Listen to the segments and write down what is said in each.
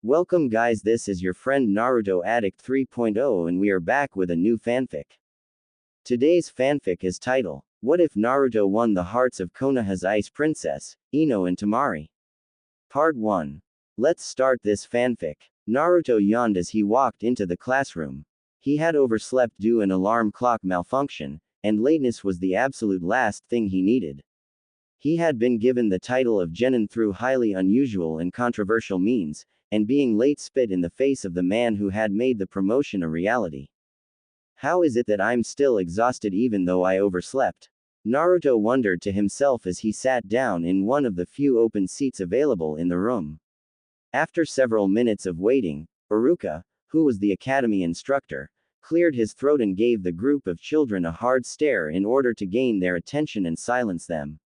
Welcome guys, this is your friend Naruto Addict 3.0 and we are back with a new fanfic. Today's fanfic is titled, What If Naruto Won the Hearts of Konoha's Ice Princess, Ino and Temari? Part 1. Let's start this fanfic. Naruto yawned as he walked into the classroom. He had overslept due to an alarm clock malfunction, and lateness was the absolute last thing he needed. He had been given the title of Genin through highly unusual and controversial means, and being late spit in the face of the man who had made the promotion a reality. How is it that I'm still exhausted even though I overslept? Naruto wondered to himself as he sat down in one of the few open seats available in the room. After several minutes of waiting, Iruka, who was the academy instructor, cleared his throat and gave the group of children a hard stare in order to gain their attention and silence them.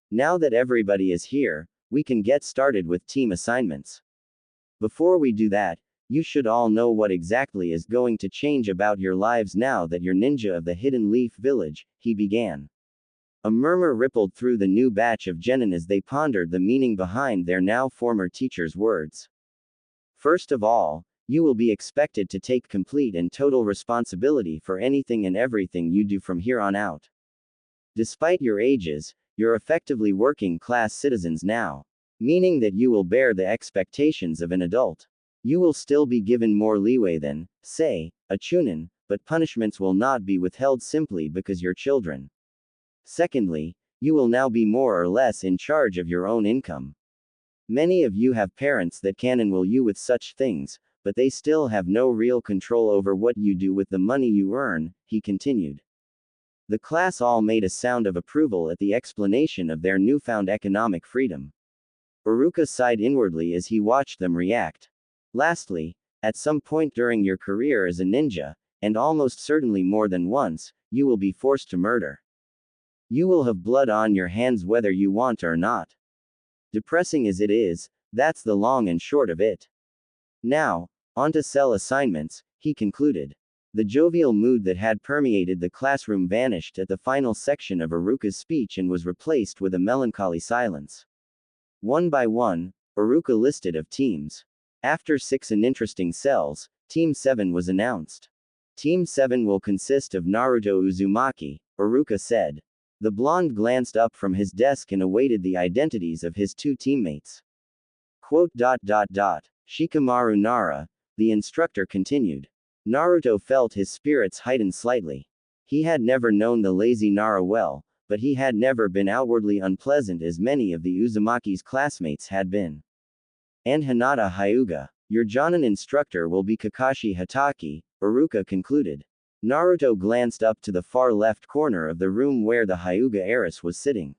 Now that everybody is here, we can get started with team assignments. Before we do that, you should all know what exactly is going to change about your lives now that you're ninja of the Hidden Leaf Village, he began. A murmur rippled through the new batch of genin as they pondered the meaning behind their now former teacher's words. First of all, you will be expected to take complete and total responsibility for anything and everything you do from here on out. Despite your ages, you're effectively working class citizens now, meaning that you will bear the expectations of an adult. You will still be given more leeway than, say, a chunin, but punishments will not be withheld simply because you're children. Secondly, you will now be more or less in charge of your own income. Many of you have parents that can and will you with such things, but they still have no real control over what you do with the money you earn, he continued. The class all made a sound of approval at the explanation of their newfound economic freedom. Iruka sighed inwardly as he watched them react. Lastly, at some point during your career as a ninja, and almost certainly more than once, you will be forced to murder. You will have blood on your hands whether you want or not. Depressing as it is, that's the long and short of it. Now, on to cell assignments, he concluded. The jovial mood that had permeated the classroom vanished at the final section of Iruka's speech and was replaced with a melancholy silence. One by one, Iruka listed of teams. After 6 uninteresting cells, Team 7 was announced. Team 7 will consist of Naruto Uzumaki, Iruka said. The blonde glanced up from his desk and awaited the identities of his 2 teammates. Shikamaru Nara, the instructor continued. Naruto felt his spirits heighten slightly. He had never known the lazy Nara well, but he had never been outwardly unpleasant as many of the Uzumaki's classmates had been. And Hinata Hyuga, your Jonin instructor will be Kakashi Hatake, Iruka concluded. Naruto glanced up to the far left corner of the room where the Hyuga heiress was sitting.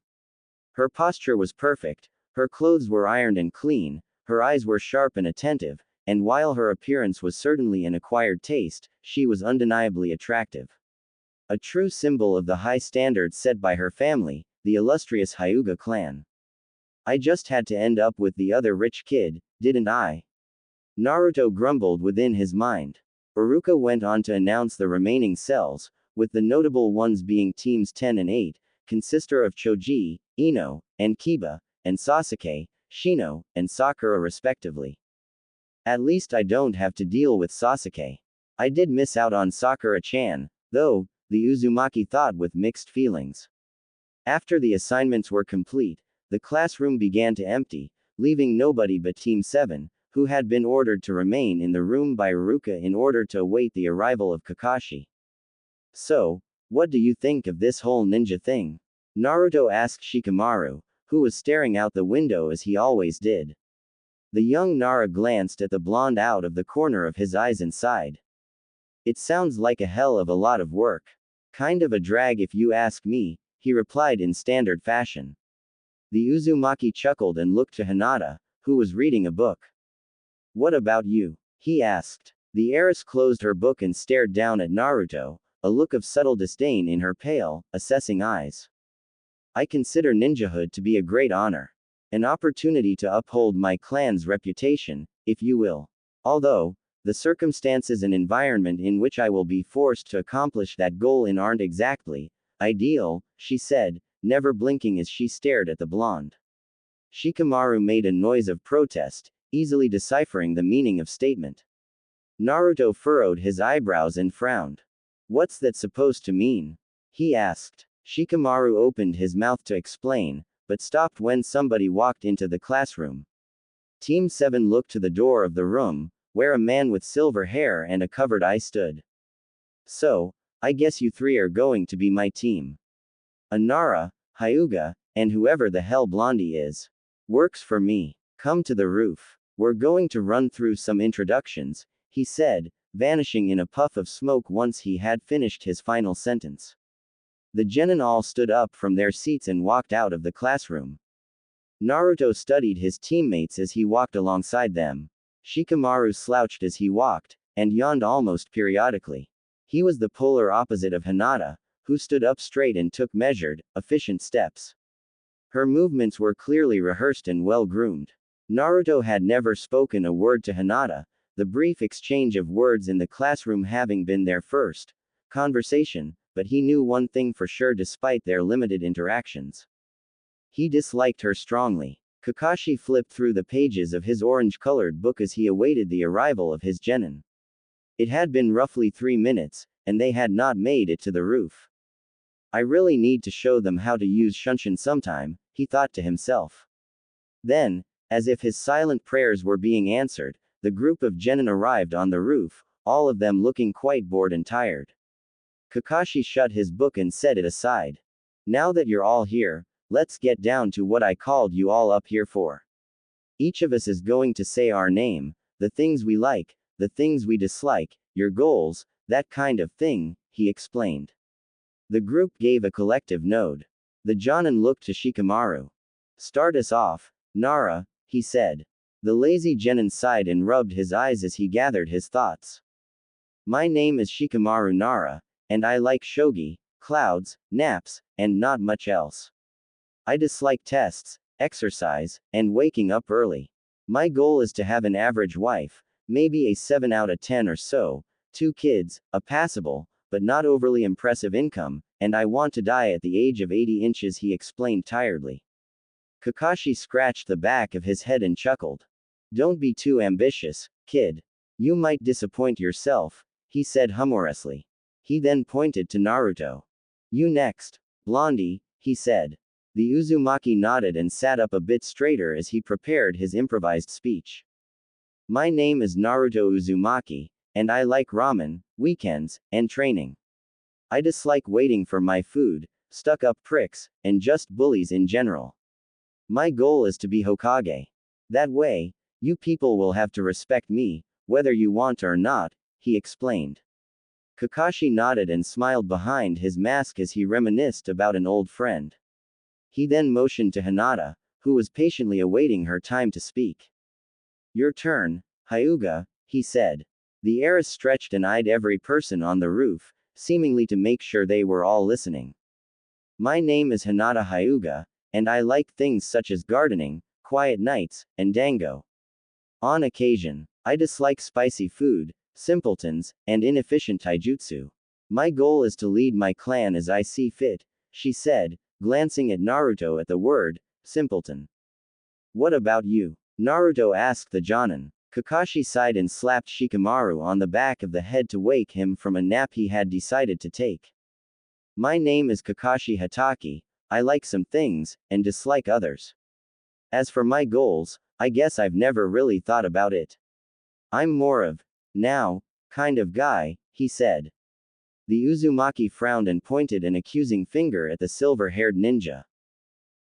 Her posture was perfect, her clothes were ironed and clean, her eyes were sharp and attentive, and while her appearance was certainly an acquired taste, she was undeniably attractive. A true symbol of the high standards set by her family, the illustrious Hyuga clan. I just had to end up with the other rich kid, didn't I? Naruto grumbled within his mind. Iruka went on to announce the remaining cells, with the notable ones being teams 10 and 8, consister of Choji, Ino, and Kiba, and Sasuke, Shino, and Sakura respectively. At least I don't have to deal with Sasuke. I did miss out on Sakura-chan, though, the Uzumaki thought with mixed feelings. After the assignments were complete, the classroom began to empty, leaving nobody but Team 7, who had been ordered to remain in the room by Iruka in order to await the arrival of Kakashi. So, what do you think of this whole ninja thing? Naruto asked Shikamaru, who was staring out the window as he always did. The young Nara glanced at the blonde out of the corner of his eyes and sighed. It sounds like a hell of a lot of work. Kind of a drag if you ask me, he replied in standard fashion. The Uzumaki chuckled and looked to Hinata, who was reading a book. What about you? He asked. The heiress closed her book and stared down at Naruto, a look of subtle disdain in her pale, assessing eyes. I consider ninjahood to be a great honor. An opportunity to uphold my clan's reputation, if you will. Although, the circumstances and environment in which I will be forced to accomplish that goal in aren't exactly ideal, she said, never blinking as she stared at the blonde. Shikamaru made a noise of protest, easily deciphering the meaning of statement. Naruto furrowed his eyebrows and frowned. What's that supposed to mean? He asked. Shikamaru opened his mouth to explain, but stopped when somebody walked into the classroom. Team 7 looked to the door of the room, where a man with silver hair and a covered eye stood. So, I guess you three are going to be my team. Nara, Hyuga, and whoever the hell Blondie is. Works for me. Come to the roof. We're going to run through some introductions, he said, vanishing in a puff of smoke once he had finished his final sentence. The genin all stood up from their seats and walked out of the classroom. Naruto studied his teammates as he walked alongside them. Shikamaru slouched as he walked, and yawned almost periodically. He was the polar opposite of Hinata, who stood up straight and took measured, efficient steps. Her movements were clearly rehearsed and well-groomed. Naruto had never spoken a word to Hinata, the brief exchange of words in the classroom having been their first conversation, but he knew one thing for sure despite their limited interactions. He disliked her strongly. Kakashi flipped through the pages of his orange-colored book as he awaited the arrival of his genin. It had been roughly 3 minutes, and they had not made it to the roof. I really need to show them how to use Shunshin sometime, he thought to himself. Then, as if his silent prayers were being answered, the group of genin arrived on the roof, all of them looking quite bored and tired. Kakashi shut his book and set it aside. Now that you're all here, let's get down to what I called you all up here for. Each of us is going to say our name, the things we like, the things we dislike, your goals, that kind of thing, he explained. The group gave a collective nod. The Jonin looked to Shikamaru. Start us off, Nara, he said. The lazy genin sighed and rubbed his eyes as he gathered his thoughts. My name is Shikamaru Nara, and I like shogi, clouds, naps, and not much else. I dislike tests, exercise, and waking up early. My goal is to have an average wife, maybe a 7 out of 10 or so, 2 kids, a passable, but not overly impressive income, and I want to die at the age of 80 inches, he explained tiredly. Kakashi scratched the back of his head and chuckled. Don't be too ambitious, kid. You might disappoint yourself, he said humorously. He then pointed to Naruto. You next. Blondie, he said. The Uzumaki nodded and sat up a bit straighter as he prepared his improvised speech. My name is Naruto Uzumaki, and I like ramen, weekends, and training. I dislike waiting for my food, stuck-up pricks, and just bullies in general. My goal is to be Hokage. That way, you people will have to respect me, whether you want or not, he explained. Kakashi nodded and smiled behind his mask as he reminisced about an old friend. He then motioned to Hinata, who was patiently awaiting her time to speak. Your turn, Hyuga, he said. The heiress stretched and eyed every person on the roof, seemingly to make sure they were all listening. My name is Hinata Hyuga, and I like things such as gardening, quiet nights, and dango. On occasion, I dislike spicy food, simpletons, and inefficient taijutsu. My goal is to lead my clan as I see fit, she said, glancing at Naruto at the word, simpleton. What about you? Naruto asked the Jonin. Kakashi sighed and slapped Shikamaru on the back of the head to wake him from a nap he had decided to take. My name is Kakashi Hataki, I like some things, and dislike others. As for my goals, I guess I've never really thought about it. I'm more of, now, kind of guy, he said. The Uzumaki frowned and pointed an accusing finger at the silver-haired ninja.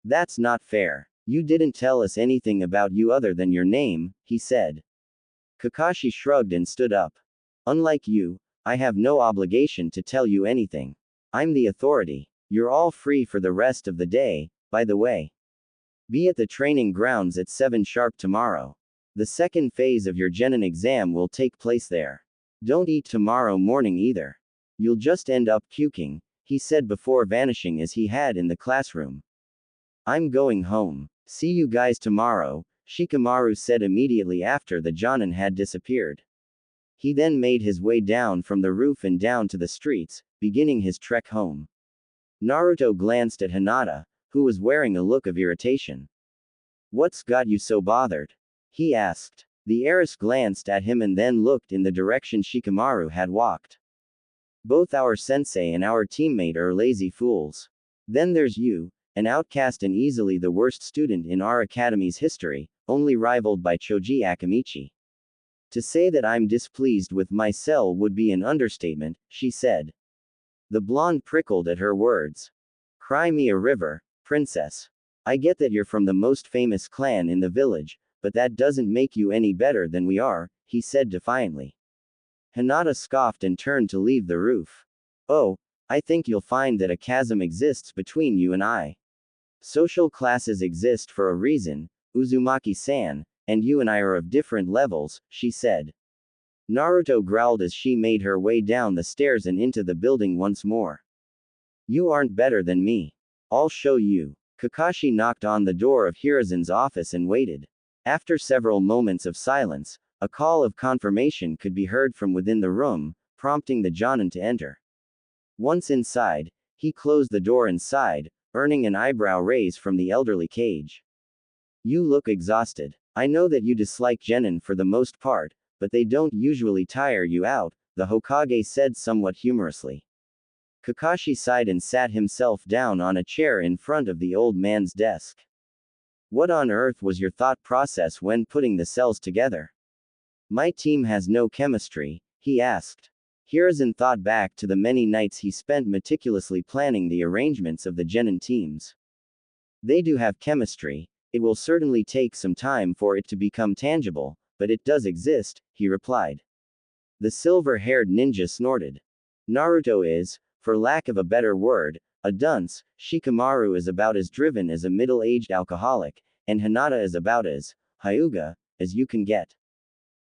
That's not fair. You didn't tell us anything about you other than your name, he said. Kakashi shrugged and stood up. Unlike you, I have no obligation to tell you anything. I'm the authority. You're all free for the rest of the day, by the way. Be at the training grounds at 7 sharp tomorrow. The second phase of your genin exam will take place there. Don't eat tomorrow morning either. You'll just end up puking, he said before vanishing as he had in the classroom. I'm going home. See you guys tomorrow, Shikamaru said immediately after the Jonin had disappeared. He then made his way down from the roof and down to the streets, beginning his trek home. Naruto glanced at Hinata, who was wearing a look of irritation. What's got you so bothered? he asked. The heiress glanced at him and then looked in the direction Shikamaru had walked. Both our sensei and our teammate are lazy fools. Then there's you, an outcast and easily the worst student in our academy's history, only rivaled by Choji Akamichi. To say that I'm displeased with my cell would be an understatement, she said. The blonde prickled at her words. Cry me a river, princess. I get that you're from the most famous clan in the village, but that doesn't make you any better than we are, he said defiantly. Hinata scoffed and turned to leave the roof. Oh, I think you'll find that a chasm exists between you and I. Social classes exist for a reason, Uzumaki-san, and you and I are of different levels, she said. Naruto growled as she made her way down the stairs and into the building once more. You aren't better than me. I'll show you. Kakashi knocked on the door of Hiruzen's office and waited. After several moments of silence, a call of confirmation could be heard from within the room, prompting the Jonin to enter. Once inside, he closed the door and sighed, earning an eyebrow raise from the elderly Kage. You look exhausted. I know that you dislike genin for the most part, but they don't usually tire you out, the Hokage said somewhat humorously. Kakashi sighed and sat himself down on a chair in front of the old man's desk. What on earth was your thought process when putting the cells together? My team has no chemistry, he asked. Hiruzen thought back to the many nights he spent meticulously planning the arrangements of the genin teams. They do have chemistry, it will certainly take some time for it to become tangible, but it does exist, he replied. The silver-haired ninja snorted. Naruto is, for lack of a better word, a dunce, Shikamaru is about as driven as a middle-aged alcoholic, and Hinata is about as, Hyuga, as you can get.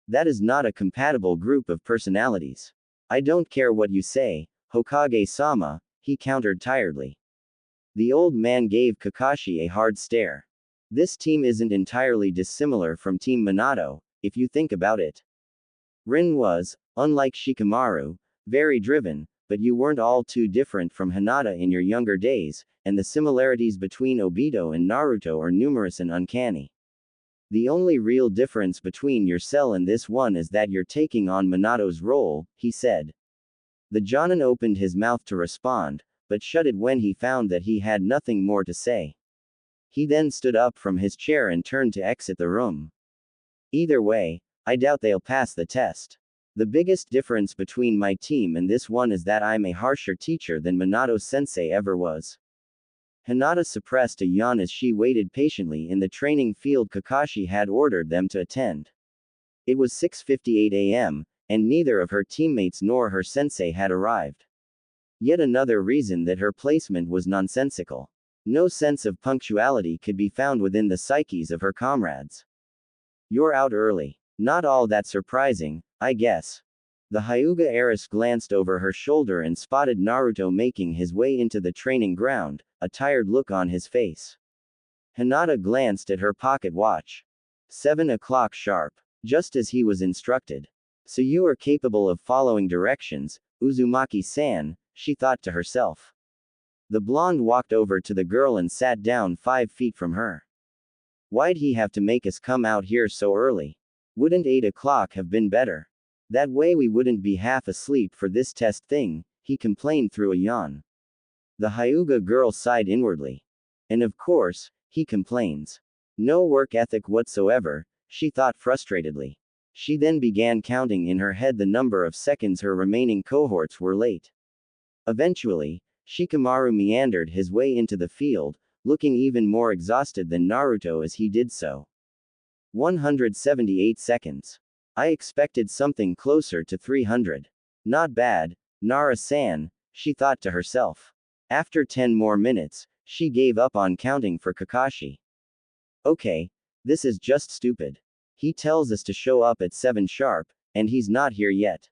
That is not a compatible group of personalities. I don't care what you say, Hokage-sama, he countered tiredly. The old man gave Kakashi a hard stare. This team isn't entirely dissimilar from Team Minato, if you think about it. Rin was, unlike Shikamaru, very driven, but you weren't all too different from Hinata in your younger days, and the similarities between Obito and Naruto are numerous and uncanny. The only real difference between your cell and this one is that you're taking on Minato's role, he said. The Jonin opened his mouth to respond, but shut it when he found that he had nothing more to say. He then stood up from his chair and turned to exit the room. Either way, I doubt they'll pass the test. The biggest difference between my team and this one is that I'm a harsher teacher than Minato-sensei ever was. Hinata suppressed a yawn as she waited patiently in the training field Kakashi had ordered them to attend. It was 6:58 a.m., and neither of her teammates nor her sensei had arrived. Yet another reason that her placement was nonsensical. No sense of punctuality could be found within the psyches of her comrades. You're out early. Not all that surprising, I guess. The Hyuga heiress glanced over her shoulder and spotted Naruto making his way into the training ground, a tired look on his face. Hinata glanced at her pocket watch. 7 o'clock sharp. Just as he was instructed. So you are capable of following directions, Uzumaki-san, she thought to herself. The blonde walked over to the girl and sat down 5 feet from her. Why'd he have to make us come out here so early? Wouldn't 8 o'clock have been better? That way we wouldn't be half asleep for this test thing, he complained through a yawn. The Hyuga girl sighed inwardly. And of course, he complains. No work ethic whatsoever, she thought frustratedly. She then began counting in her head the number of seconds her remaining cohorts were late. Eventually, Shikamaru meandered his way into the field, looking even more exhausted than Naruto as he did so. 178 seconds. I expected something closer to 300. Not bad, Nara-san, she thought to herself. After 10 more minutes, she gave up on counting for Kakashi. Okay, this is just stupid. He tells us to show up at 7 sharp, and he's not here yet.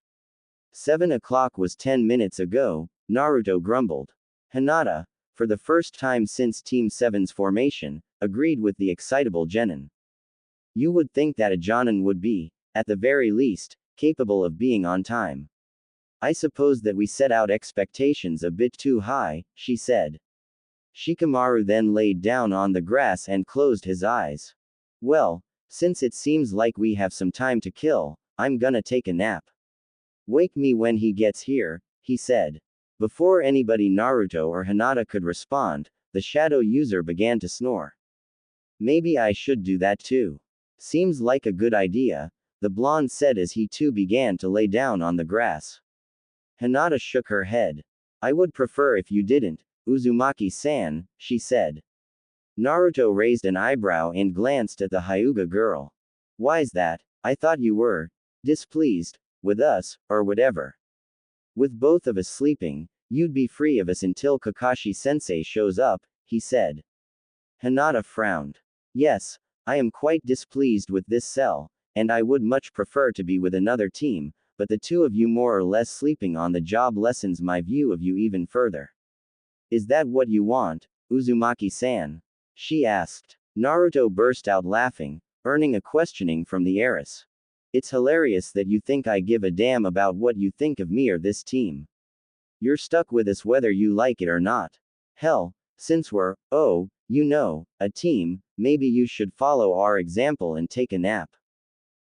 7 o'clock was 10 minutes ago, Naruto grumbled. Hinata, for the first time since Team 7's formation, agreed with the excitable genin. You would think that a jonin would be, at the very least, capable of being on time. I suppose that we set out expectations a bit too high, she said. Shikamaru then laid down on the grass and closed his eyes. Well, Since it seems like we have some time to kill, I'm gonna take a nap. Wake me when he gets here, he said. Before anybody Naruto or Hinata could respond, the shadow user began to snore. Maybe I should do that too. Seems like a good idea, the blonde said as he too began to lay down on the grass. Hinata shook her head. I would prefer if you didn't, Uzumaki-san, she said. Naruto raised an eyebrow and glanced at the Hyuga girl. Why's that? I thought you were displeased with us, or whatever. With both of us sleeping, you'd be free of us until Kakashi-sensei shows up, he said. Hinata frowned. Yes, I am quite displeased with this cell, and I would much prefer to be with another team, but the two of you more or less sleeping on the job lessens my view of you even further. Is that what you want, Uzumaki-san? She asked. Naruto burst out laughing, earning a questioning from the heiress. It's hilarious that you think I give a damn about what you think of me or this team. You're stuck with us whether you like it or not. Hell, since we're, a team, maybe you should follow our example and take a nap.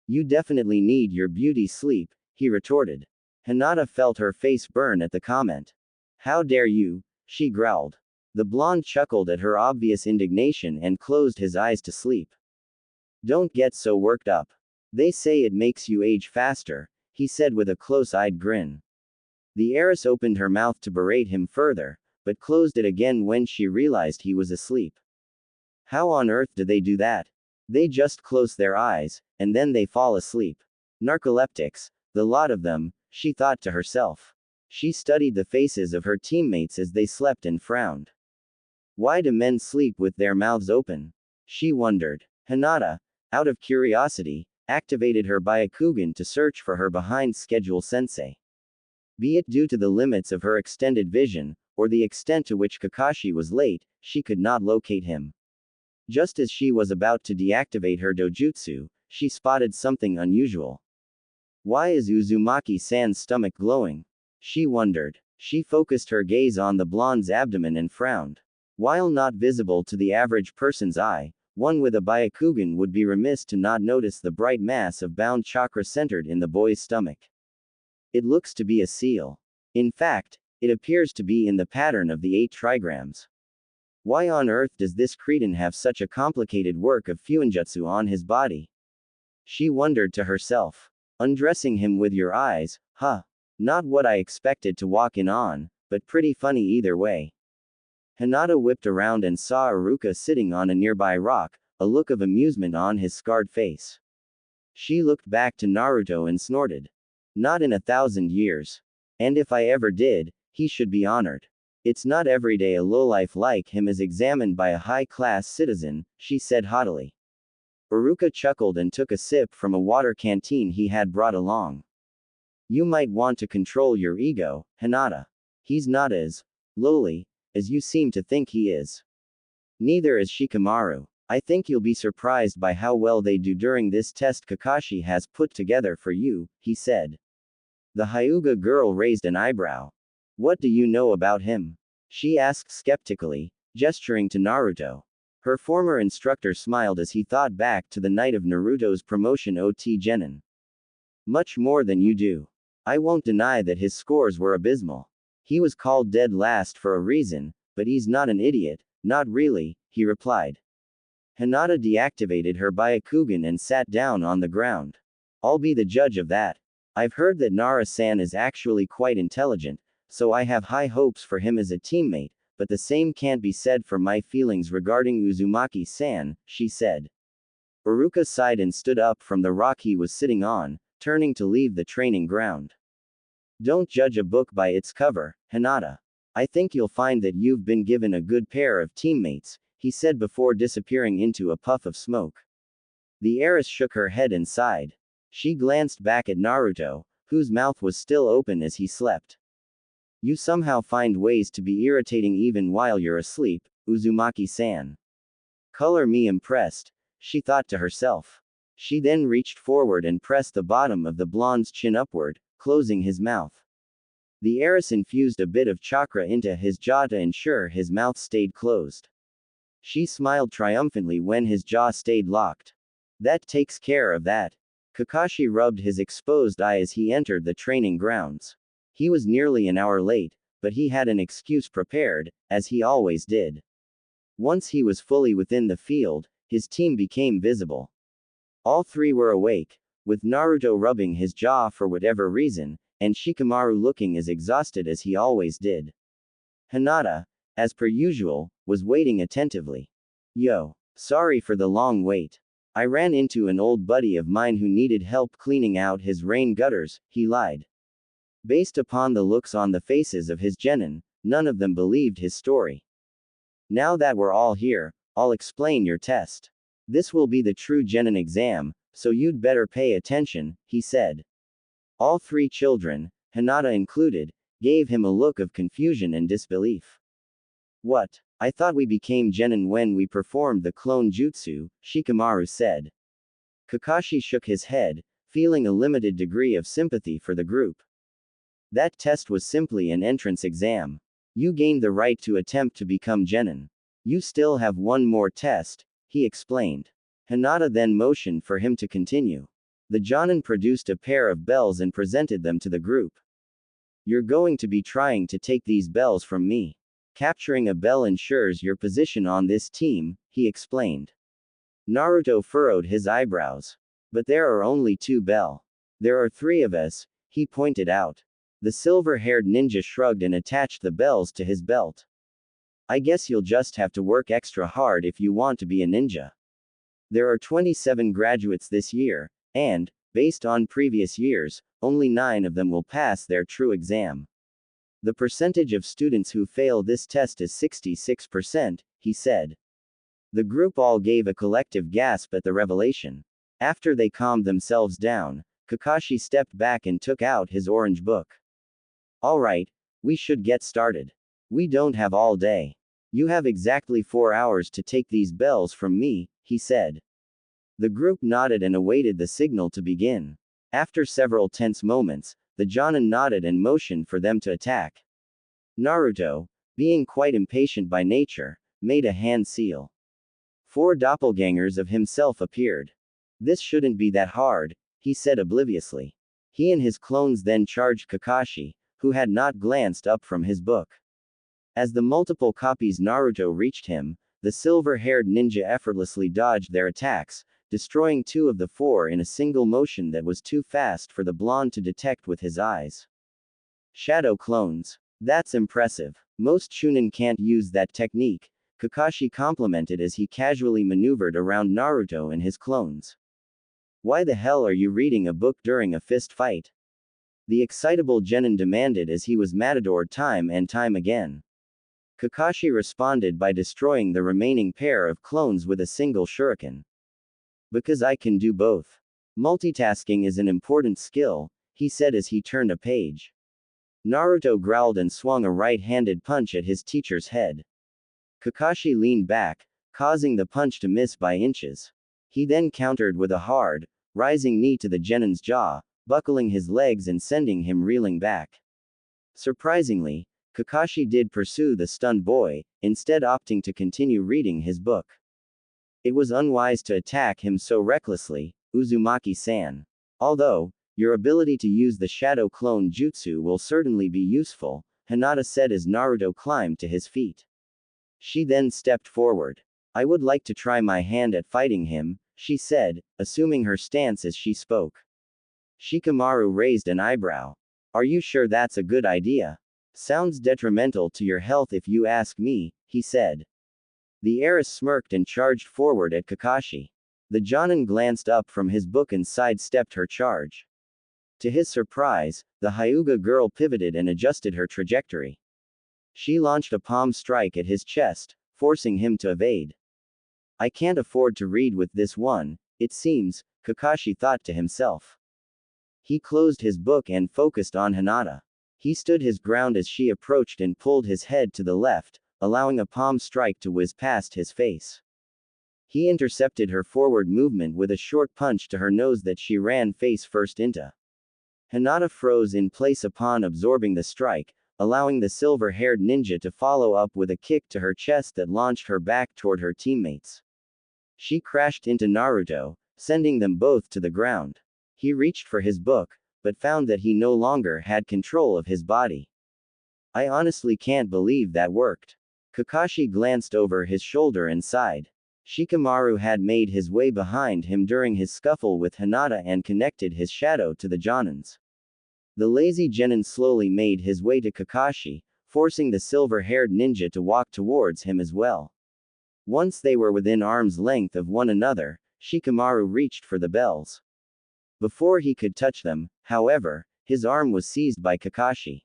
You definitely need your beauty sleep, he retorted. Hinata felt her face burn at the comment. How dare you, she growled. The blonde chuckled at her obvious indignation and closed his eyes to sleep. Don't get so worked up. They say it makes you age faster, he said with a close-eyed grin. The heiress opened her mouth to berate him further, but closed it again when she realized he was asleep. How on earth do they do that? They just close their eyes, and then they fall asleep. Narcoleptics, the lot of them, she thought to herself. She studied the faces of her teammates as they slept and frowned. Why do men sleep with their mouths open? She wondered. Hinata, out of curiosity, activated her Byakugan to search for her behind schedule sensei. Be it due to the limits of her extended vision, or the extent to which Kakashi was late, she could not locate him. Just as she was about to deactivate her dojutsu, she spotted something unusual. Why is Uzumaki-san's stomach glowing? She wondered. She focused her gaze on the blonde's abdomen and frowned. While not visible to the average person's eye, one with a Byakugan would be remiss to not notice the bright mass of bound chakra centered in the boy's stomach. It looks to be a seal. In fact, it appears to be in the pattern of the 8 trigrams. Why on earth does this cretin have such a complicated work of fuinjutsu on his body? She wondered to herself. Undressing him with your eyes, huh? Not what I expected to walk in on, but pretty funny either way. Hinata whipped around and saw Iruka sitting on a nearby rock, a look of amusement on his scarred face. She looked back to Naruto and snorted. Not in 1,000 years. And if I ever did, he should be honored. It's not every day a lowlife like him is examined by a high-class citizen, she said haughtily. Iruka chuckled and took a sip from a water canteen he had brought along. You might want to control your ego, Hinata. He's not as lowly as you seem to think he is. Neither is Shikamaru. I think you'll be surprised by how well they do during this test Kakashi has put together for you, he said. The Hyuga girl raised an eyebrow. What do you know about him? She asked skeptically, gesturing to Naruto. Her former instructor smiled as he thought back to the night of Naruto's promotion OT Genin. Much more than you do. I won't deny that his scores were abysmal. He was called dead last for a reason, but he's not an idiot, not really, he replied. Hinata deactivated her Byakugan and sat down on the ground. I'll be the judge of that. I've heard that Nara-san is actually quite intelligent, so I have high hopes for him as a teammate, but the same can't be said for my feelings regarding Uzumaki-san, she said. Iruka sighed and stood up from the rock he was sitting on, turning to leave the training ground. Don't judge a book by its cover, Hinata. I think you'll find that you've been given a good pair of teammates, he said before disappearing into a puff of smoke. The heiress shook her head and sighed. She glanced back at Naruto, whose mouth was still open as he slept. You somehow find ways to be irritating even while you're asleep, Uzumaki-san. Color me impressed, she thought to herself. She then reached forward and pressed the bottom of the blonde's chin upward, closing his mouth. The heiress infused a bit of chakra into his jaw to ensure his mouth stayed closed. She smiled triumphantly when his jaw stayed locked. That takes care of that. Kakashi rubbed his exposed eye as he entered the training grounds. He was nearly an hour late, but he had an excuse prepared, as he always did. Once he was fully within the field, his team became visible. All three were awake, with Naruto rubbing his jaw for whatever reason, and Shikamaru looking as exhausted as he always did. Hinata, as per usual, was waiting attentively. Yo. Sorry for the long wait. I ran into an old buddy of mine who needed help cleaning out his rain gutters, he lied. Based upon the looks on the faces of his genin, none of them believed his story. Now that we're all here, I'll explain your test. This will be the true genin exam, so you'd better pay attention, he said. All three children, Hinata included, gave him a look of confusion and disbelief. What? I thought we became genin when we performed the clone jutsu, Shikamaru said. Kakashi shook his head, feeling a limited degree of sympathy for the group. That test was simply an entrance exam. You gained the right to attempt to become genin. You still have one more test, he explained. Hinata then motioned for him to continue. The Jonin produced a pair of bells and presented them to the group. You're going to be trying to take these bells from me. Capturing a bell ensures your position on this team, he explained. Naruto furrowed his eyebrows. But there are only 2 bell. There are 3 of us, he pointed out. The silver-haired ninja shrugged and attached the bells to his belt. I guess you'll just have to work extra hard if you want to be a ninja. There are 27 graduates this year, and, based on previous years, only 9 of them will pass their true exam. The percentage of students who fail this test is 66%, he said. The group all gave a collective gasp at the revelation. After they calmed themselves down, Kakashi stepped back and took out his orange book. Alright, we should get started. We don't have all day. You have exactly 4 hours to take these bells from me, he said. The group nodded and awaited the signal to begin. After several tense moments, the Jonin nodded and motioned for them to attack. Naruto, being quite impatient by nature, made a hand seal. 4 doppelgangers of himself appeared. This shouldn't be that hard, he said obliviously. He and his clones then charged Kakashi, who had not glanced up from his book. As the multiple copies Naruto reached him, the silver-haired ninja effortlessly dodged their attacks, destroying 2 of the 4 in a single motion that was too fast for the blonde to detect with his eyes. Shadow clones. That's impressive. Most Chunin can't use that technique, Kakashi complimented as he casually maneuvered around Naruto and his clones. Why the hell are you reading a book during a fist fight? The excitable genin demanded as he was matadored time and time again. Kakashi responded by destroying the remaining pair of clones with a single shuriken. Because I can do both. Multitasking is an important skill, he said as he turned a page. Naruto growled and swung a right-handed punch at his teacher's head. Kakashi leaned back, causing the punch to miss by inches. He then countered with a hard, rising knee to the genin's jaw, buckling his legs and sending him reeling back. Surprisingly, Kakashi did pursue the stunned boy, instead opting to continue reading his book. It was unwise to attack him so recklessly, Uzumaki-san. Although, your ability to use the shadow clone jutsu will certainly be useful, Hinata said as Naruto climbed to his feet. She then stepped forward. I would like to try my hand at fighting him, she said, assuming her stance as she spoke. Shikamaru raised an eyebrow. Are you sure that's a good idea? Sounds detrimental to your health if you ask me, he said. The heiress smirked and charged forward at Kakashi. The Jonin glanced up from his book and sidestepped her charge. To his surprise, the Hyuga girl pivoted and adjusted her trajectory. She launched a palm strike at his chest, forcing him to evade. I can't afford to read with this one, it seems, Kakashi thought to himself. He closed his book and focused on Hinata. He stood his ground as she approached and pulled his head to the left, allowing a palm strike to whiz past his face. He intercepted her forward movement with a short punch to her nose that she ran face first into. Hinata froze in place upon absorbing the strike, allowing the silver-haired ninja to follow up with a kick to her chest that launched her back toward her teammates. She crashed into Naruto, sending them both to the ground. He reached for his book, but found that he no longer had control of his body. I honestly can't believe that worked. Kakashi glanced over his shoulder and sighed. Shikamaru had made his way behind him during his scuffle with Hinata and connected his shadow to the Jonins. The lazy genin slowly made his way to Kakashi, forcing the silver-haired ninja to walk towards him as well. Once they were within arm's length of one another, Shikamaru reached for the bells. Before he could touch them, however, his arm was seized by Kakashi.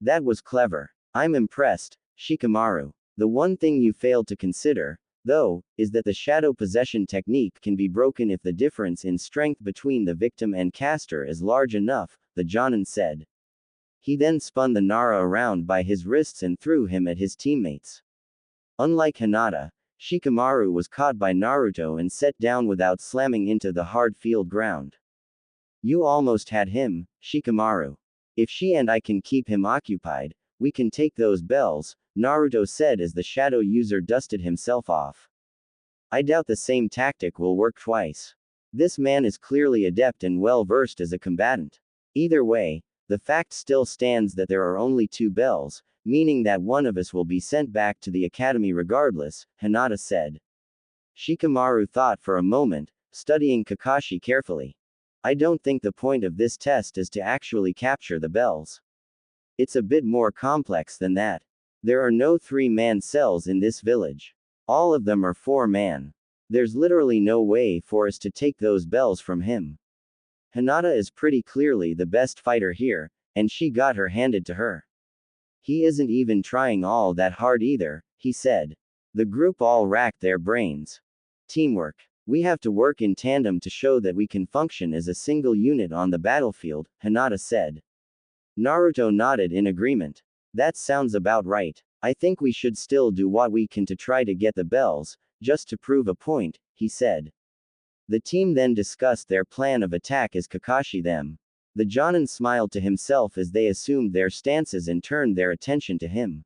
That was clever. I'm impressed, Shikamaru. The one thing you failed to consider, though, is that the shadow possession technique can be broken if the difference in strength between the victim and caster is large enough, the Jonin said. He then spun the Nara around by his wrists and threw him at his teammates. Unlike Hinata, Shikamaru was caught by Naruto and set down without slamming into the hard field ground. You almost had him, Shikamaru. If she and I can keep him occupied, we can take those bells, Naruto said as the shadow user dusted himself off. I doubt the same tactic will work twice. This man is clearly adept and well versed as a combatant. Either way, the fact still stands that there are only 2 bells, meaning that one of us will be sent back to the academy regardless, Hinata said. Shikamaru thought for a moment, studying Kakashi carefully. I don't think the point of this test is to actually capture the bells. It's a bit more complex than that. There are no 3-man cells in this village. All of them are 4-man. There's literally no way for us to take those bells from him. Hinata is pretty clearly the best fighter here, and she got her handed to her. He isn't even trying all that hard either, he said. The group all racked their brains. Teamwork. We have to work in tandem to show that we can function as a single unit on the battlefield, Hinata said. Naruto nodded in agreement. That sounds about right. I think we should still do what we can to try to get the bells, just to prove a point, he said. The team then discussed their plan of attack as Kakashi them. The Jonin smiled to himself as they assumed their stances and turned their attention to him.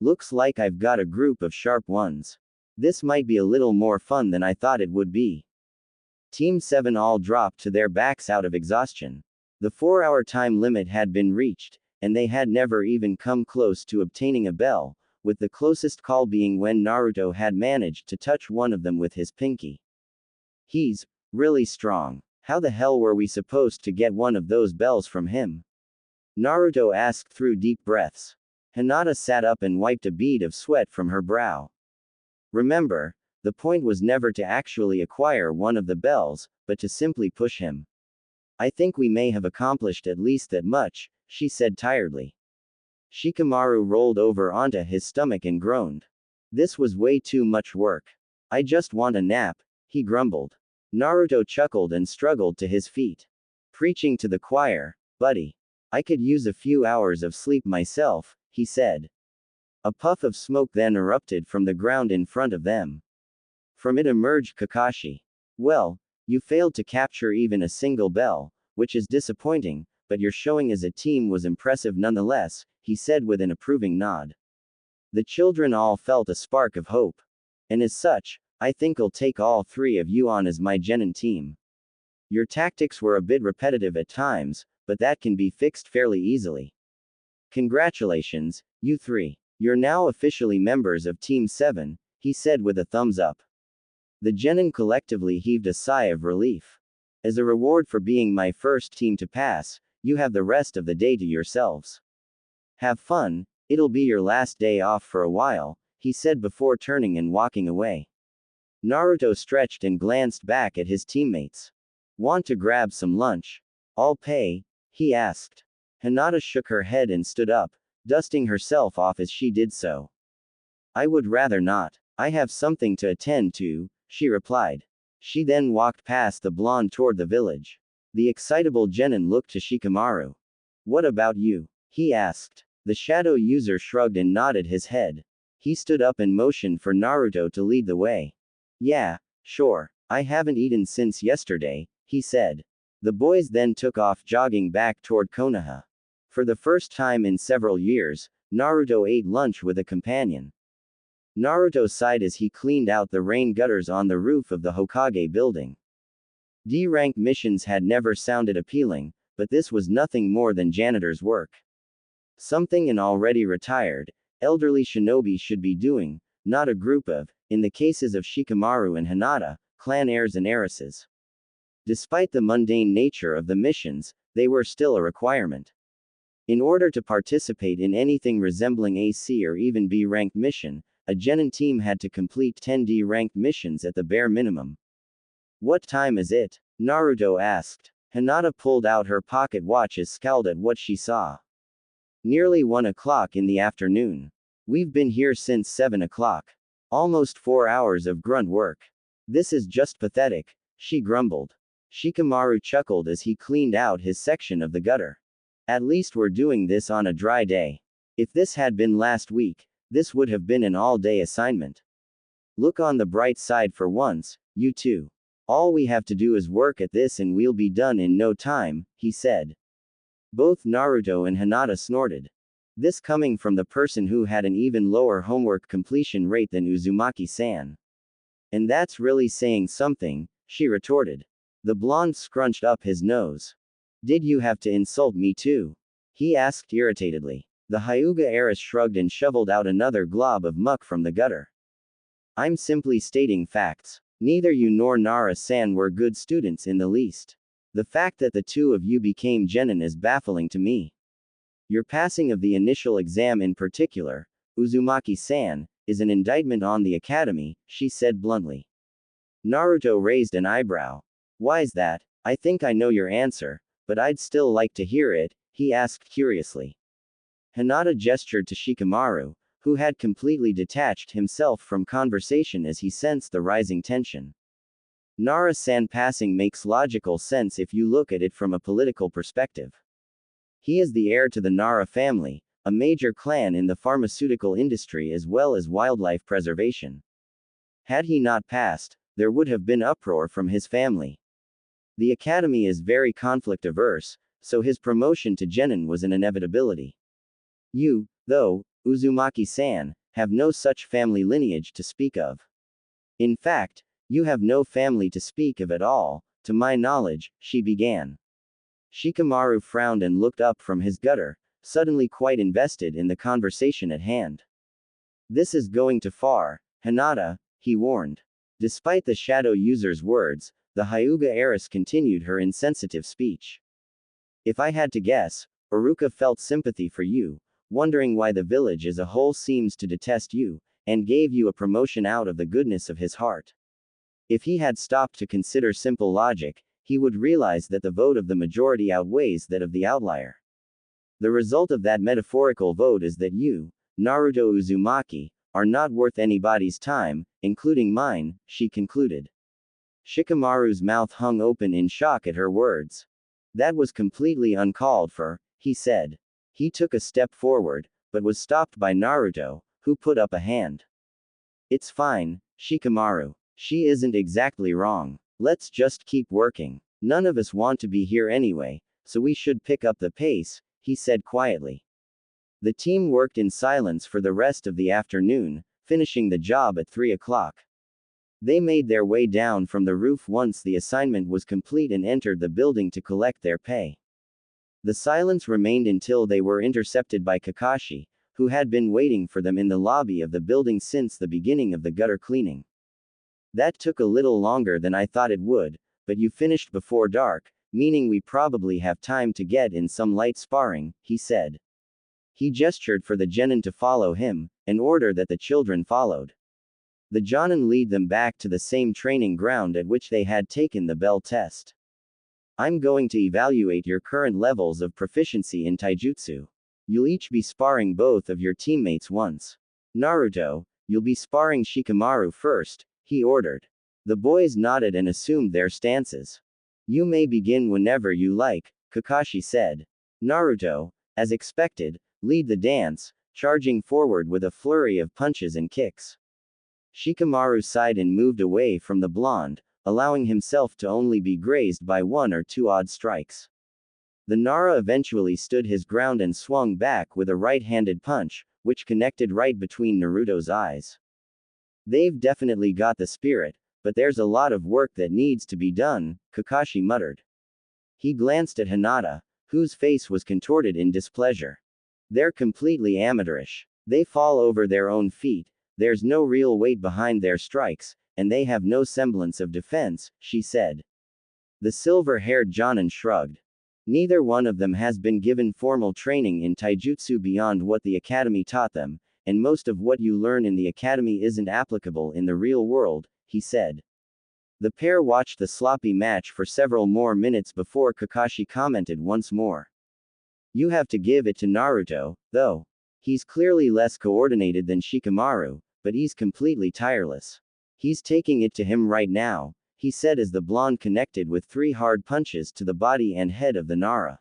Looks like I've got a group of sharp ones. This might be a little more fun than I thought it would be. Team 7 all dropped to their backs out of exhaustion. The 4-hour time limit had been reached, and they had never even come close to obtaining a bell, with the closest call being when Naruto had managed to touch one of them with his pinky. He's really strong. How the hell were we supposed to get one of those bells from him? Naruto asked through deep breaths. Hinata sat up and wiped a bead of sweat from her brow. Remember, the point was never to actually acquire one of the bells, but to simply push him. I think we may have accomplished at least that much, she said tiredly. Shikamaru rolled over onto his stomach and groaned. This was way too much work. I just want a nap, he grumbled. Naruto chuckled and struggled to his feet. Preaching to the choir, buddy. I could use a few hours of sleep myself, he said. A puff of smoke then erupted from the ground in front of them. From it emerged Kakashi. Well, you failed to capture even a single bell, which is disappointing, but your showing as a team was impressive nonetheless, he said with an approving nod. The children all felt a spark of hope. And as such, I think I'll take all 3 of you on as my genin team. Your tactics were a bit repetitive at times, but that can be fixed fairly easily. Congratulations, you 3. You're now officially members of Team 7, he said with a thumbs up. The genin collectively heaved a sigh of relief. As a reward for being my first team to pass, you have the rest of the day to yourselves. Have fun, it'll be your last day off for a while, he said before turning and walking away. Naruto stretched and glanced back at his teammates. Want to grab some lunch? I'll pay, he asked. Hinata shook her head and stood up, dusting herself off as she did so. I would rather not. I have something to attend to, she replied. She then walked past the blonde toward the village. The excitable genin looked to Shikamaru. What about you? He asked. The shadow user shrugged and nodded his head. He stood up and motioned for Naruto to lead the way. Yeah, sure. I haven't eaten since yesterday, he said. The boys then took off jogging back toward Konoha. For the first time in several years, Naruto ate lunch with a companion. Naruto sighed as he cleaned out the rain gutters on the roof of the Hokage building. D-rank missions had never sounded appealing, but this was nothing more than janitor's work. Something an already retired, elderly shinobi should be doing, not a group of, in the cases of Shikamaru and Hinata, clan heirs and heiresses. Despite the mundane nature of the missions, they were still a requirement. In order to participate in anything resembling a C or even B-rank mission, a genin team had to complete 10 D-ranked missions at the bare minimum. What time is it? Naruto asked. Hinata pulled out her pocket watch as scowled at what she saw. Nearly 1 o'clock in the afternoon. We've been here since 7 o'clock. Almost 4 hours of grunt work. This is just pathetic, she grumbled. Shikamaru chuckled as he cleaned out his section of the gutter. At least we're doing this on a dry day. If this had been last week, this would have been an all-day assignment. Look on the bright side for once, you two. All we have to do is work at this and we'll be done in no time, he said. Both Naruto and Hinata snorted. This coming from the person who had an even lower homework completion rate than Uzumaki-san. And that's really saying something, she retorted. The blonde scrunched up his nose. Did you have to insult me too? He asked irritatedly. The Hyuga heiress shrugged and shoveled out another glob of muck from the gutter. I'm simply stating facts. Neither you nor Nara-san were good students in the least. The fact that the two of you became genin is baffling to me. Your passing of the initial exam in particular, Uzumaki-san, is an indictment on the academy, she said bluntly. Naruto raised an eyebrow. Why's that? I think I know your answer, but I'd still like to hear it, he asked curiously. Hinata gestured to Shikamaru, who had completely detached himself from conversation as he sensed the rising tension. Nara-san passing makes logical sense if you look at it from a political perspective. He is the heir to the Nara family, a major clan in the pharmaceutical industry as well as wildlife preservation. Had he not passed, there would have been uproar from his family. The academy is very conflict-averse, so his promotion to genin was an inevitability. You, though, Uzumaki-san, have no such family lineage to speak of. In fact, you have no family to speak of at all, to my knowledge, she began. Shikamaru frowned and looked up from his gutter, suddenly quite invested in the conversation at hand. This is going too far, Hinata, he warned. Despite the shadow user's words, the Hyuga heiress continued her insensitive speech. If I had to guess, Iruka felt sympathy for you, wondering why the village as a whole seems to detest you, and gave you a promotion out of the goodness of his heart. If he had stopped to consider simple logic, he would realize that the vote of the majority outweighs that of the outlier. The result of that metaphorical vote is that you, Naruto Uzumaki, are not worth anybody's time, including mine, she concluded. Shikamaru's mouth hung open in shock at her words. That was completely uncalled for, he said. He took a step forward, but was stopped by Naruto, who put up a hand. It's fine, Shikamaru. She isn't exactly wrong. Let's just keep working. None of us want to be here anyway, so we should pick up the pace, he said quietly. The team worked in silence for the rest of the afternoon, finishing the job at 3 o'clock. They made their way down from the roof once the assignment was complete and entered the building to collect their pay. The silence remained until they were intercepted by Kakashi, who had been waiting for them in the lobby of the building since the beginning of the gutter cleaning. That took a little longer than I thought it would, but you finished before dark, meaning we probably have time to get in some light sparring, he said. He gestured for the genin to follow him, an order that the children followed. The Jonin lead them back to the same training ground at which they had taken the bell test. I'm going to evaluate your current levels of proficiency in taijutsu. You'll each be sparring both of your teammates once. Naruto, you'll be sparring Shikamaru first, he ordered. The boys nodded and assumed their stances. You may begin whenever you like, Kakashi said. Naruto, as expected, lead the dance, charging forward with a flurry of punches and kicks. Shikamaru sighed and moved away from the blonde, allowing himself to only be grazed by 1 or 2 odd strikes. The Nara eventually stood his ground and swung back with a right-handed punch, which connected right between Naruto's eyes. They've definitely got the spirit, but there's a lot of work that needs to be done, Kakashi muttered. He glanced at Hinata, whose face was contorted in displeasure. They're completely amateurish. They fall over their own feet, there's no real weight behind their strikes, and they have no semblance of defense, she said. The silver-haired Jonin shrugged. Neither one of them has been given formal training in taijutsu beyond what the academy taught them, and most of what you learn in the academy isn't applicable in the real world, he said. The pair watched the sloppy match for several more minutes before Kakashi commented once more. You have to give it to Naruto, though. He's clearly less coordinated than Shikamaru, but he's completely tireless. He's taking it to him right now, he said as the blonde connected with 3 hard punches to the body and head of the Nara.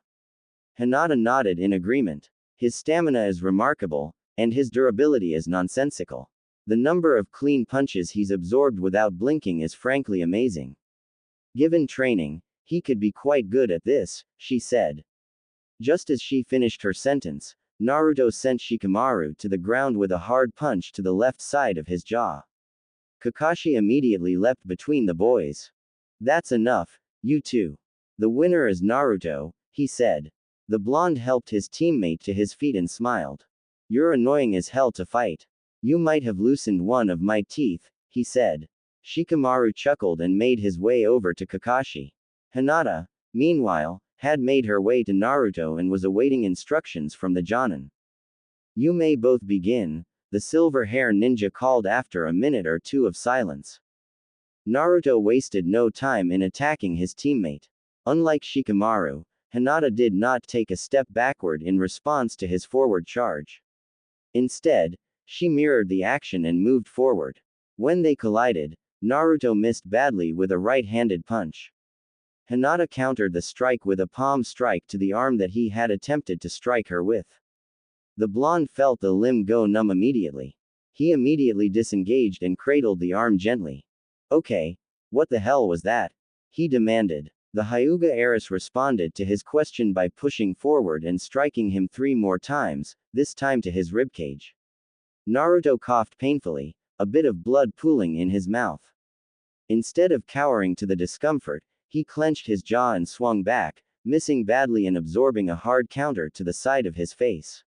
Hinata nodded in agreement. His stamina is remarkable, and his durability is nonsensical. The number of clean punches he's absorbed without blinking is frankly amazing. Given training, he could be quite good at this, she said. Just as she finished her sentence, Naruto sent Shikamaru to the ground with a hard punch to the left side of his jaw. Kakashi immediately leapt between the boys. That's enough, you two. The winner is Naruto, he said. The blonde helped his teammate to his feet and smiled. You're annoying as hell to fight. You might have loosened one of my teeth, he said. Shikamaru chuckled and made his way over to Kakashi. Hinata, meanwhile, had made her way to Naruto and was awaiting instructions from the Jonin. You may both begin, the silver-hair ninja called after a minute or two of silence. Naruto wasted no time in attacking his teammate. Unlike Shikamaru, Hinata did not take a step backward in response to his forward charge. Instead, she mirrored the action and moved forward. When they collided, Naruto missed badly with a right-handed punch. Hinata countered the strike with a palm strike to the arm that he had attempted to strike her with. The blonde felt the limb go numb immediately. He immediately disengaged and cradled the arm gently. Okay, what the hell was that? He demanded. The Hyuga heiress responded to his question by pushing forward and striking him 3 more times, this time to his ribcage. Naruto coughed painfully, a bit of blood pooling in his mouth. Instead of cowering to the discomfort, he clenched his jaw and swung back, missing badly and absorbing a hard counter to the side of his face.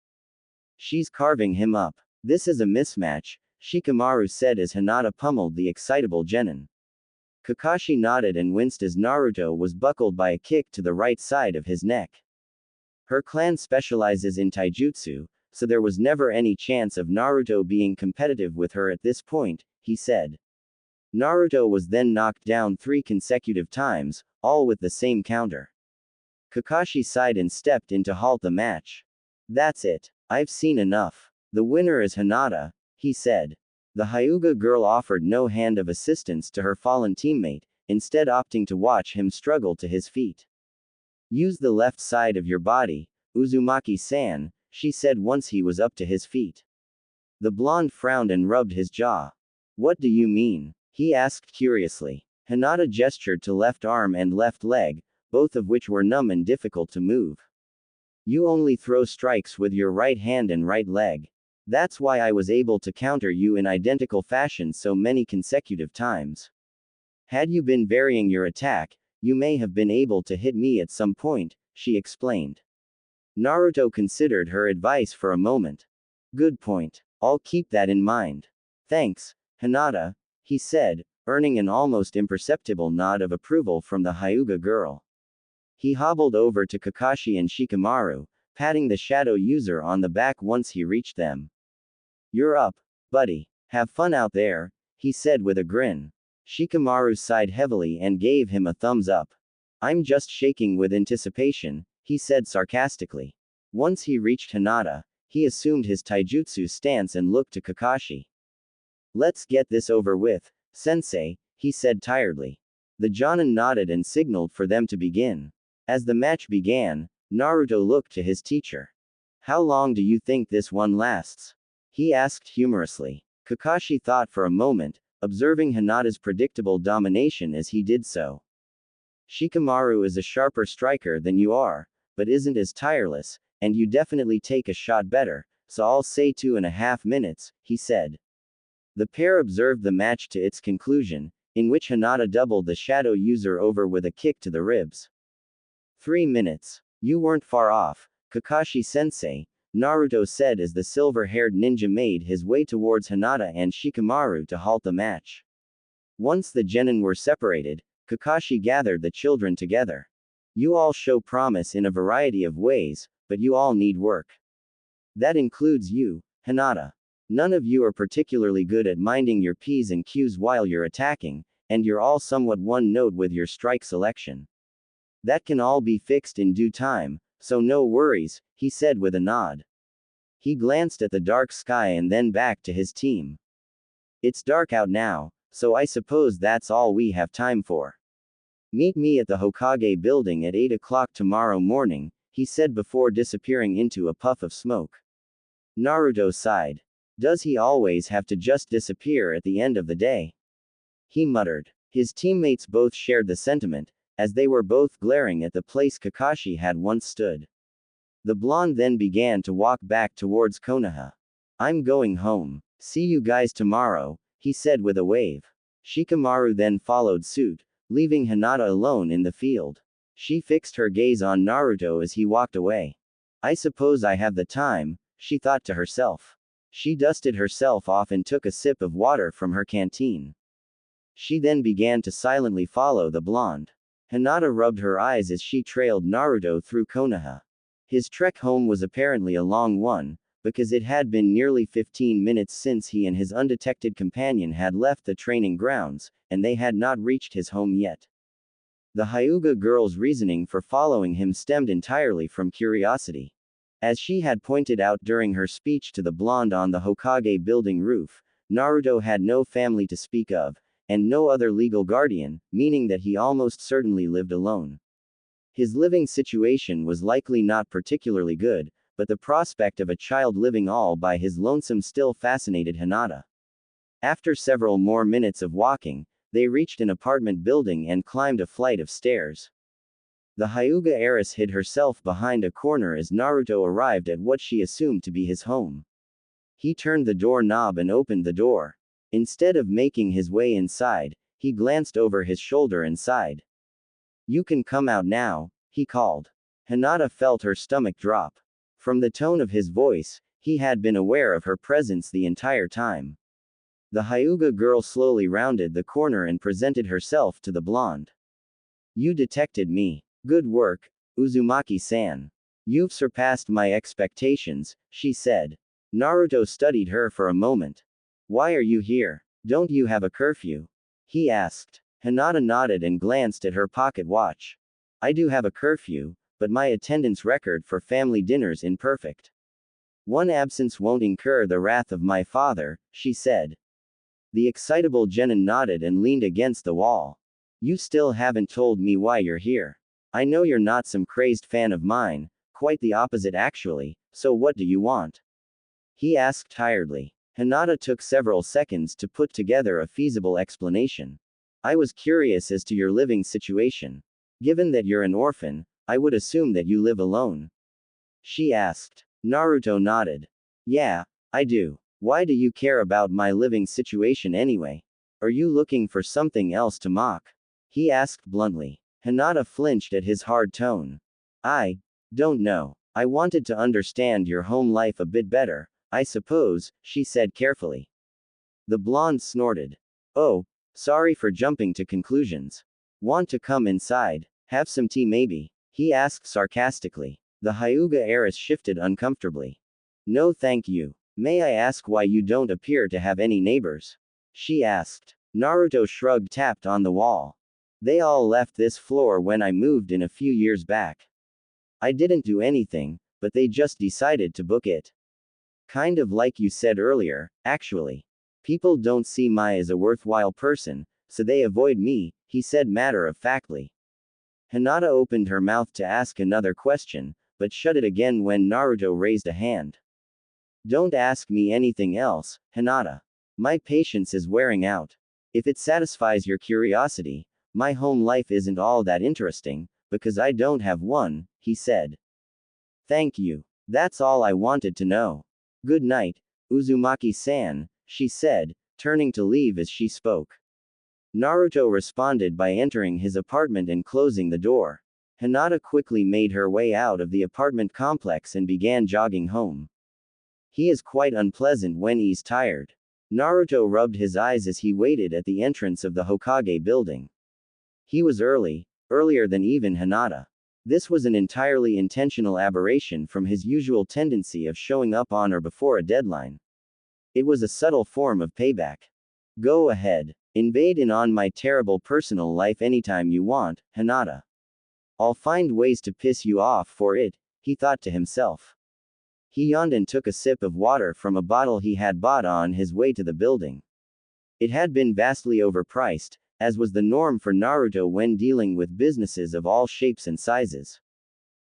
She's carving him up. This is a mismatch, Shikamaru said as Hinata pummeled the excitable genin. Kakashi nodded and winced as Naruto was buckled by a kick to the right side of his neck. Her clan specializes in taijutsu, so there was never any chance of Naruto being competitive with her at this point, he said. Naruto was then knocked down 3 consecutive times, all with the same counter. Kakashi sighed and stepped in to halt the match. That's it. I've seen enough. The winner is Hinata, he said. The Hyuga girl offered no hand of assistance to her fallen teammate, instead opting to watch him struggle to his feet. Use the left side of your body, Uzumaki-san, she said once he was up to his feet. The blonde frowned and rubbed his jaw. What do you mean? He asked curiously. Hinata gestured to left arm and left leg, both of which were numb and difficult to move. You only throw strikes with your right hand and right leg. That's why I was able to counter you in identical fashion so many consecutive times. Had you been varying your attack, you may have been able to hit me at some point, she explained. Naruto considered her advice for a moment. Good point. I'll keep that in mind. Thanks, Hinata, he said, earning an almost imperceptible nod of approval from the Hyuga girl. He hobbled over to Kakashi and Shikamaru, patting the shadow user on the back once he reached them. You're up, buddy. Have fun out there, he said with a grin. Shikamaru sighed heavily and gave him a thumbs up. I'm just shaking with anticipation, he said sarcastically. Once he reached Hinata, he assumed his taijutsu stance and looked to Kakashi. Let's get this over with, sensei, he said tiredly. The Jonin nodded and signaled for them to begin. As the match began, Naruto looked to his teacher. How long do you think this one lasts? He asked humorously. Kakashi thought for a moment, observing Hinata's predictable domination as he did so. Shikamaru is a sharper striker than you are, but isn't as tireless, and you definitely take a shot better, so I'll say 2.5 minutes, he said. The pair observed the match to its conclusion, in which Hinata doubled the shadow user over with a kick to the ribs. 3 minutes. You weren't far off, Kakashi-sensei, Naruto said as the silver-haired ninja made his way towards Hinata and Shikamaru to halt the match. Once the genin were separated, Kakashi gathered the children together. You all show promise in a variety of ways, but you all need work. That includes you, Hinata. None of you are particularly good at minding your P's and Q's while you're attacking, and you're all somewhat one note with your strike selection. That can all be fixed in due time, so no worries, he said with a nod. He glanced at the dark sky and then back to his team. It's dark out now, so I suppose that's all we have time for. Meet me at the Hokage building at 8 o'clock tomorrow morning, he said before disappearing into a puff of smoke. Naruto sighed. Does he always have to just disappear at the end of the day? He muttered. His teammates both shared the sentiment, as they were both glaring at the place Kakashi had once stood. The blonde then began to walk back towards Konoha. I'm going home. See you guys tomorrow, he said with a wave. Shikamaru then followed suit, leaving Hinata alone in the field. She fixed her gaze on Naruto as he walked away. I suppose I have the time, she thought to herself. She dusted herself off and took a sip of water from her canteen. She then began to silently follow the blonde. Hinata rubbed her eyes as she trailed Naruto through Konoha. His trek home was apparently a long one, because it had been nearly 15 minutes since he and his undetected companion had left the training grounds, and they had not reached his home yet. The Hyuga girl's reasoning for following him stemmed entirely from curiosity. As she had pointed out during her speech to the blonde on the Hokage building roof, Naruto had no family to speak of, and no other legal guardian, meaning that he almost certainly lived alone. His living situation was likely not particularly good, but the prospect of a child living all by his lonesome still fascinated Hinata. After several more minutes of walking, they reached an apartment building and climbed a flight of stairs. The Hyuga heiress hid herself behind a corner as Naruto arrived at what she assumed to be his home. He turned the door knob and opened the door. Instead of making his way inside, he glanced over his shoulder and sighed. You can come out now, he called. Hinata felt her stomach drop. From the tone of his voice, he had been aware of her presence the entire time. The Hyuga girl slowly rounded the corner and presented herself to the blonde. You detected me. Good work, Uzumaki-san. You've surpassed my expectations, she said. Naruto studied her for a moment. Why are you here? Don't you have a curfew? He asked. Hinata nodded and glanced at her pocket watch. I do have a curfew, but my attendance record for family dinner's imperfect. One absence won't incur the wrath of my father, she said. The excitable genin nodded and leaned against the wall. You still haven't told me why you're here. I know you're not some crazed fan of mine, quite the opposite actually, so what do you want? He asked tiredly. Hinata took several seconds to put together a feasible explanation. I was curious as to your living situation. Given that you're an orphan, I would assume that you live alone. She asked. Naruto nodded. Yeah, I do. Why do you care about my living situation anyway? Are you looking for something else to mock? He asked bluntly. Hinata flinched at his hard tone. I don't know. I wanted to understand your home life a bit better, I suppose, she said carefully. The blonde snorted. Oh, sorry for jumping to conclusions. Want to come inside? Have some tea maybe? He asked sarcastically. The Hyuga heiress shifted uncomfortably. No thank you. May I ask why you don't appear to have any neighbors? She asked. Naruto shrugged, tapped on the wall. They all left this floor when I moved in a few years back. I didn't do anything, but they just decided to book it. Kind of like you said earlier, actually. People don't see Mai as a worthwhile person, so they avoid me, he said matter-of-factly. Hinata opened her mouth to ask another question, but shut it again when Naruto raised a hand. Don't ask me anything else, Hinata. My patience is wearing out. If it satisfies your curiosity, my home life isn't all that interesting, because I don't have one, he said. Thank you. That's all I wanted to know. Good night, Uzumaki-san, she said, turning to leave as she spoke. Naruto responded by entering his apartment and closing the door. Hinata quickly made her way out of the apartment complex and began jogging home. He is quite unpleasant when he's tired. Naruto rubbed his eyes as he waited at the entrance of the Hokage building. He was early, earlier than even Hinata. This was an entirely intentional aberration from his usual tendency of showing up on or before a deadline. It was a subtle form of payback. Go ahead. Invade in on my terrible personal life anytime you want, Hinata. I'll find ways to piss you off for it, he thought to himself. He yawned and took a sip of water from a bottle he had bought on his way to the building. It had been vastly overpriced, as was the norm for Naruto when dealing with businesses of all shapes and sizes.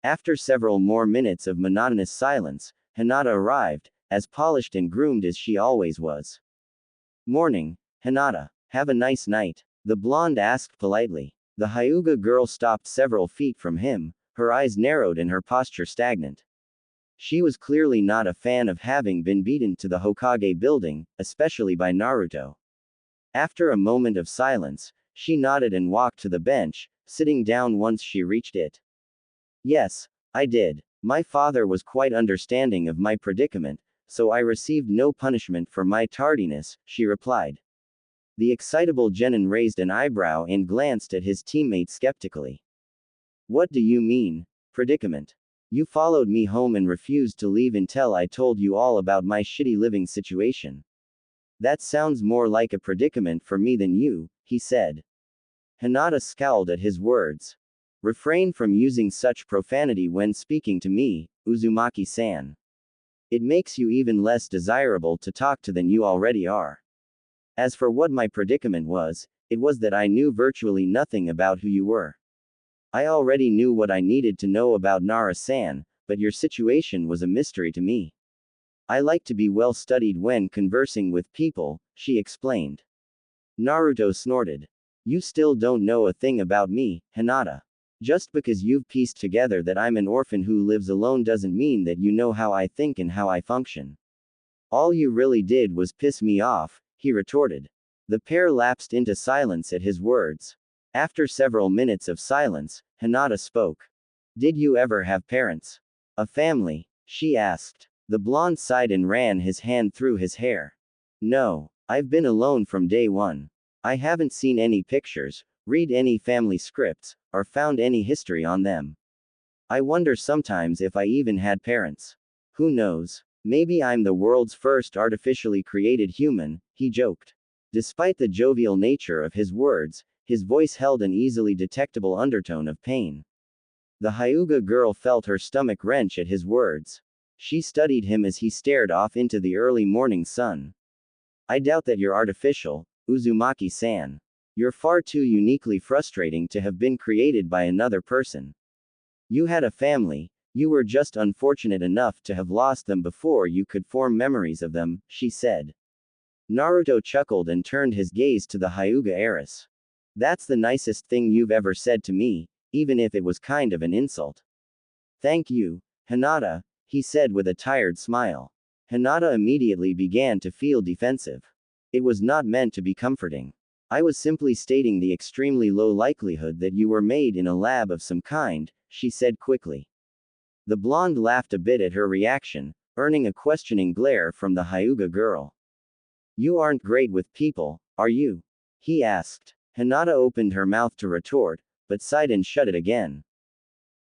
After several more minutes of monotonous silence, Hinata arrived, as polished and groomed as she always was. Morning, Hinata. Have a nice night, the blonde asked politely. The Hyuga girl stopped several feet from him, her eyes narrowed and her posture stagnant. She was clearly not a fan of having been beaten to the Hokage building, especially by Naruto. After a moment of silence, she nodded and walked to the bench, sitting down once she reached it. Yes, I did. My father was quite understanding of my predicament, so I received no punishment for my tardiness, she replied. The excitable Genin raised an eyebrow and glanced at his teammate skeptically. What do you mean, predicament? You followed me home and refused to leave until I told you all about my shitty living situation. That sounds more like a predicament for me than you, he said. Hinata scowled at his words. Refrain from using such profanity when speaking to me, Uzumaki-san. It makes you even less desirable to talk to than you already are. As for what my predicament was, it was that I knew virtually nothing about who you were. I already knew what I needed to know about Nara-san, but your situation was a mystery to me. I like to be well studied when conversing with people, she explained. Naruto snorted. You still don't know a thing about me, Hinata. Just because you've pieced together that I'm an orphan who lives alone doesn't mean that you know how I think and how I function. All you really did was piss me off, he retorted. The pair lapsed into silence at his words. After several minutes of silence, Hinata spoke. Did you ever have parents? A family? She asked. The blonde sighed and ran his hand through his hair. No, I've been alone from day one. I haven't seen any pictures, read any family scripts, or found any history on them. I wonder sometimes if I even had parents. Who knows? Maybe I'm the world's first artificially created human, he joked. Despite the jovial nature of his words, his voice held an easily detectable undertone of pain. The Hyuga girl felt her stomach wrench at his words. She studied him as he stared off into the early morning sun. I doubt that you're artificial, Uzumaki-san. You're far too uniquely frustrating to have been created by another person. You had a family, you were just unfortunate enough to have lost them before you could form memories of them, she said. Naruto chuckled and turned his gaze to the Hyuga heiress. That's the nicest thing you've ever said to me, even if it was kind of an insult. Thank you, Hinata, he said with a tired smile. Hinata immediately began to feel defensive. It was not meant to be comforting. I was simply stating the extremely low likelihood that you were made in a lab of some kind, she said quickly. The blonde laughed a bit at her reaction, earning a questioning glare from the Hyuga girl. You aren't great with people, are you? He asked. Hinata opened her mouth to retort, but sighed and shut it again.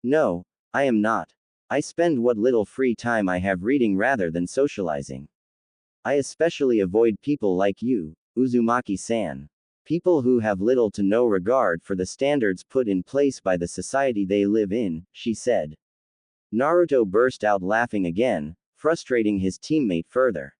No, I am not. I spend what little free time I have reading rather than socializing. I especially avoid people like you, Uzumaki-san. People who have little to no regard for the standards put in place by the society they live in, she said. Naruto burst out laughing again, frustrating his teammate further.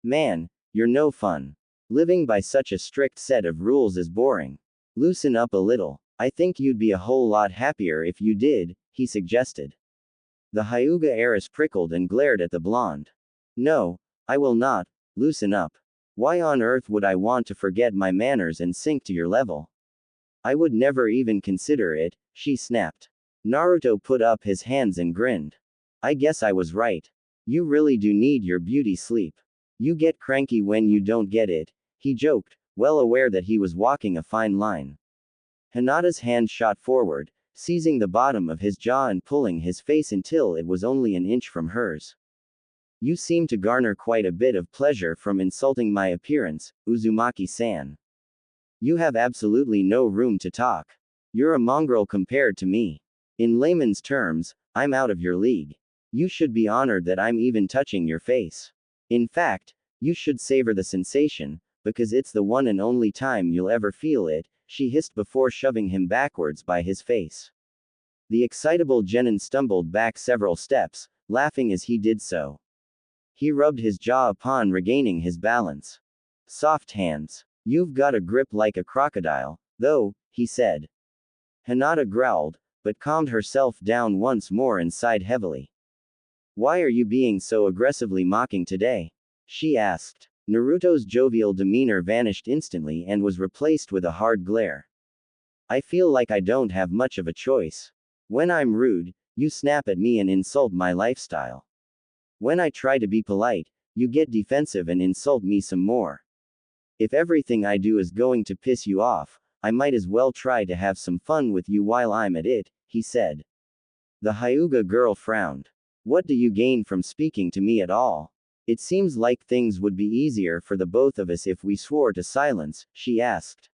Man, you're no fun. Living by such a strict set of rules is boring. Loosen up a little. I think you'd be a whole lot happier if you did, he suggested. The Hyuga heiress prickled and glared at the blonde. No, I will not. Loosen up. Why on earth would I want to forget my manners and sink to your level? I would never even consider it, she snapped. Naruto put up his hands and grinned. I guess I was right. You really do need your beauty sleep. You get cranky when you don't get it, he joked, well aware that he was walking a fine line. Hinata's hand shot forward, seizing the bottom of his jaw and pulling his face until it was only an inch from hers. You seem to garner quite a bit of pleasure from insulting my appearance, Uzumaki-san. You have absolutely no room to talk. You're a mongrel compared to me. In layman's terms, I'm out of your league. You should be honored that I'm even touching your face. In fact, you should savor the sensation, because it's the one and only time you'll ever feel it, she hissed before shoving him backwards by his face. The excitable genin stumbled back several steps, laughing as he did so. He rubbed his jaw upon regaining his balance. Soft hands. You've got a grip like a crocodile, though, he said. Hinata growled, but calmed herself down once more and sighed heavily. Why are you being so aggressively mocking today? She asked. Naruto's jovial demeanor vanished instantly and was replaced with a hard glare. I feel like I don't have much of a choice. When I'm rude, you snap at me and insult my lifestyle. When I try to be polite, you get defensive and insult me some more. If everything I do is going to piss you off, I might as well try to have some fun with you while I'm at it, he said. The Hyuga girl frowned. What do you gain from speaking to me at all? It seems like things would be easier for the both of us if we swore to silence, she asked.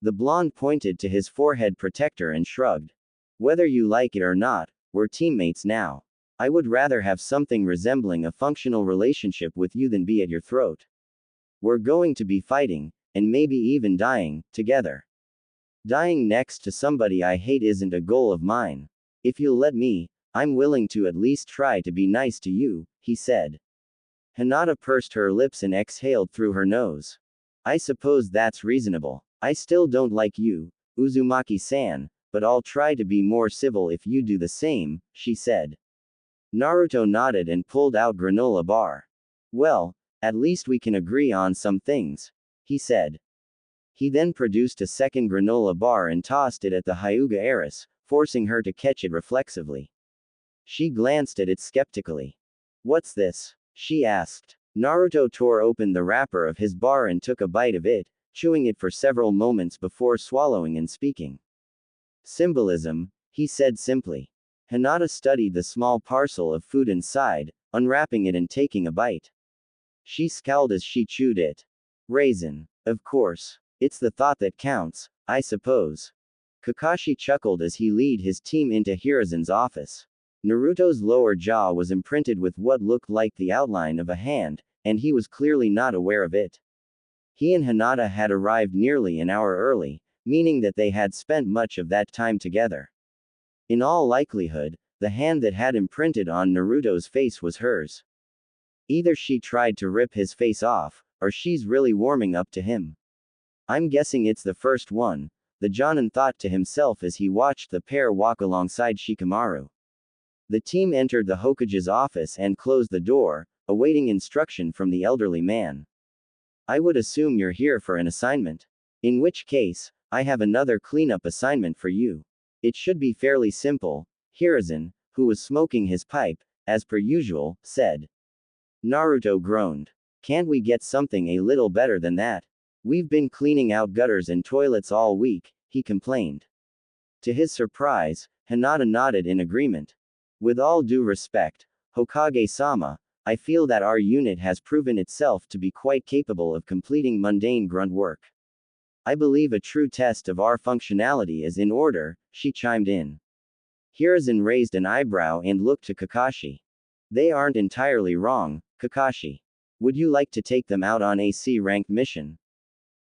The blonde pointed to his forehead protector and shrugged. Whether you like it or not, we're teammates now. I would rather have something resembling a functional relationship with you than be at your throat. We're going to be fighting, and maybe even dying, together. Dying next to somebody I hate isn't a goal of mine. If you'll let me, I'm willing to at least try to be nice to you, he said. Hinata pursed her lips and exhaled through her nose. I suppose that's reasonable. I still don't like you, Uzumaki-san, but I'll try to be more civil if you do the same, she said. Naruto nodded and pulled out granola bar. Well, at least we can agree on some things, he said. He then produced a second granola bar and tossed it at the Hyuga heiress, forcing her to catch it reflexively. She glanced at it skeptically. What's this? She asked. Naruto tore open the wrapper of his bar and took a bite of it, chewing it for several moments before swallowing and speaking. Symbolism, he said simply. Hinata studied the small parcel of food inside, unwrapping it and taking a bite. She scowled as she chewed it. Raisin. Of course. It's the thought that counts, I suppose. Kakashi chuckled as he led his team into Hiruzen's office. Naruto's lower jaw was imprinted with what looked like the outline of a hand, and he was clearly not aware of it. He and Hinata had arrived nearly an hour early, meaning that they had spent much of that time together. In all likelihood, the hand that had imprinted on Naruto's face was hers. Either she tried to rip his face off, or she's really warming up to him. I'm guessing it's the first one, the Jonin thought to himself as he watched the pair walk alongside Shikamaru. The team entered the Hokage's office and closed the door, awaiting instruction from the elderly man. I would assume you're here for an assignment. In which case, I have another cleanup assignment for you. It should be fairly simple, Hiruzen, who was smoking his pipe, as per usual, said. Naruto groaned. Can't we get something a little better than that? We've been cleaning out gutters and toilets all week, he complained. To his surprise, Hinata nodded in agreement. With all due respect, Hokage-sama, I feel that our unit has proven itself to be quite capable of completing mundane grunt work. I believe a true test of our functionality is in order, she chimed in. Hiruzen raised an eyebrow and looked to Kakashi. They aren't entirely wrong, Kakashi. Would you like to take them out on a C-ranked mission?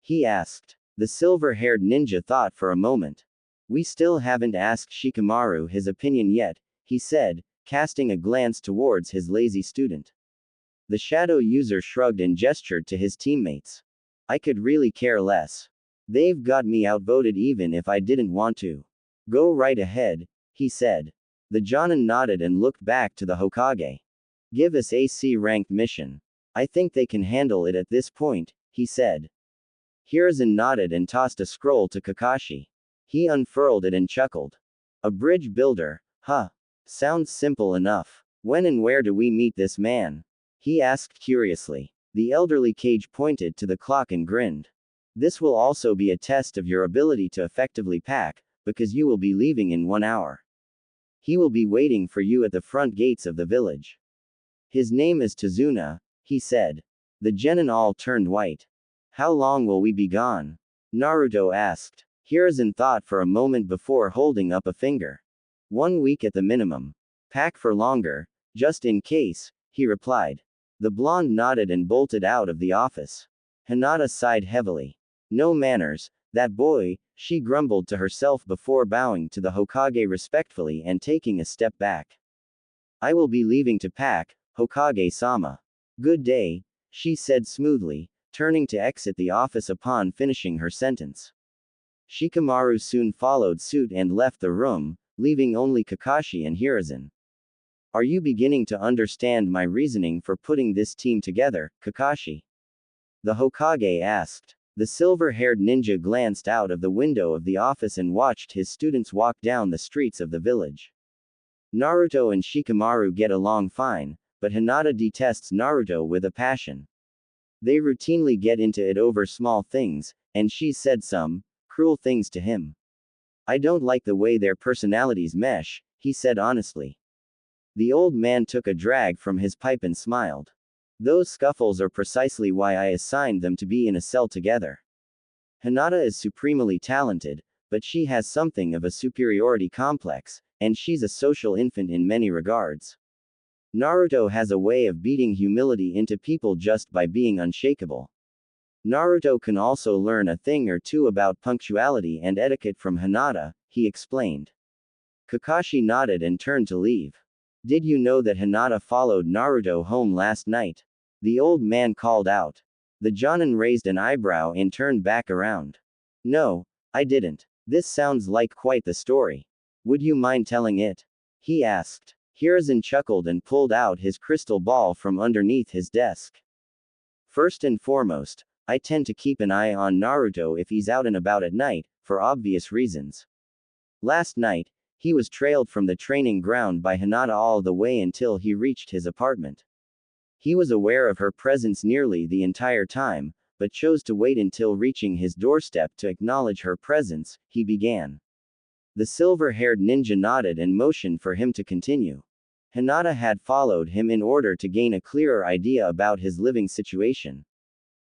He asked. The silver-haired ninja thought for a moment. We still haven't asked Shikamaru his opinion yet, he said, casting a glance towards his lazy student. The shadow user shrugged and gestured to his teammates. I could really care less. They've got me outvoted even if I didn't want to. Go right ahead, he said. The Jonin nodded and looked back to the Hokage. Give us a C-ranked mission. I think they can handle it at this point, he said. Hiruzen nodded and tossed a scroll to Kakashi. He unfurled it and chuckled. A bridge builder, huh? Sounds simple enough. When and where do we meet this man? He asked curiously. The elderly Cage pointed to the clock and grinned. This will also be a test of your ability to effectively pack, because you will be leaving in 1 hour. He will be waiting for you at the front gates of the village. His name is Tazuna, he said. The genin all turned white. How long will we be gone? Naruto asked. Hiruzen thought for a moment before holding up a finger. 1 week at the minimum. Pack for longer, just in case, he replied. The blonde nodded and bolted out of the office. Hinata sighed heavily. No manners, that boy, she grumbled to herself before bowing to the Hokage respectfully and taking a step back. I will be leaving to pack, Hokage-sama. Good day, she said smoothly, turning to exit the office upon finishing her sentence. Shikamaru soon followed suit and left the room, leaving only Kakashi and Hiruzen. Are you beginning to understand my reasoning for putting this team together, Kakashi? The Hokage asked. The silver-haired ninja glanced out of the window of the office and watched his students walk down the streets of the village. Naruto and Shikamaru get along fine, but Hinata detests Naruto with a passion. They routinely get into it over small things, and she said some cruel things to him. I don't like the way their personalities mesh, he said honestly. The old man took a drag from his pipe and smiled. Those scuffles are precisely why I assigned them to be in a cell together. Hinata is supremely talented, but she has something of a superiority complex, and she's a social infant in many regards. Naruto has a way of beating humility into people just by being unshakable. Naruto can also learn a thing or two about punctuality and etiquette from Hinata, he explained. Kakashi nodded and turned to leave. Did you know that Hinata followed Naruto home last night? The old man called out. The Jonin raised an eyebrow and turned back around. No, I didn't. This sounds like quite the story. Would you mind telling it? He asked. Hiruzen chuckled and pulled out his crystal ball from underneath his desk. First and foremost, I tend to keep an eye on Naruto if he's out and about at night, for obvious reasons. Last night, he was trailed from the training ground by Hinata all the way until he reached his apartment. He was aware of her presence nearly the entire time, but chose to wait until reaching his doorstep to acknowledge her presence, he began. The silver-haired ninja nodded and motioned for him to continue. Hinata had followed him in order to gain a clearer idea about his living situation.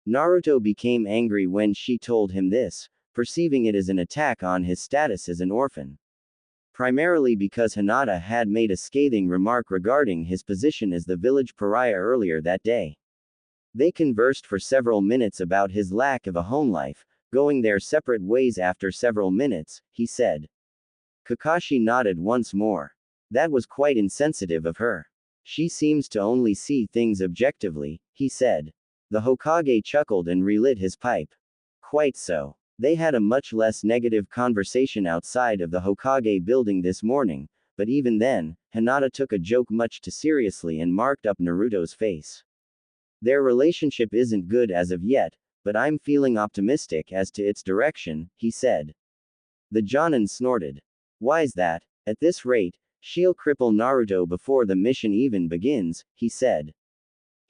Naruto became angry when she told him this, perceiving it as an attack on his status as an orphan. Primarily because Hinata had made a scathing remark regarding his position as the village pariah earlier that day. They conversed for several minutes about his lack of a home life, going their separate ways after several minutes, he said. Kakashi nodded once more. That was quite insensitive of her. She seems to only see things objectively, he said. The Hokage chuckled and relit his pipe. Quite so. They had a much less negative conversation outside of the Hokage building this morning, but even then, Hinata took a joke much too seriously and marked up Naruto's face. Their relationship isn't good as of yet, but I'm feeling optimistic as to its direction, he said. The Jonin snorted. Why's that? At this rate, she'll cripple Naruto before the mission even begins, he said.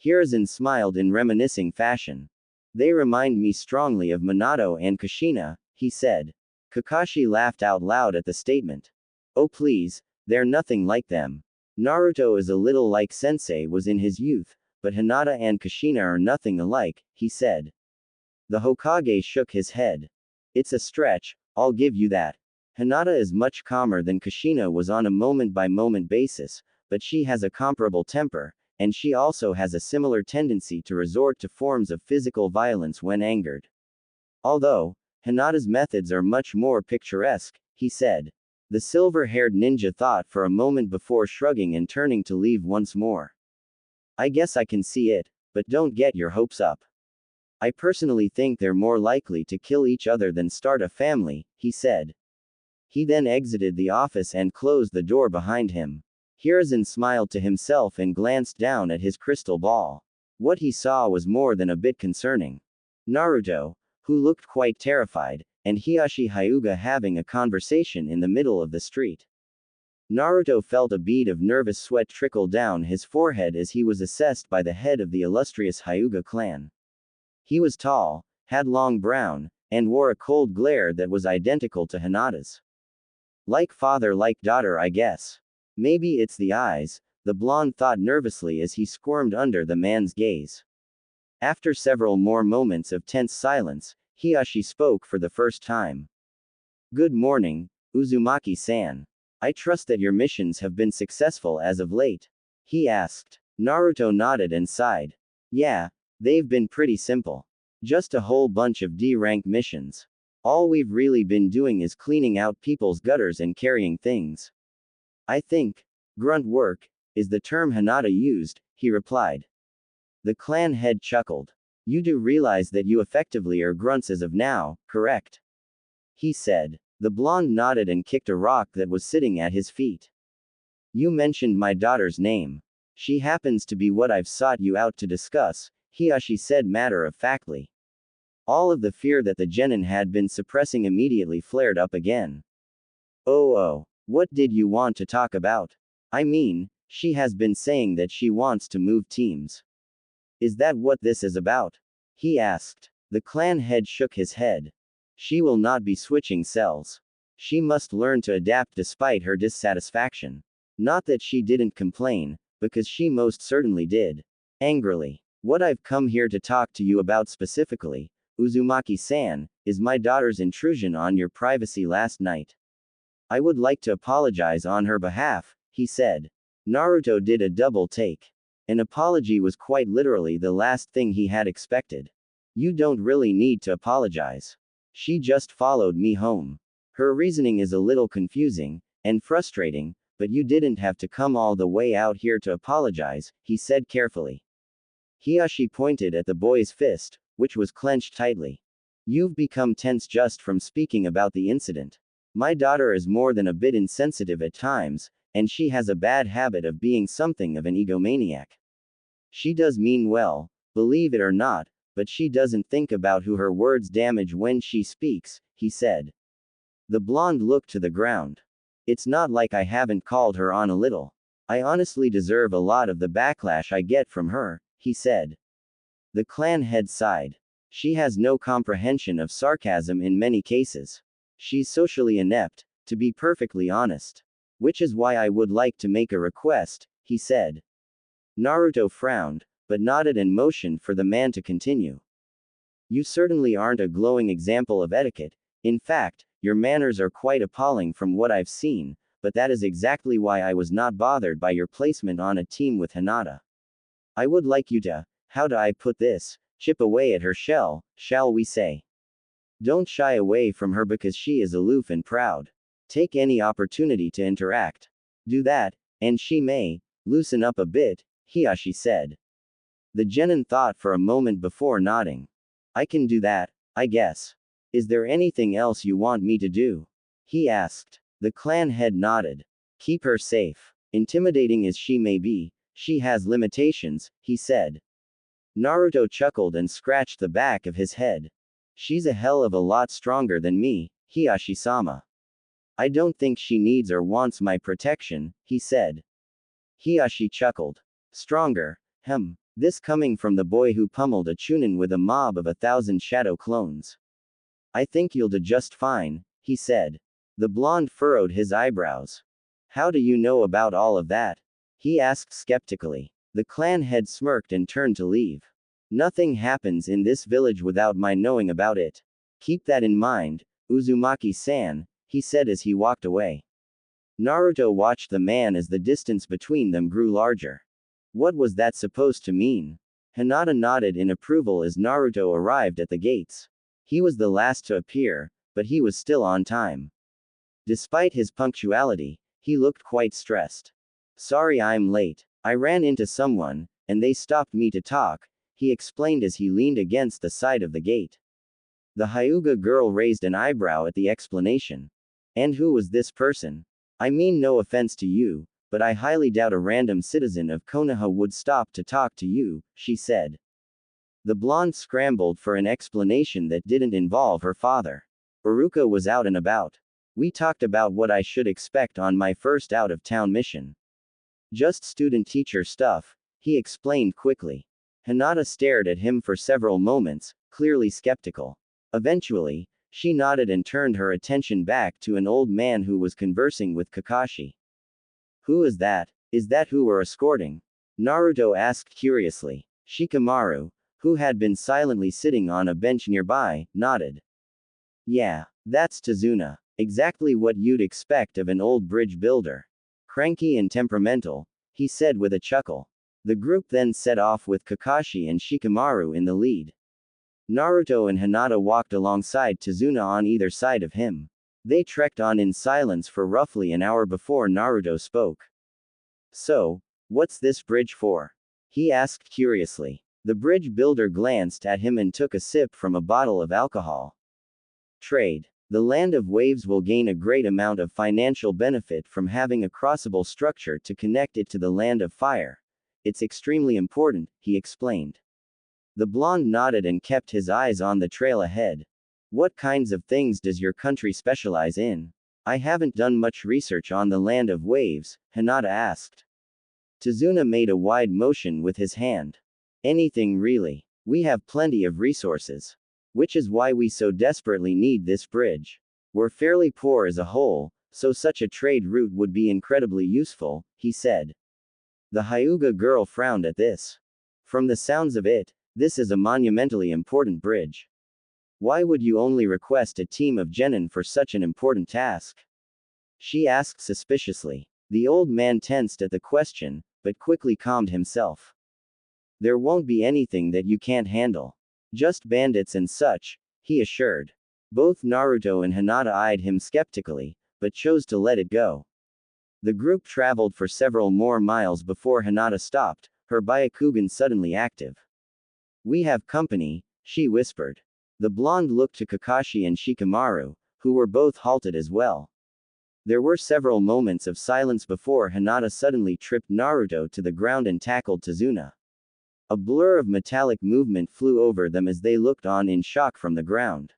Hiruzen smiled in reminiscing fashion. They remind me strongly of Minato and Kushina, he said. Kakashi laughed out loud at the statement. Oh please, they're nothing like them. Naruto is a little like Sensei was in his youth, but Hinata and Kushina are nothing alike, he said. The Hokage shook his head. It's a stretch, I'll give you that. Hinata is much calmer than Kushina was on a moment-by-moment basis, but she has a comparable temper, and she also has a similar tendency to resort to forms of physical violence when angered. Although, Hinata's methods are much more picturesque, he said. The silver-haired ninja thought for a moment before shrugging and turning to leave once more. I guess I can see it, but don't get your hopes up. I personally think they're more likely to kill each other than start a family, he said. He then exited the office and closed the door behind him. Hiruzen smiled to himself and glanced down at his crystal ball. What he saw was more than a bit concerning. Naruto, who looked quite terrified, and Hiashi Hyuga having a conversation in the middle of the street. Naruto felt a bead of nervous sweat trickle down his forehead as he was assessed by the head of the illustrious Hyuga clan. He was tall, had long brown, and wore a cold glare that was identical to Hinata's. Like father, like daughter, I guess. Maybe it's the eyes, the blonde thought nervously as he squirmed under the man's gaze. After several more moments of tense silence, Hiyashi spoke for the first time. Good morning, Uzumaki-san. I trust that your missions have been successful as of late. He asked. Naruto nodded and sighed. Yeah, they've been pretty simple. Just a whole bunch of D-rank missions. All we've really been doing is cleaning out people's gutters and carrying things. I think, grunt work, is the term Hinata used, he replied. The clan head chuckled. You do realize that you effectively are grunts as of now, correct? He said. The blonde nodded and kicked a rock that was sitting at his feet. You mentioned my daughter's name. She happens to be what I've sought you out to discuss, Hiyashi said matter-of-factly. All of the fear that the genin had been suppressing immediately flared up again. Oh, what did you want to talk about? I mean, she has been saying that she wants to move teams. Is that what this is about? He asked. The clan head shook his head. She will not be switching cells. She must learn to adapt despite her dissatisfaction. Not that she didn't complain, because she most certainly did. Angrily. What I've come here to talk to you about specifically, Uzumaki-san, is my daughter's intrusion on your privacy last night. I would like to apologize on her behalf, he said. Naruto did a double take. An apology was quite literally the last thing he had expected. You don't really need to apologize. She just followed me home. Her reasoning is a little confusing and frustrating, but you didn't have to come all the way out here to apologize, he said carefully. Hiyashi pointed at the boy's fist, which was clenched tightly. You've become tense just from speaking about the incident. My daughter is more than a bit insensitive at times, and she has a bad habit of being something of an egomaniac. She does mean well, believe it or not, but she doesn't think about who her words damage when she speaks, he said. The blonde looked to the ground. It's not like I haven't called her on a little. I honestly deserve a lot of the backlash I get from her, he said. The clan head sighed. She has no comprehension of sarcasm in many cases. She's socially inept, to be perfectly honest. Which is why I would like to make a request, he said. Naruto frowned, but nodded and motioned for the man to continue. You certainly aren't a glowing example of etiquette. In fact, your manners are quite appalling from what I've seen, but that is exactly why I was not bothered by your placement on a team with Hinata. I would like you to, how do I put this, chip away at her shell, shall we say. Don't shy away from her because she is aloof and proud. Take any opportunity to interact. Do that, and she may loosen up a bit, Hiyashi said. The genin thought for a moment before nodding. I can do that, I guess. Is there anything else you want me to do? He asked. The clan head nodded. Keep her safe. Intimidating as she may be, she has limitations, he said. Naruto chuckled and scratched the back of his head. She's a hell of a lot stronger than me, Hiyashi-sama. I don't think she needs or wants my protection, he said. Hiyashi chuckled. Stronger, this coming from the boy who pummeled a chunin with a mob of 1,000 shadow clones. I think you'll do just fine, he said. The blonde furrowed his eyebrows. How do you know about all of that? He asked skeptically. The clan head smirked and turned to leave. Nothing happens in this village without my knowing about it. Keep that in mind, Uzumaki-san, he said as he walked away. Naruto watched the man as the distance between them grew larger. What was that supposed to mean? Hinata nodded in approval as Naruto arrived at the gates. He was the last to appear, but he was still on time. Despite his punctuality, he looked quite stressed. Sorry I'm late. I ran into someone, and they stopped me to talk, he explained as he leaned against the side of the gate. The Hyuga girl raised an eyebrow at the explanation. And who was this person? I mean no offense to you, but I highly doubt a random citizen of Konoha would stop to talk to you, she said. The blonde scrambled for an explanation that didn't involve her father. Iruka was out and about. We talked about what I should expect on my first out-of-town mission. Just student-teacher stuff, he explained quickly. Hinata stared at him for several moments, clearly skeptical. Eventually, she nodded and turned her attention back to an old man who was conversing with Kakashi. Who is that? Is that who we're escorting? Naruto asked curiously. Shikamaru, who had been silently sitting on a bench nearby, nodded. Yeah, that's Tazuna. Exactly what you'd expect of an old bridge builder. Cranky and temperamental, he said with a chuckle. The group then set off with Kakashi and Shikamaru in the lead. Naruto and Hinata walked alongside Tazuna on either side of him. They trekked on in silence for roughly an hour before Naruto spoke. So, what's this bridge for? He asked curiously. The bridge builder glanced at him and took a sip from a bottle of alcohol. Trade. The land of waves will gain a great amount of financial benefit from having a crossable structure to connect it to the land of fire. It's extremely important, he explained. The blonde nodded and kept his eyes on the trail ahead. What kinds of things does your country specialize in? I haven't done much research on the land of waves, Hinata asked. Tazuna made a wide motion with his hand. Anything really. We have plenty of resources. Which is why we so desperately need this bridge. We're fairly poor as a whole, so such a trade route would be incredibly useful, he said. The Hyuga girl frowned at this. From the sounds of it, this is a monumentally important bridge. Why would you only request a team of genin for such an important task? She asked suspiciously. The old man tensed at the question, but quickly calmed himself. There won't be anything that you can't handle. Just bandits and such, he assured. Both Naruto and Hinata eyed him skeptically, but chose to let it go. The group traveled for several more miles before Hinata stopped, her Byakugan suddenly active. We have company, she whispered. The blonde looked to Kakashi and Shikamaru, who were both halted as well. There were several moments of silence before Hinata suddenly tripped Naruto to the ground and tackled Tazuna. A blur of metallic movement flew over them as they looked on in shock from the ground.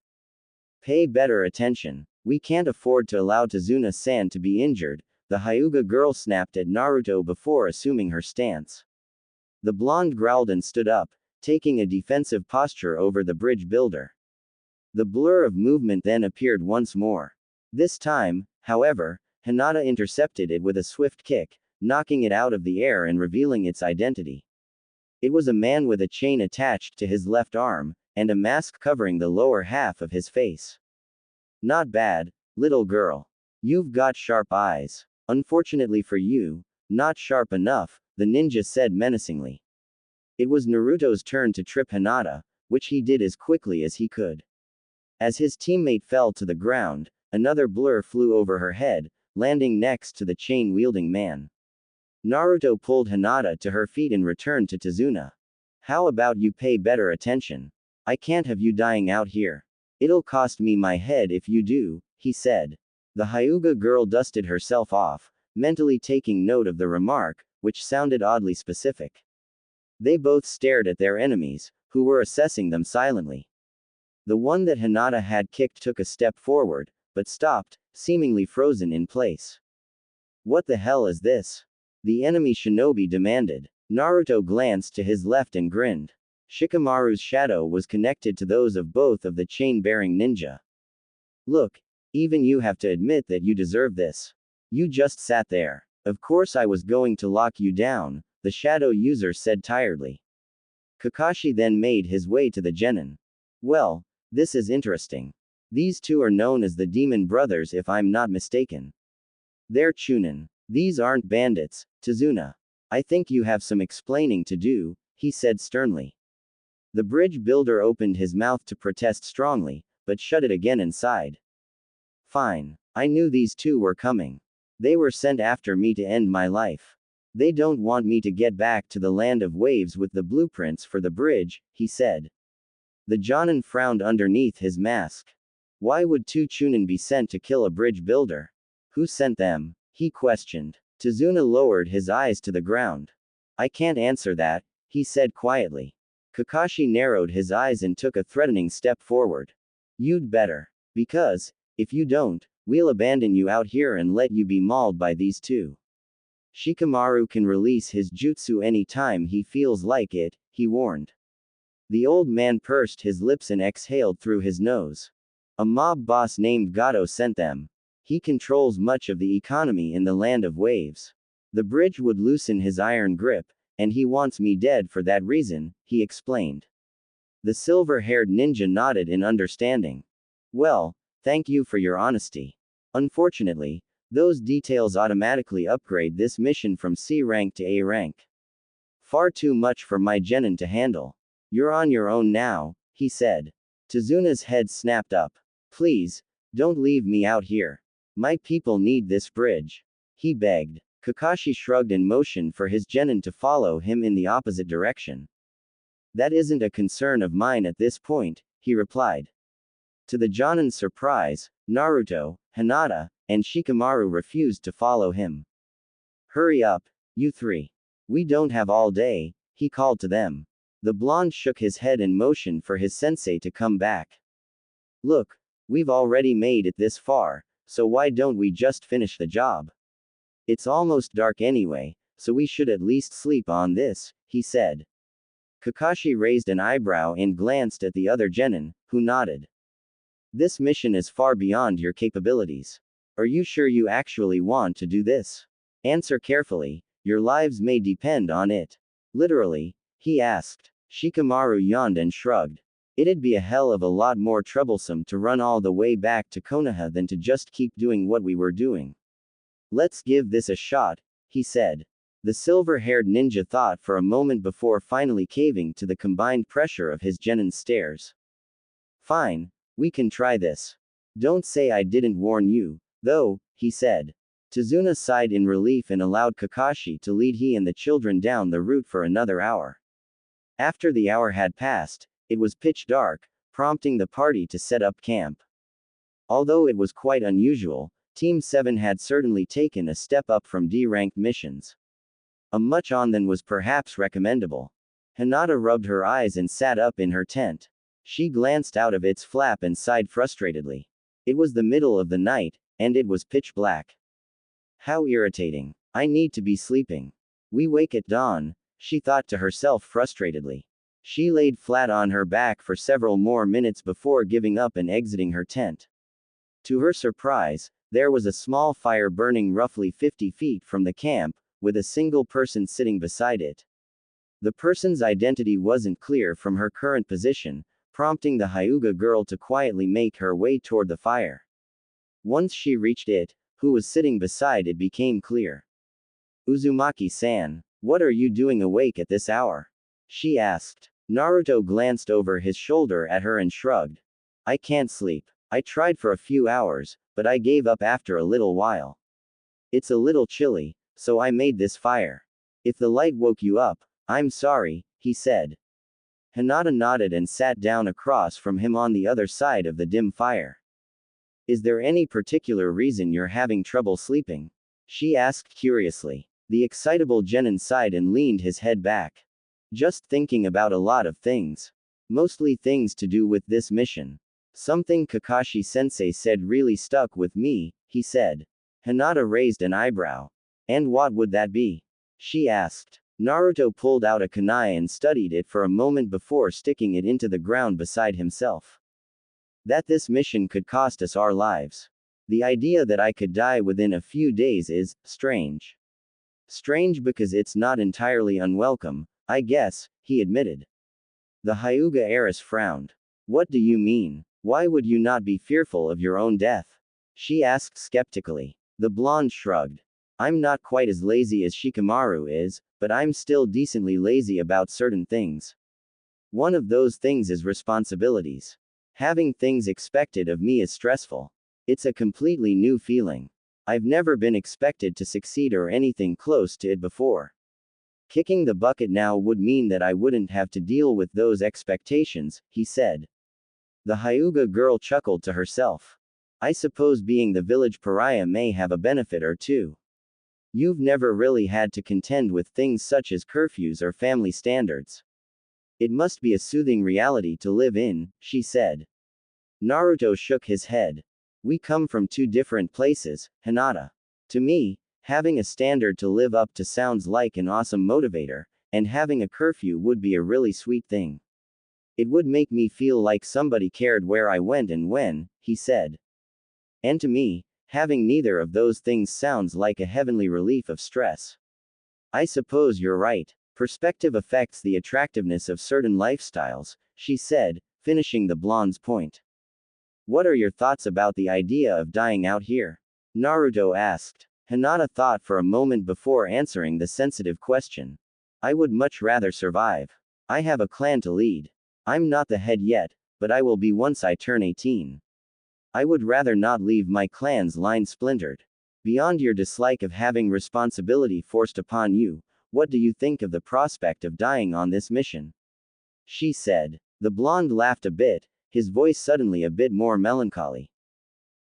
Pay better attention. We can't afford to allow Tazuna-san to be injured, the Hyuga girl snapped at Naruto before assuming her stance. The blonde growled and stood up, taking a defensive posture over the bridge builder. The blur of movement then appeared once more. This time, however, Hinata intercepted it with a swift kick, knocking it out of the air and revealing its identity. It was a man with a chain attached to his left arm, and a mask covering the lower half of his face. Not bad, little girl. You've got sharp eyes. Unfortunately for you, not sharp enough, the ninja said menacingly. It was Naruto's turn to trip Hinata, which he did as quickly as he could. As his teammate fell to the ground, another blur flew over her head, landing next to the chain-wielding man. Naruto pulled Hinata to her feet and returned to Tazuna. How about you pay better attention? I can't have you dying out here. It'll cost me my head if you do, he said. The Hyuga girl dusted herself off, mentally taking note of the remark, which sounded oddly specific. They both stared at their enemies, who were assessing them silently. The one that Hinata had kicked took a step forward, but stopped, seemingly frozen in place. What the hell is this? The enemy shinobi demanded. Naruto glanced to his left and grinned. Shikamaru's shadow was connected to those of both of the chain-bearing ninja. Look, even you have to admit that you deserve this. You just sat there. Of course I was going to lock you down, the shadow user said tiredly. Kakashi then made his way to the genin. Well, this is interesting. These two are known as the Demon Brothers if I'm not mistaken. They're Chunin. These aren't bandits, Tazuna. I think you have some explaining to do, he said sternly. The bridge builder opened his mouth to protest strongly, but shut it again and sighed. Fine. I knew these two were coming. They were sent after me to end my life. They don't want me to get back to the land of waves with the blueprints for the bridge, he said. The Jonin frowned underneath his mask. Why would two Chunin be sent to kill a bridge builder? Who sent them? He questioned. Tazuna lowered his eyes to the ground. I can't answer that, he said quietly. Kakashi narrowed his eyes and took a threatening step forward. You'd better. Because, if you don't, we'll abandon you out here and let you be mauled by these two. Shikamaru can release his jutsu any time he feels like it, he warned. The old man pursed his lips and exhaled through his nose. A mob boss named Gato sent them. He controls much of the economy in the land of waves. The bridge would loosen his iron grip, and he wants me dead for that reason, he explained. The silver-haired ninja nodded in understanding. Well, thank you for your honesty. Unfortunately, those details automatically upgrade this mission from C rank to A rank. Far too much for my genin to handle. You're on your own now, he said. Tezuna's head snapped up. Please, don't leave me out here. My people need this bridge. He begged. Kakashi shrugged and motioned for his genin to follow him in the opposite direction. That isn't a concern of mine at this point, he replied. To the Jonin's surprise, Naruto, Hinata, and Shikamaru refused to follow him. Hurry up, you three. We don't have all day, he called to them. The blonde shook his head and motioned for his sensei to come back. Look, we've already made it this far, so why don't we just finish the job? It's almost dark anyway, so we should at least sleep on this, he said. Kakashi raised an eyebrow and glanced at the other genin, who nodded. This mission is far beyond your capabilities. Are you sure you actually want to do this? Answer carefully, your lives may depend on it. Literally, he asked. Shikamaru yawned and shrugged. It'd be a hell of a lot more troublesome to run all the way back to Konoha than to just keep doing what we were doing. Let's give this a shot, he said. The silver-haired ninja thought for a moment before finally caving to the combined pressure of his genin's stares. Fine, we can try this. Don't say I didn't warn you, though, he said. Tezuna sighed in relief and allowed Kakashi to lead he and the children down the route for another hour. After the hour had passed, it was pitch dark, prompting the party to set up camp. Although it was quite unusual, Team 7 had certainly taken a step up from D-ranked missions. A much on than was perhaps recommendable. Hinata rubbed her eyes and sat up in her tent. She glanced out of its flap and sighed frustratedly. It was the middle of the night, and it was pitch black. How irritating. I need to be sleeping. We wake at dawn, she thought to herself frustratedly. She laid flat on her back for several more minutes before giving up and exiting her tent. To her surprise, there was a small fire burning roughly 50 feet from the camp, with a single person sitting beside it. The person's identity wasn't clear from her current position, prompting the Hyuga girl to quietly make her way toward the fire. Once she reached it, who was sitting beside it became clear. Uzumaki-san, what are you doing awake at this hour? She asked. Naruto glanced over his shoulder at her and shrugged. I can't sleep. I tried for a few hours, but I gave up after a little while. It's a little chilly, so I made this fire. If the light woke you up, I'm sorry, he said. Hinata nodded and sat down across from him on the other side of the dim fire. Is there any particular reason you're having trouble sleeping? She asked curiously. The excitable genin sighed and leaned his head back. Just thinking about a lot of things. Mostly things to do with this mission. Something Kakashi-sensei said really stuck with me, he said. Hinata raised an eyebrow. And what would that be? She asked. Naruto pulled out a kunai and studied it for a moment before sticking it into the ground beside himself. That this mission could cost us our lives. The idea that I could die within a few days is strange. Strange because it's not entirely unwelcome, I guess, he admitted. The Hyuga heiress frowned. What do you mean? Why would you not be fearful of your own death? She asked skeptically. The blonde shrugged. I'm not quite as lazy as Shikamaru is, but I'm still decently lazy about certain things. One of those things is responsibilities. Having things expected of me is stressful. It's a completely new feeling. I've never been expected to succeed or anything close to it before. Kicking the bucket now would mean that I wouldn't have to deal with those expectations, he said. The Hyuga girl chuckled to herself. I suppose being the village pariah may have a benefit or two. You've never really had to contend with things such as curfews or family standards. It must be a soothing reality to live in, she said. Naruto shook his head. We come from two different places, Hinata. To me, having a standard to live up to sounds like an awesome motivator, and having a curfew would be a really sweet thing. It would make me feel like somebody cared where I went and when, he said. And to me, having neither of those things sounds like a heavenly relief of stress. I suppose you're right. Perspective affects the attractiveness of certain lifestyles, she said, finishing the blonde's point. What are your thoughts about the idea of dying out here? Naruto asked. Hinata thought for a moment before answering the sensitive question. I would much rather survive. I have a clan to lead. I'm not the head yet, but I will be once I turn 18. I would rather not leave my clan's line splintered. Beyond your dislike of having responsibility forced upon you, what do you think of the prospect of dying on this mission? She said. The blonde laughed a bit, his voice suddenly a bit more melancholy.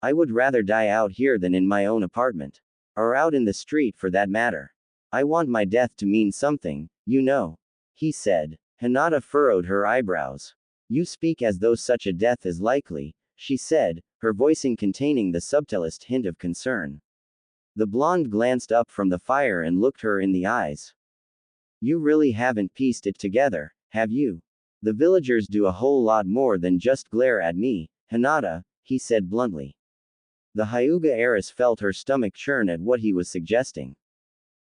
I would rather die out here than in my own apartment. Or out in the street for that matter. I want my death to mean something, you know. He said. Hinata furrowed her eyebrows. You speak as though such a death is likely, she said, her voicing containing the subtlest hint of concern. The blonde glanced up from the fire and looked her in the eyes. You really haven't pieced it together, have you? The villagers do a whole lot more than just glare at me, Hinata, he said bluntly. The Hyuga heiress felt her stomach churn at what he was suggesting.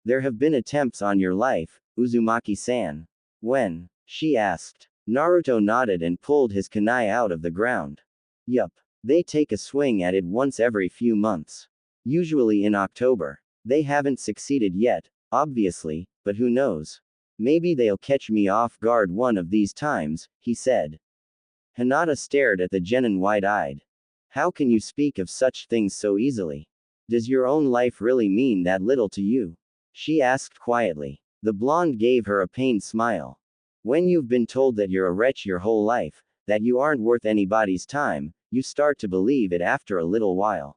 There have been attempts on your life, Uzumaki-san. When? She asked. Naruto nodded and pulled his kunai out of the ground. Yup. They take a swing at it once every few months. Usually in October. They haven't succeeded yet, obviously, but who knows? Maybe they'll catch me off guard one of these times, he said. Hinata stared at the genin wide-eyed. How can you speak of such things so easily? Does your own life really mean that little to you? She asked quietly. The blonde gave her a pained smile. When you've been told that you're a wretch your whole life, that you aren't worth anybody's time, you start to believe it after a little while.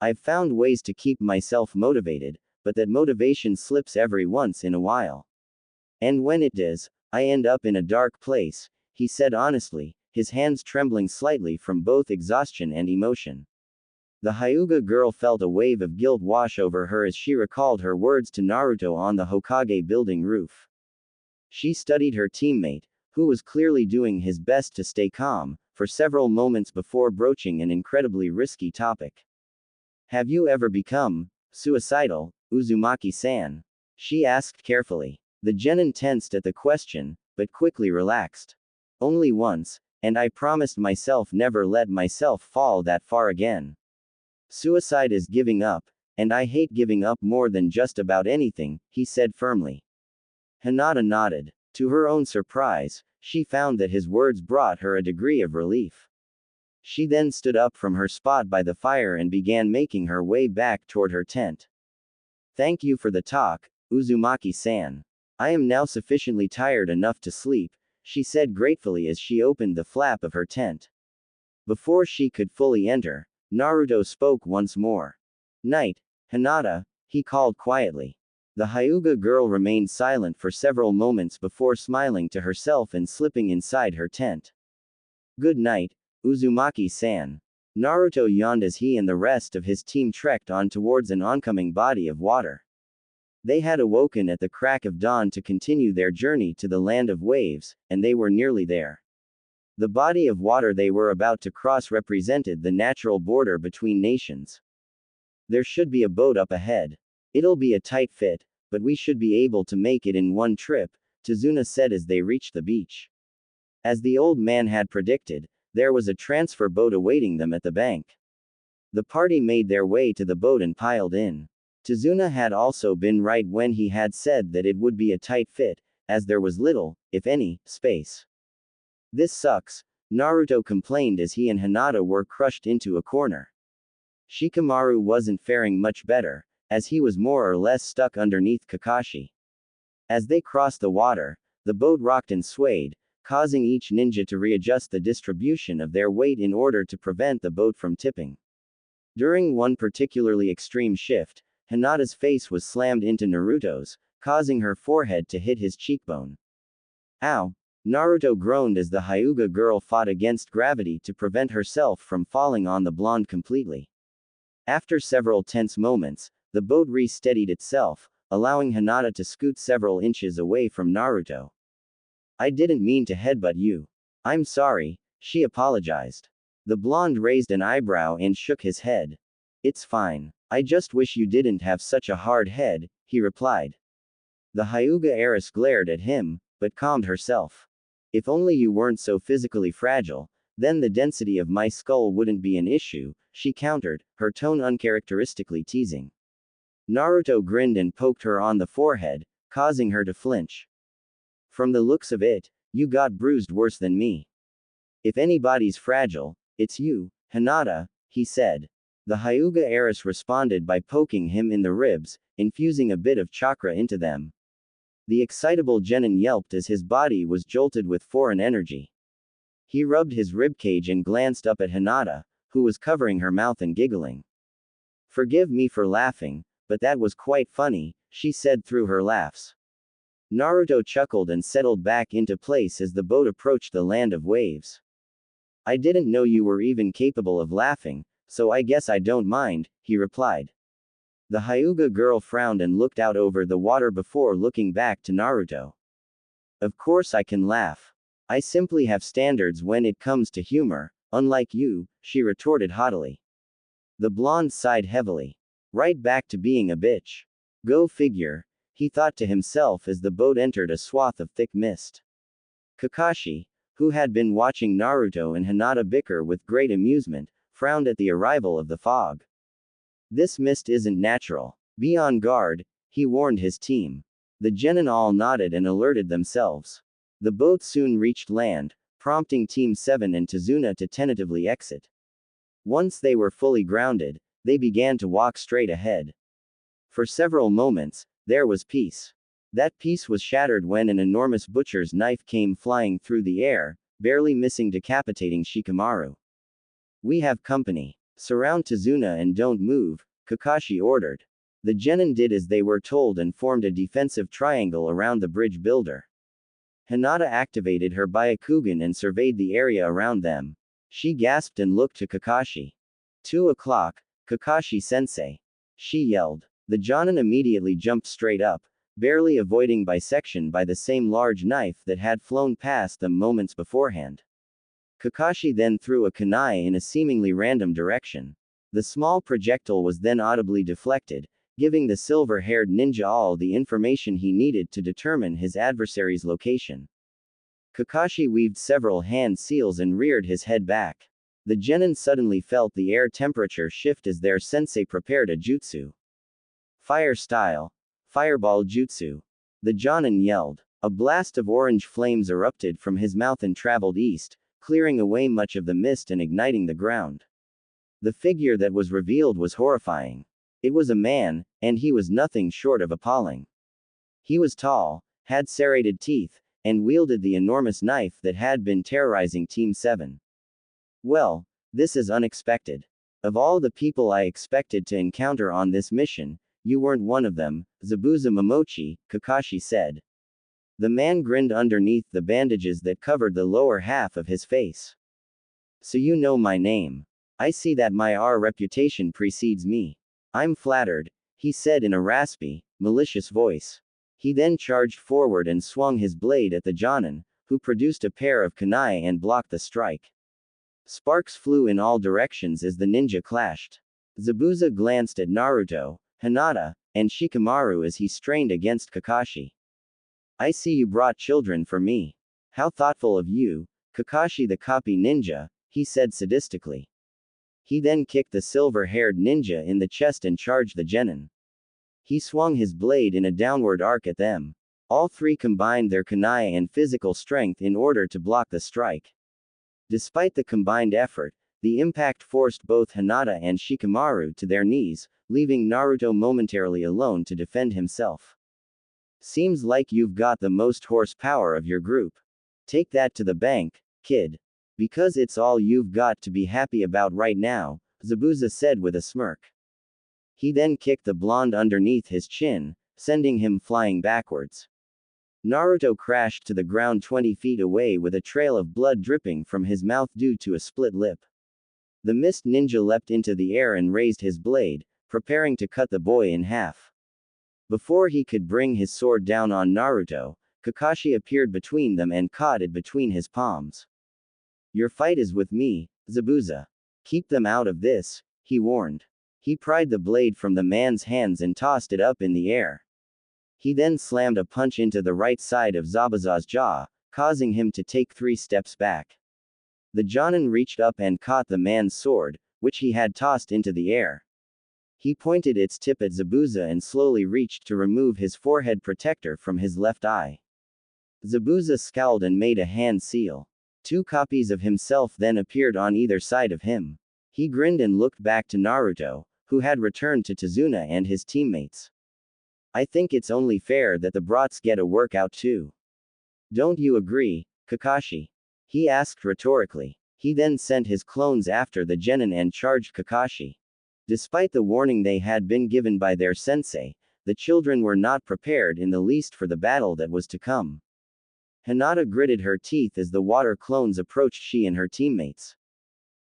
I've found ways to keep myself motivated, but that motivation slips every once in a while. And when it does, I end up in a dark place, he said honestly, his hands trembling slightly from both exhaustion and emotion. The Hyuga girl felt a wave of guilt wash over her as she recalled her words to Naruto on the Hokage building roof. She studied her teammate, who was clearly doing his best to stay calm, for several moments before broaching an incredibly risky topic. Have you ever become suicidal, Uzumaki-san? She asked carefully. The genin tensed at the question, but quickly relaxed. Only once, and I promised myself never let myself fall that far again. Suicide is giving up, and I hate giving up more than just about anything, he said firmly. Hinata nodded. To her own surprise, she found that his words brought her a degree of relief. She then stood up from her spot by the fire and began making her way back toward her tent. Thank you for the talk, Uzumaki-san. I am now sufficiently tired enough to sleep, she said gratefully as she opened the flap of her tent. Before she could fully enter, Naruto spoke once more. Night, Hinata, he called quietly. The Hyuga girl remained silent for several moments before smiling to herself and slipping inside her tent. Good night, Uzumaki-san. Naruto yawned as he and the rest of his team trekked on towards an oncoming body of water. They had awoken at the crack of dawn to continue their journey to the land of waves, and they were nearly there. The body of water they were about to cross represented the natural border between nations. There should be a boat up ahead. It'll be a tight fit, but we should be able to make it in one trip, Tazuna said as they reached the beach. As the old man had predicted, there was a transfer boat awaiting them at the bank. The party made their way to the boat and piled in. Tazuna had also been right when he had said that it would be a tight fit, as there was little, if any, space. This sucks, Naruto complained as he and Hinata were crushed into a corner. Shikamaru wasn't faring much better, as he was more or less stuck underneath Kakashi. As they crossed the water, the boat rocked and swayed, causing each ninja to readjust the distribution of their weight in order to prevent the boat from tipping. During one particularly extreme shift, Hinata's face was slammed into Naruto's, causing her forehead to hit his cheekbone. Ow! Naruto groaned as the Hyuga girl fought against gravity to prevent herself from falling on the blonde completely. After several tense moments, the boat re-steadied itself, allowing Hinata to scoot several inches away from Naruto. I didn't mean to headbutt you. I'm sorry, she apologized. The blonde raised an eyebrow and shook his head. It's fine. I just wish you didn't have such a hard head, he replied. The Hyuga heiress glared at him, but calmed herself. If only you weren't so physically fragile, then the density of my skull wouldn't be an issue, she countered, her tone uncharacteristically teasing. Naruto grinned and poked her on the forehead, causing her to flinch. From the looks of it, you got bruised worse than me. If anybody's fragile, it's you, Hinata, he said. The Hyuga heiress responded by poking him in the ribs, infusing a bit of chakra into them. The excitable genin yelped as his body was jolted with foreign energy. He rubbed his ribcage and glanced up at Hinata, who was covering her mouth and giggling. Forgive me for laughing, but that was quite funny, she said through her laughs. Naruto chuckled and settled back into place as the boat approached the land of waves. I didn't know you were even capable of laughing, so I guess I don't mind, he replied. The Hyuga girl frowned and looked out over the water before looking back to Naruto. Of course I can laugh. I simply have standards when it comes to humor, unlike you, she retorted haughtily. The blonde sighed heavily. Right back to being a bitch. Go figure, he thought to himself as the boat entered a swath of thick mist. Kakashi, who had been watching Naruto and Hinata bicker with great amusement, frowned at the arrival of the fog. This mist isn't natural. Be on guard, he warned his team. The genin all nodded and alerted themselves. The boat soon reached land, prompting Team 7 and Tazuna to tentatively exit. Once they were fully grounded, they began to walk straight ahead. For several moments, there was peace. That peace was shattered when an enormous butcher's knife came flying through the air, barely missing decapitating Shikamaru. We have company. Surround Tazuna and don't move, Kakashi ordered. The genin did as they were told and formed a defensive triangle around the bridge builder. Hinata activated her Byakugan and surveyed the area around them. She gasped and looked to Kakashi. 2 o'clock, Kakashi-sensei. She yelled. The jonin immediately jumped straight up, barely avoiding bisection by the same large knife that had flown past them moments beforehand. Kakashi then threw a kunai in a seemingly random direction. The small projectile was then audibly deflected, giving the silver-haired ninja all the information he needed to determine his adversary's location. Kakashi weaved several hand seals and reared his head back. The genin suddenly felt the air temperature shift as their sensei prepared a jutsu. Fire style. Fireball jutsu. The jonin yelled. A blast of orange flames erupted from his mouth and traveled east, clearing away much of the mist and igniting the ground. The figure that was revealed was horrifying. It was a man, and he was nothing short of appalling. He was tall, had serrated teeth, and wielded the enormous knife that had been terrorizing Team 7. Well, this is unexpected. Of all the people I expected to encounter on this mission, you weren't one of them, Zabuza Momochi, Kakashi said. The man grinned underneath the bandages that covered the lower half of his face. So you know my name. I see that my reputation precedes me. I'm flattered, he said in a raspy, malicious voice. He then charged forward and swung his blade at the jonin, who produced a pair of kunai and blocked the strike. Sparks flew in all directions as the ninja clashed. Zabuza glanced at Naruto, Hinata, and Shikamaru as he strained against Kakashi. I see you brought children for me. How thoughtful of you, Kakashi the copy ninja, he said sadistically. He then kicked the silver-haired ninja in the chest and charged the genin. He swung his blade in a downward arc at them. All three combined their kunai and physical strength in order to block the strike. Despite the combined effort, the impact forced both Hinata and Shikamaru to their knees, leaving Naruto momentarily alone to defend himself. Seems like you've got the most horsepower of your group. Take that to the bank, kid. Because it's all you've got to be happy about right now, Zabuza said with a smirk. He then kicked the blonde underneath his chin, sending him flying backwards. Naruto crashed to the ground 20 feet away with a trail of blood dripping from his mouth due to a split lip. The mist ninja leapt into the air and raised his blade, preparing to cut the boy in half. Before he could bring his sword down on Naruto, Kakashi appeared between them and caught it between his palms. Your fight is with me, Zabuza. Keep them out of this, he warned. He pried the blade from the man's hands and tossed it up in the air. He then slammed a punch into the right side of Zabuza's jaw, causing him to take 3 steps back. The Jonin reached up and caught the man's sword, which he had tossed into the air. He pointed its tip at Zabuza and slowly reached to remove his forehead protector from his left eye. Zabuza scowled and made a hand seal. 2 copies of himself then appeared on either side of him. He grinned and looked back to Naruto, who had returned to Tazuna and his teammates. I think it's only fair that the brats get a workout too. Don't you agree, Kakashi? He asked rhetorically. He then sent his clones after the genin and charged Kakashi. Despite the warning they had been given by their sensei, the children were not prepared in the least for the battle that was to come. Hinata gritted her teeth as the water clones approached she and her teammates.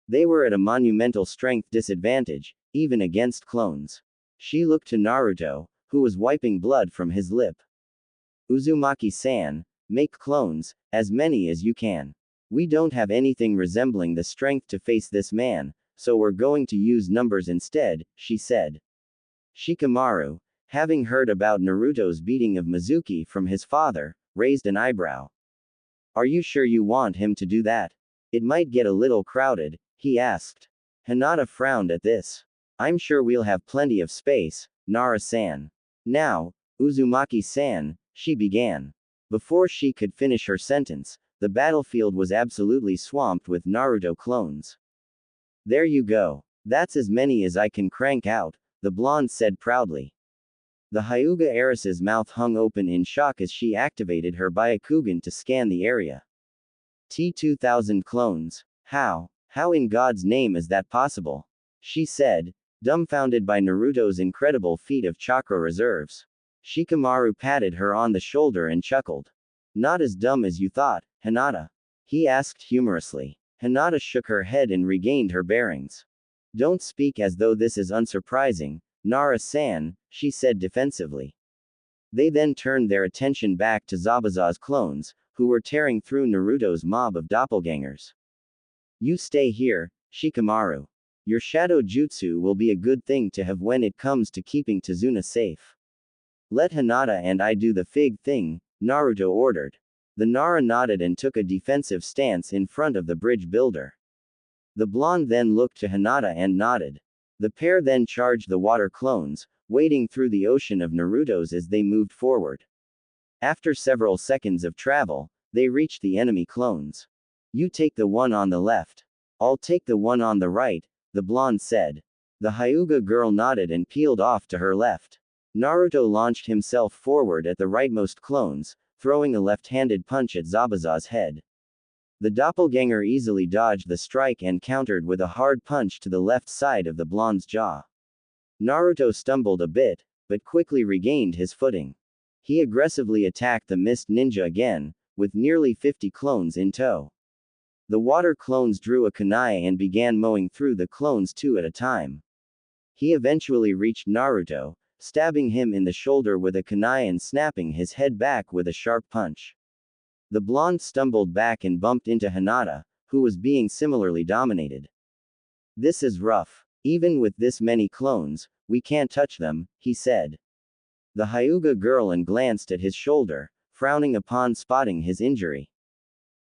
They were at a monumental strength disadvantage, even against clones. She looked to Naruto, who was wiping blood from his lip. Uzumaki-san, make clones, as many as you can. We don't have anything resembling the strength to face this man, so we're going to use numbers instead, she said. Shikamaru, having heard about Naruto's beating of Mizuki from his father, raised an eyebrow. Are you sure you want him to do that? It might get a little crowded, he asked. Hinata frowned at this. I'm sure we'll have plenty of space, Nara-san. Now, Uzumaki-san, she began. Before she could finish her sentence, the battlefield was absolutely swamped with Naruto clones. There you go. That's as many as I can crank out, the blonde said proudly. The Hyuga heiress's mouth hung open in shock as she activated her Byakugan to scan the area. T-2000 clones. How in God's name is that possible? She said, dumbfounded by Naruto's incredible feat of chakra reserves. Shikamaru patted her on the shoulder and chuckled. Not as dumb as you thought, Hinata? He asked humorously. Hinata shook her head and regained her bearings. Don't speak as though this is unsurprising, Nara-san, she said defensively. They then turned their attention back to Zabuza's clones, who were tearing through Naruto's mob of doppelgangers. You stay here, Shikamaru. Your shadow jutsu will be a good thing to have when it comes to keeping Tazuna safe. Let Hinata and I do the fig thing, Naruto ordered. The Nara nodded and took a defensive stance in front of the bridge builder. The blonde then looked to Hinata and nodded. The pair then charged the water clones, wading through the ocean of Naruto's as they moved forward. After several seconds of travel, they reached the enemy clones. You take the one on the left. I'll take the one on the right, the blonde said. The Hyuga girl nodded and peeled off to her left. Naruto launched himself forward at the rightmost clones, throwing a left-handed punch at Zabuza's head. The doppelganger easily dodged the strike and countered with a hard punch to the left side of the blonde's jaw. Naruto stumbled a bit, but quickly regained his footing. He aggressively attacked the mist ninja again, with nearly 50 clones in tow. The water clones drew a kunai and began mowing through the clones 2 at a time. He eventually reached Naruto, stabbing him in the shoulder with a kunai and snapping his head back with a sharp punch. The blonde stumbled back and bumped into Hinata, who was being similarly dominated. This is rough. Even with this many clones, we can't touch them, he said. The Hyuga girl and glanced at his shoulder, frowning upon spotting his injury.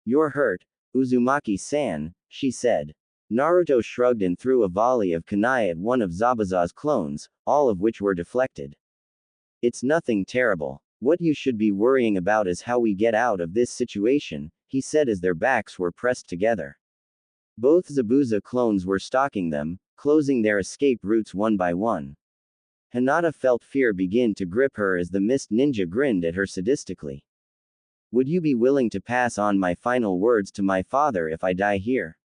You're hurt, Uzumaki-san, she said. Naruto shrugged and threw a volley of kunai at one of Zabuza's clones, all of which were deflected. It's nothing terrible. What you should be worrying about is how we get out of this situation, he said as their backs were pressed together. Both Zabuza clones were stalking them, closing their escape routes one by one. Hinata felt fear begin to grip her as the mist ninja grinned at her sadistically. Would you be willing to pass on my final words to my father if I die here?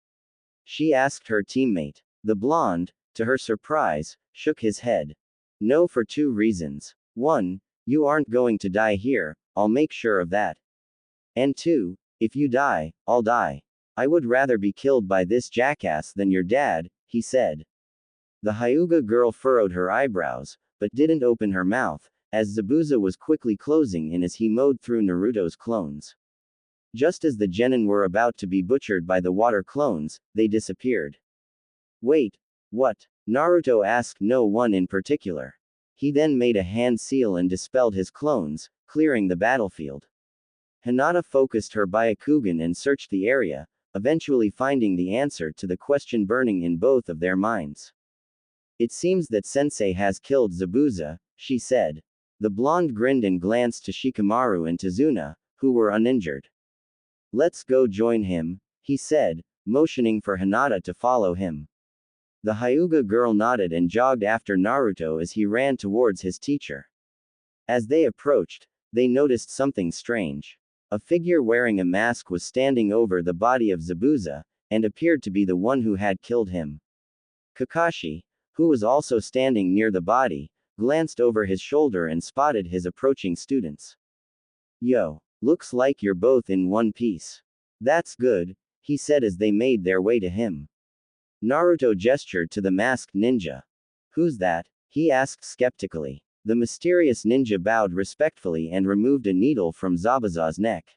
She asked her teammate. The blonde, to her surprise, shook his head. No, for 2 reasons. 1, you aren't going to die here, I'll make sure of that. And 2, if you die, I'll die. I would rather be killed by this jackass than your dad, he said. The Hyuga girl furrowed her eyebrows, but didn't open her mouth, as Zabuza was quickly closing in as he mowed through Naruto's clones. Just as the genin were about to be butchered by the water clones, they disappeared. Wait, what? Naruto asked no one in particular. He then made a hand seal and dispelled his clones, clearing the battlefield. Hinata focused her Byakugan and searched the area, eventually finding the answer to the question burning in both of their minds. It seems that Sensei has killed Zabuza, she said. The blonde grinned and glanced to Shikamaru and Tazuna, who were uninjured. Let's go join him, he said, motioning for Hinata to follow him. The Hyuga girl nodded and jogged after Naruto as he ran towards his teacher. As they approached, they noticed something strange. A figure wearing a mask was standing over the body of Zabuza, and appeared to be the one who had killed him. Kakashi, who was also standing near the body, glanced over his shoulder and spotted his approaching students. Yo, looks like you're both in one piece. That's good, he said as they made their way to him. Naruto gestured to the masked ninja. Who's that? He asked skeptically. The mysterious ninja bowed respectfully and removed a needle from Zabuza's neck.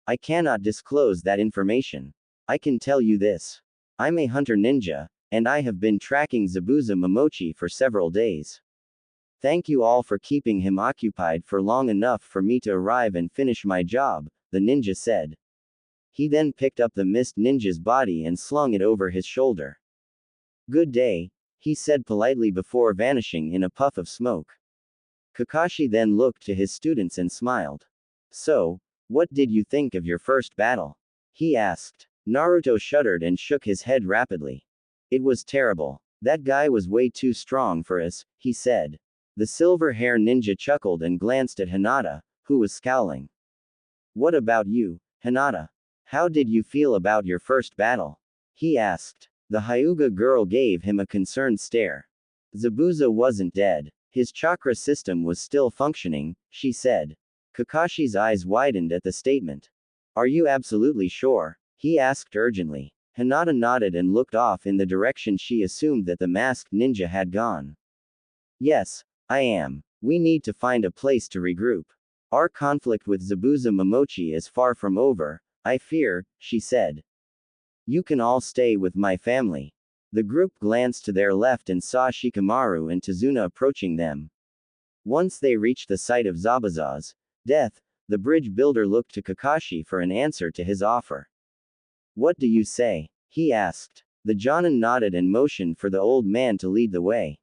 I cannot disclose that information. I can tell you this. I'm a hunter ninja, and I have been tracking Zabuza Momochi for several days. Thank you all for keeping him occupied for long enough for me to arrive and finish my job, the ninja said. He then picked up the mist ninja's body and slung it over his shoulder. Good day, he said politely before vanishing in a puff of smoke. Kakashi then looked to his students and smiled. So, what did you think of your first battle? He asked. Naruto shuddered and shook his head rapidly. It was terrible. That guy was way too strong for us, he said. The silver hair ninja chuckled and glanced at Hinata, who was scowling. What about you, Hinata? How did you feel about your first battle? He asked. The Hyuga girl gave him a concerned stare. Zabuza wasn't dead. His chakra system was still functioning, she said. Kakashi's eyes widened at the statement. Are you absolutely sure? He asked urgently. Hinata nodded and looked off in the direction she assumed that the masked ninja had gone. Yes, I am. We need to find a place to regroup. Our conflict with Zabuza Momochi is far from over, I fear, she said. You can all stay with my family. The group glanced to their left and saw Shikamaru and Tazuna approaching them. Once they reached the site of Zabuza's death, the bridge builder looked to Kakashi for an answer to his offer. What do you say? He asked. The Jonin nodded and motioned for the old man to lead the way.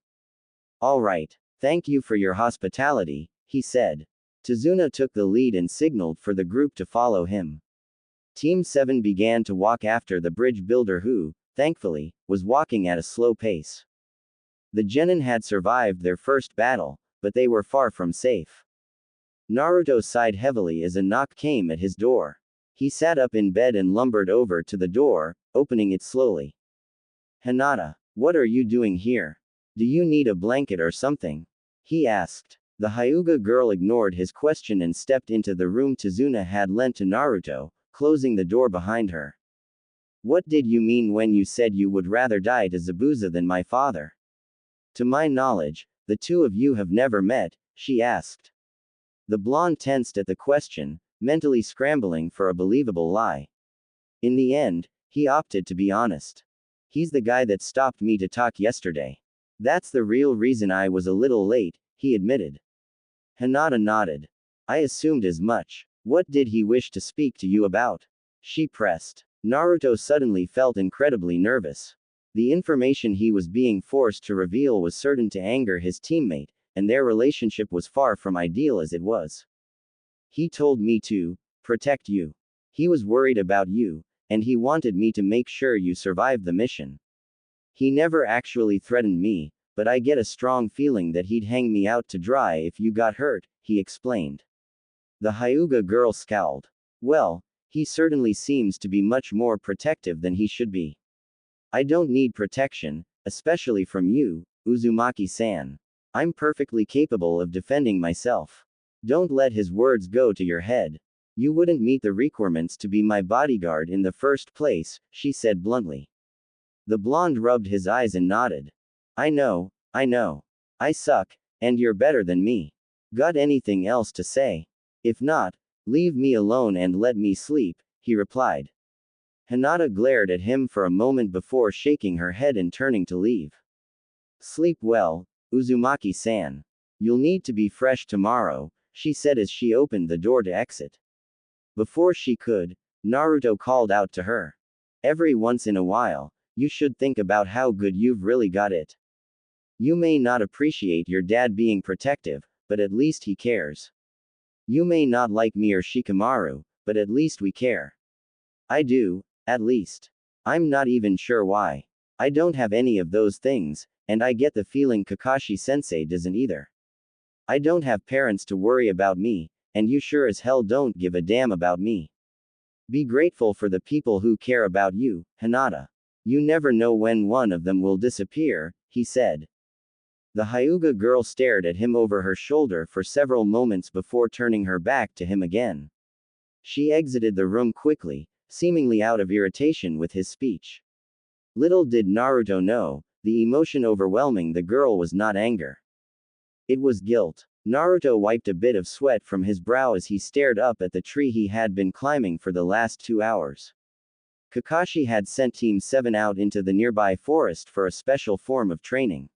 All right. Thank you for your hospitality, he said. Tazuna took the lead and signaled for the group to follow him. Team 7 began to walk after the bridge builder who, thankfully, was walking at a slow pace. The genin had survived their first battle, but they were far from safe. Naruto sighed heavily as a knock came at his door. He sat up in bed and lumbered over to the door, opening it slowly. Hinata, what are you doing here? Do you need a blanket or something? He asked. The Hyuga girl ignored his question and stepped into the room Tazuna had lent to Naruto, closing the door behind her. What did you mean when you said you would rather die to Zabuza than my father? To my knowledge, the two of you have never met, she asked. The blonde tensed at the question, mentally scrambling for a believable lie. In the end, he opted to be honest. He's the guy that stopped me to talk yesterday. That's the real reason I was a little late, he admitted. Hinata nodded. I assumed as much. What did he wish to speak to you about? She pressed. Naruto suddenly felt incredibly nervous. The information he was being forced to reveal was certain to anger his teammate, and their relationship was far from ideal as it was. He told me to protect you. He was worried about you, and he wanted me to make sure you survived the mission. He never actually threatened me, but I get a strong feeling that he'd hang me out to dry if you got hurt, he explained. The Hyuga girl scowled. Well, he certainly seems to be much more protective than he should be. I don't need protection, especially from you, Uzumaki-san. I'm perfectly capable of defending myself. Don't let his words go to your head. You wouldn't meet the requirements to be my bodyguard in the first place, she said bluntly. The blonde rubbed his eyes and nodded. I know. I suck, and you're better than me. Got anything else to say? If not, leave me alone and let me sleep, he replied. Hinata glared at him for a moment before shaking her head and turning to leave. Sleep well, Uzumaki-san. You'll need to be fresh tomorrow, she said as she opened the door to exit. Before she could, Naruto called out to her. Every once in a while, you should think about how good you've really got it. You may not appreciate your dad being protective, but at least he cares. You may not like me or Shikamaru, but at least we care. I do, at least. I'm not even sure why. I don't have any of those things, and I get the feeling Kakashi-sensei doesn't either. I don't have parents to worry about me, and you sure as hell don't give a damn about me. Be grateful for the people who care about you, Hinata. You never know when one of them will disappear, he said. The Hyuga girl stared at him over her shoulder for several moments before turning her back to him again. She exited the room quickly, seemingly out of irritation with his speech. Little did Naruto know, the emotion overwhelming the girl was not anger. It was guilt. Naruto wiped a bit of sweat from his brow as he stared up at the tree he had been climbing for the last 2 hours. Kakashi had sent Team 7 out into the nearby forest for a special form of training.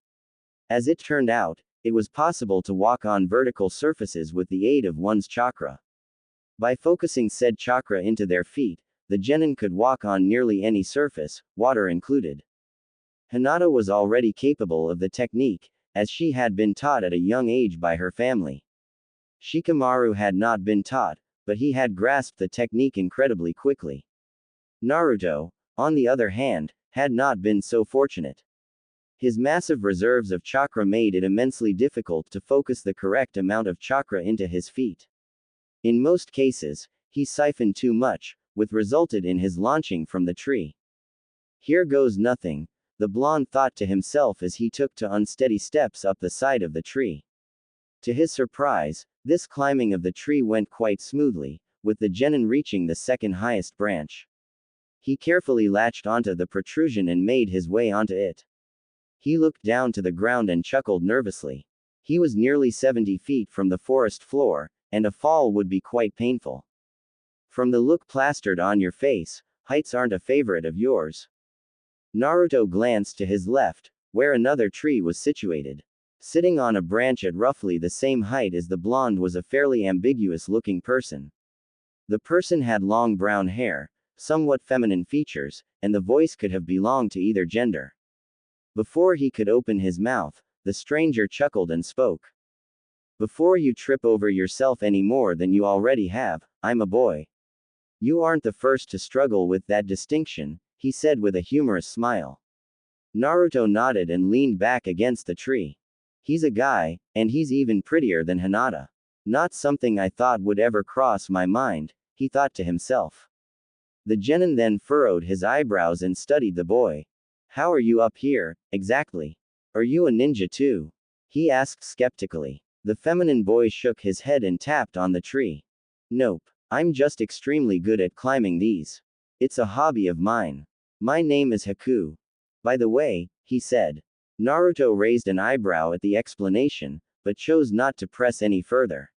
As it turned out, it was possible to walk on vertical surfaces with the aid of one's chakra. By focusing said chakra into their feet, the genin could walk on nearly any surface, water included. Hinata was already capable of the technique, as she had been taught at a young age by her family. Shikamaru had not been taught, but he had grasped the technique incredibly quickly. Naruto, on the other hand, had not been so fortunate. His massive reserves of chakra made it immensely difficult to focus the correct amount of chakra into his feet. In most cases, he siphoned too much, which resulted in his launching from the tree. Here goes nothing, the blonde thought to himself as he took to unsteady steps up the side of the tree. To his surprise, this climbing of the tree went quite smoothly, with the genin reaching the second highest branch. He carefully latched onto the protrusion and made his way onto it. He looked down to the ground and chuckled nervously. He was nearly 70 feet from the forest floor, and a fall would be quite painful. From the look plastered on your face, heights aren't a favorite of yours. Naruto glanced to his left, where another tree was situated. Sitting on a branch at roughly the same height as the blonde was a fairly ambiguous-looking person. The person had long brown hair, somewhat feminine features, and the voice could have belonged to either gender. Before he could open his mouth, the stranger chuckled and spoke. Before you trip over yourself any more than you already have, I'm a boy. You aren't the first to struggle with that distinction, he said with a humorous smile. Naruto nodded and leaned back against the tree. He's a guy, and he's even prettier than Hinata. Not something I thought would ever cross my mind, he thought to himself. The genin then furrowed his eyebrows and studied the boy. How are you up here, exactly? Are you a ninja too? He asked skeptically. The feminine boy shook his head and tapped on the tree. Nope. I'm just extremely good at climbing these. It's a hobby of mine. My name is Haku. By the way, he said. Naruto raised an eyebrow at the explanation, but chose not to press any further.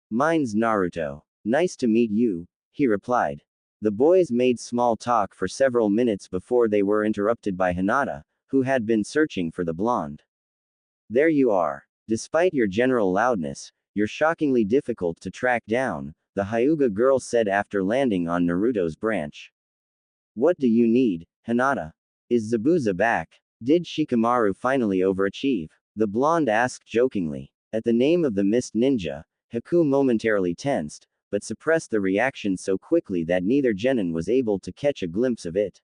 Mine's Naruto. Nice to meet you, he replied. The boys made small talk for several minutes before they were interrupted by Hinata, who had been searching for the blonde. There you are. Despite your general loudness, you're shockingly difficult to track down, the Hyuga girl said after landing on Naruto's branch. What do you need, Hinata? Is Zabuza back? Did Shikamaru finally overachieve? The blonde asked jokingly. At the name of the mist ninja, Haku momentarily tensed, but suppressed the reaction so quickly that neither genin was able to catch a glimpse of it.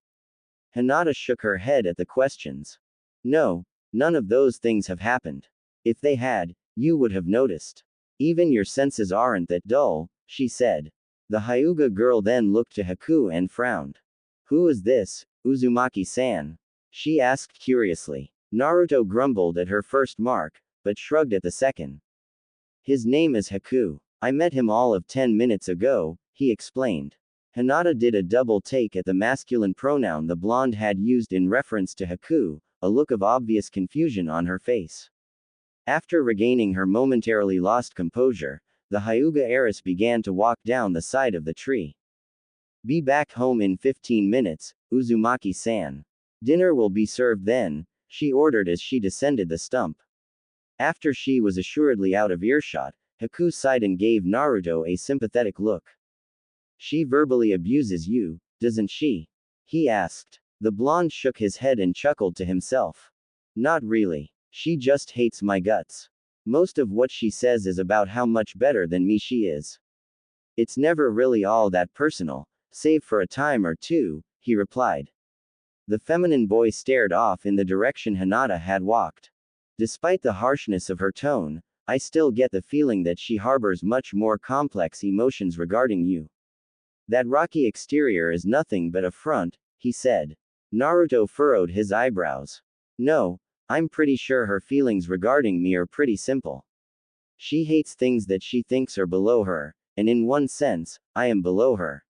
Hinata shook her head at the questions. No, none of those things have happened. If they had, you would have noticed. Even your senses aren't that dull, she said. The Hyuga girl then looked to Haku and frowned. Who is this, Uzumaki-san? She asked curiously. Naruto grumbled at her first mark, but shrugged at the second. His name is Haku. I met him all of 10 minutes ago, he explained. Hinata did a double take at the masculine pronoun the blonde had used in reference to Haku, a look of obvious confusion on her face. After regaining her momentarily lost composure, the Hyuga heiress began to walk down the side of the tree. Be back home in 15 minutes, Uzumaki-san. Dinner will be served then, she ordered as she descended the stump. After she was assuredly out of earshot, Haku sighed and gave Naruto a sympathetic look. She verbally abuses you, doesn't she? He asked. The blonde shook his head and chuckled to himself. Not really. She just hates my guts. Most of what she says is about how much better than me she is. It's never really all that personal, save for a time or two, he replied. The feminine boy stared off in the direction Hinata had walked. Despite the harshness of her tone, I still get the feeling that she harbors much more complex emotions regarding you. That rocky exterior is nothing but a front, he said. Naruto furrowed his eyebrows. No, I'm pretty sure her feelings regarding me are pretty simple. She hates things that she thinks are below her, and in one sense, I am below her.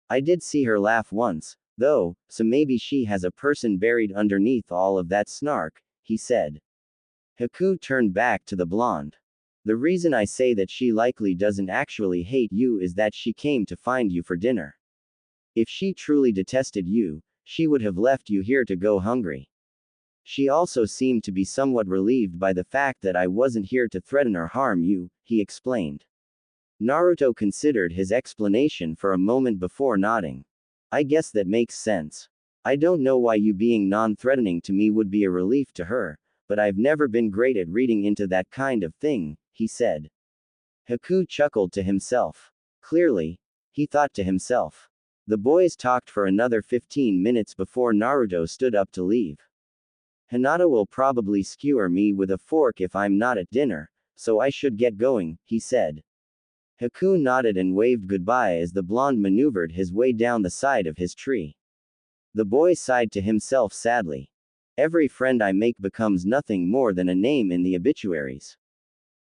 I did see her laugh once, though, so maybe she has a person buried underneath all of that snark, he said. Haku turned back to the blonde. The reason I say that she likely doesn't actually hate you is that she came to find you for dinner. If she truly detested you, she would have left you here to go hungry. She also seemed to be somewhat relieved by the fact that I wasn't here to threaten or harm you, he explained. Naruto considered his explanation for a moment before nodding. I guess that makes sense. I don't know why you being non-threatening to me would be a relief to her, but I've never been great at reading into that kind of thing, he said. Haku chuckled to himself. Clearly, he thought to himself. The boys talked for another 15 minutes before Naruto stood up to leave. Hinata will probably skewer me with a fork if I'm not at dinner, so I should get going, he said. Haku nodded and waved goodbye as the blonde maneuvered his way down the side of his tree. The boy sighed to himself sadly. Every friend I make becomes nothing more than a name in the obituaries.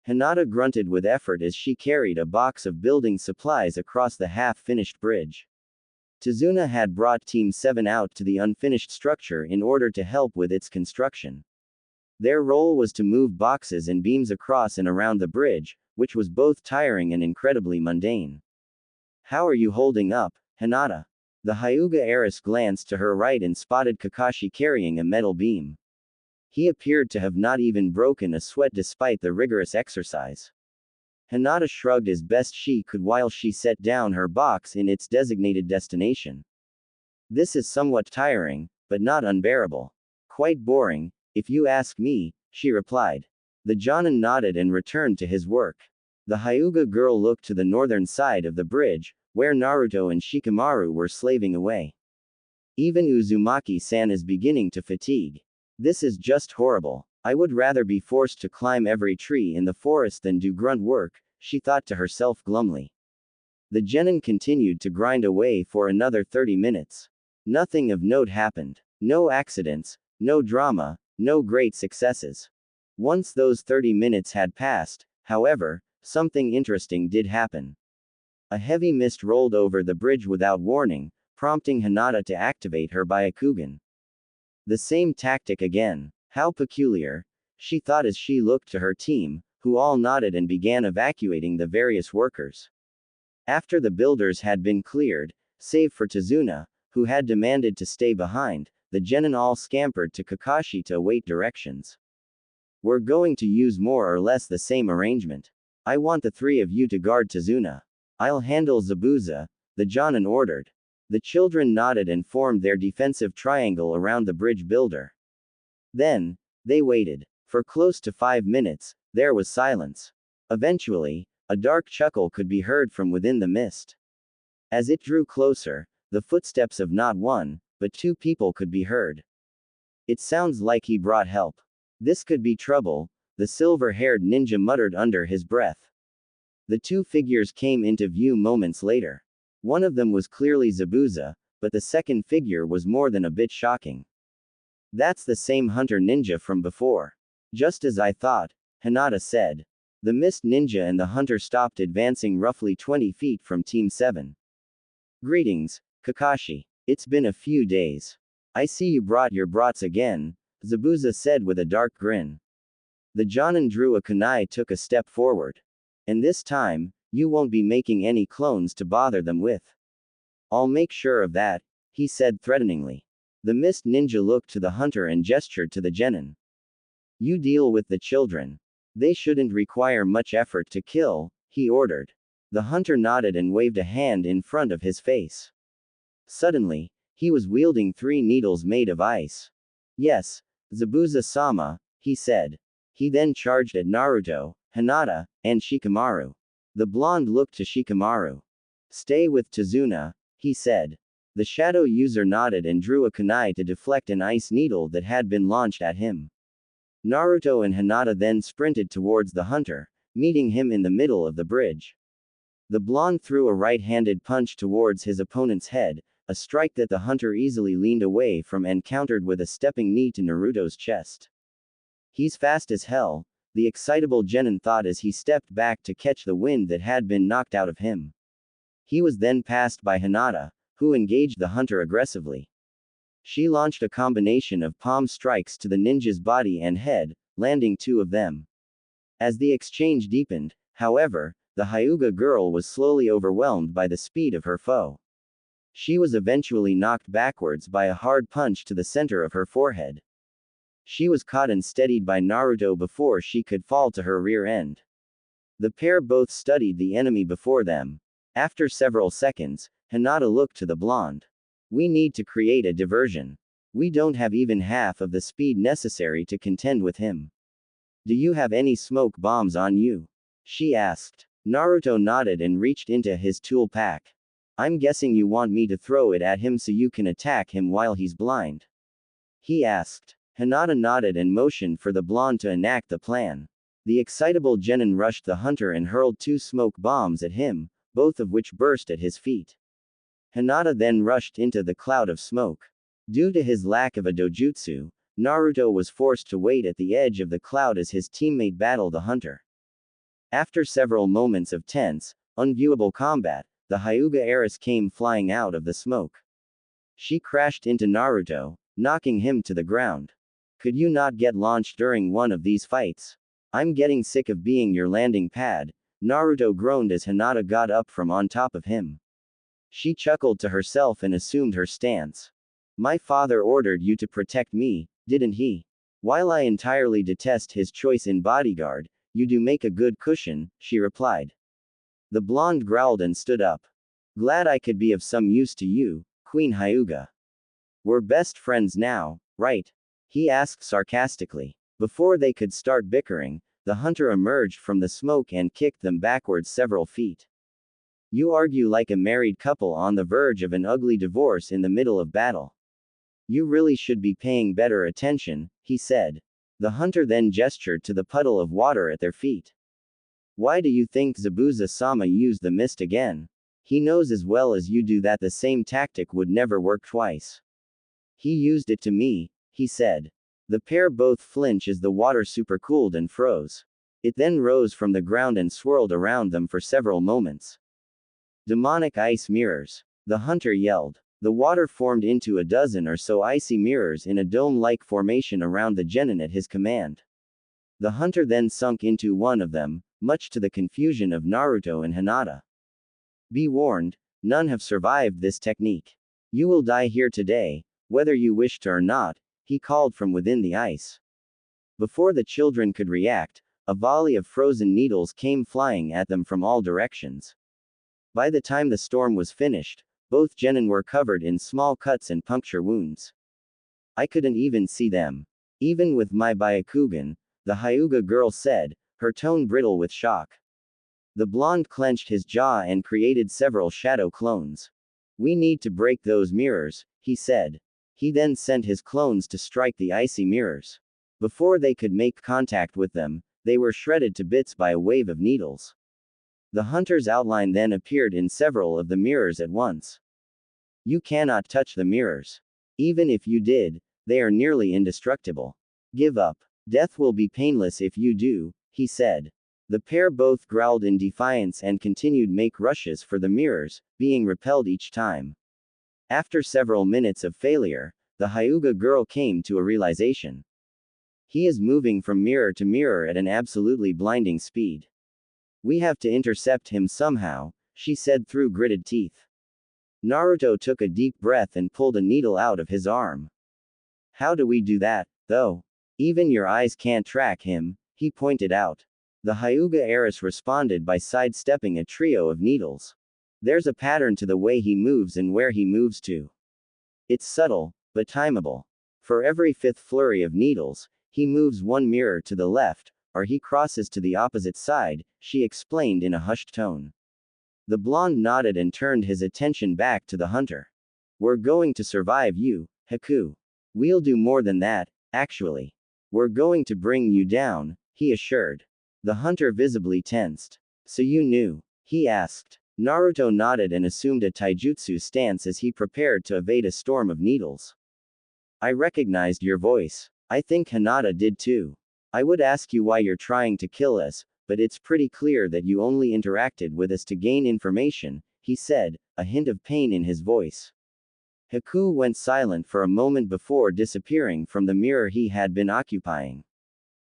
Hinata grunted with effort as she carried a box of building supplies across the half-finished bridge. Tazuna had brought Team 7 out to the unfinished structure in order to help with its construction. Their role was to move boxes and beams across and around the bridge, which was both tiring and incredibly mundane. How are you holding up, Hinata? The Hyuga heiress glanced to her right and spotted Kakashi carrying a metal beam. He appeared to have not even broken a sweat despite the rigorous exercise. Hinata shrugged as best she could while she set down her box in its designated destination. This is somewhat tiring, but not unbearable. Quite boring, if you ask me, she replied. The Jonin nodded and returned to his work. The Hyuga girl looked to the northern side of the bridge, where Naruto and Shikamaru were slaving away. Even Uzumaki-san is beginning to fatigue. This is just horrible. I would rather be forced to climb every tree in the forest than do grunt work, she thought to herself glumly. The genin continued to grind away for another 30 minutes. Nothing of note happened. No accidents, no drama, no great successes. Once those 30 minutes had passed, however, something interesting did happen. A heavy mist rolled over the bridge without warning, prompting Hinata to activate her Byakugan. The same tactic again. How peculiar, she thought as she looked to her team, who all nodded and began evacuating the various workers. After the builders had been cleared, save for Tazuna, who had demanded to stay behind, the genin all scampered to Kakashi to await directions. We're going to use more or less the same arrangement. I want the three of you to guard Tazuna. I'll handle Zabuza, the Jonin ordered. The children nodded and formed their defensive triangle around the bridge builder. Then, they waited. For close to 5 minutes, there was silence. Eventually, a dark chuckle could be heard from within the mist. As it drew closer, the footsteps of not one, but two people could be heard. It sounds like he brought help. This could be trouble, the silver-haired ninja muttered under his breath. The two figures came into view moments later. One of them was clearly Zabuza, but the second figure was more than a bit shocking. That's the same hunter ninja from before. Just as I thought, Hinata said. The mist ninja and the hunter stopped advancing roughly 20 feet from Team 7. Greetings, Kakashi. It's been a few days. I see you brought your brats again, Zabuza said with a dark grin. The Jonin drew a kunai took a step forward. And this time, you won't be making any clones to bother them with. I'll make sure of that, he said threateningly. The mist ninja looked to the hunter and gestured to the genin. You deal with the children. They shouldn't require much effort to kill, he ordered. The hunter nodded and waved a hand in front of his face. Suddenly, he was wielding 3 needles made of ice. Yes, Zabuza-sama, he said. He then charged at Naruto, Hinata, and Shikamaru. The blonde looked to Shikamaru. Stay with Tazuna, he said. The shadow user nodded and drew a kunai to deflect an ice needle that had been launched at him. Naruto and Hinata then sprinted towards the hunter, meeting him in the middle of the bridge. The blonde threw a right-handed punch towards his opponent's head, a strike that the hunter easily leaned away from and countered with a stepping knee to Naruto's chest. He's fast as hell, the excitable genin thought as he stepped back to catch the wind that had been knocked out of him. He was then passed by Hinata, who engaged the hunter aggressively. She launched a combination of palm strikes to the ninja's body and head, landing 2 of them. As the exchange deepened, however, the Hyuga girl was slowly overwhelmed by the speed of her foe. She was eventually knocked backwards by a hard punch to the center of her forehead. She was caught and steadied by Naruto before she could fall to her rear end. The pair both studied the enemy before them. After several seconds, Hinata looked to the blonde. We need to create a diversion. We don't have even half of the speed necessary to contend with him. Do you have any smoke bombs on you? She asked. Naruto nodded and reached into his tool pack. I'm guessing you want me to throw it at him so you can attack him while he's blind. He asked. Hinata nodded and motioned for the blonde to enact the plan. The excitable genin rushed the hunter and hurled 2 smoke bombs at him, both of which burst at his feet. Hinata then rushed into the cloud of smoke. Due to his lack of a dojutsu, Naruto was forced to wait at the edge of the cloud as his teammate battled the hunter. After several moments of tense, unviewable combat, the Hyuga heiress came flying out of the smoke. She crashed into Naruto, knocking him to the ground. Could you not get launched during one of these fights? I'm getting sick of being your landing pad, Naruto groaned as Hinata got up from on top of him. She chuckled to herself and assumed her stance. My father ordered you to protect me, didn't he? While I entirely detest his choice in bodyguard, you do make a good cushion, she replied. The blonde growled and stood up. Glad I could be of some use to you, Queen Hyuga. We're best friends now, right? He asked sarcastically. Before they could start bickering, the hunter emerged from the smoke and kicked them backwards several feet. You argue like a married couple on the verge of an ugly divorce in the middle of battle. You really should be paying better attention, he said. The hunter then gestured to the puddle of water at their feet. Why do you think Zabuza-sama used the mist again? He knows as well as you do that the same tactic would never work twice. He used it to me, he said. The pair both flinched as the water supercooled and froze. It then rose from the ground and swirled around them for several moments. Demonic ice mirrors. The hunter yelled. The water formed into a dozen or so icy mirrors in a dome-like formation around the genin at his command. The hunter then sunk into one of them, much to the confusion of Naruto and Hinata. Be warned, none have survived this technique. You will die here today, whether you wish to or not, he called from within the ice. Before the children could react, a volley of frozen needles came flying at them from all directions. By the time the storm was finished, both genin were covered in small cuts and puncture wounds. I couldn't even see them. Even with my Byakugan, the Hyuga girl said, her tone brittle with shock. The blonde clenched his jaw and created several shadow clones. We need to break those mirrors, he said. He then sent his clones to strike the icy mirrors. Before they could make contact with them, they were shredded to bits by a wave of needles. The hunter's outline then appeared in several of the mirrors at once. You cannot touch the mirrors. Even if you did, they are nearly indestructible. Give up. Death will be painless if you do, he said. The pair both growled in defiance and continued make rushes for the mirrors, being repelled each time. After several minutes of failure, the Hyuga girl came to a realization. He is moving from mirror to mirror at an absolutely blinding speed. We have to intercept him somehow, she said through gritted teeth. Naruto took a deep breath and pulled a needle out of his arm. How do we do that, though? Even your eyes can't track him, he pointed out. The Hyuga heiress responded by sidestepping a trio of needles. There's a pattern to the way he moves and where he moves to. It's subtle, but timeable. For every fifth flurry of needles, he moves one mirror to the left, or he crosses to the opposite side, she explained in a hushed tone. The blonde nodded and turned his attention back to the hunter. We're going to survive you, Haku. We'll do more than that, actually. We're going to bring you down, he assured. The hunter visibly tensed. So you knew? He asked. Naruto nodded and assumed a taijutsu stance as he prepared to evade a storm of needles. I recognized your voice. I think Hinata did too. I would ask you why you're trying to kill us, but it's pretty clear that you only interacted with us to gain information, he said, a hint of pain in his voice. Haku went silent for a moment before disappearing from the mirror he had been occupying.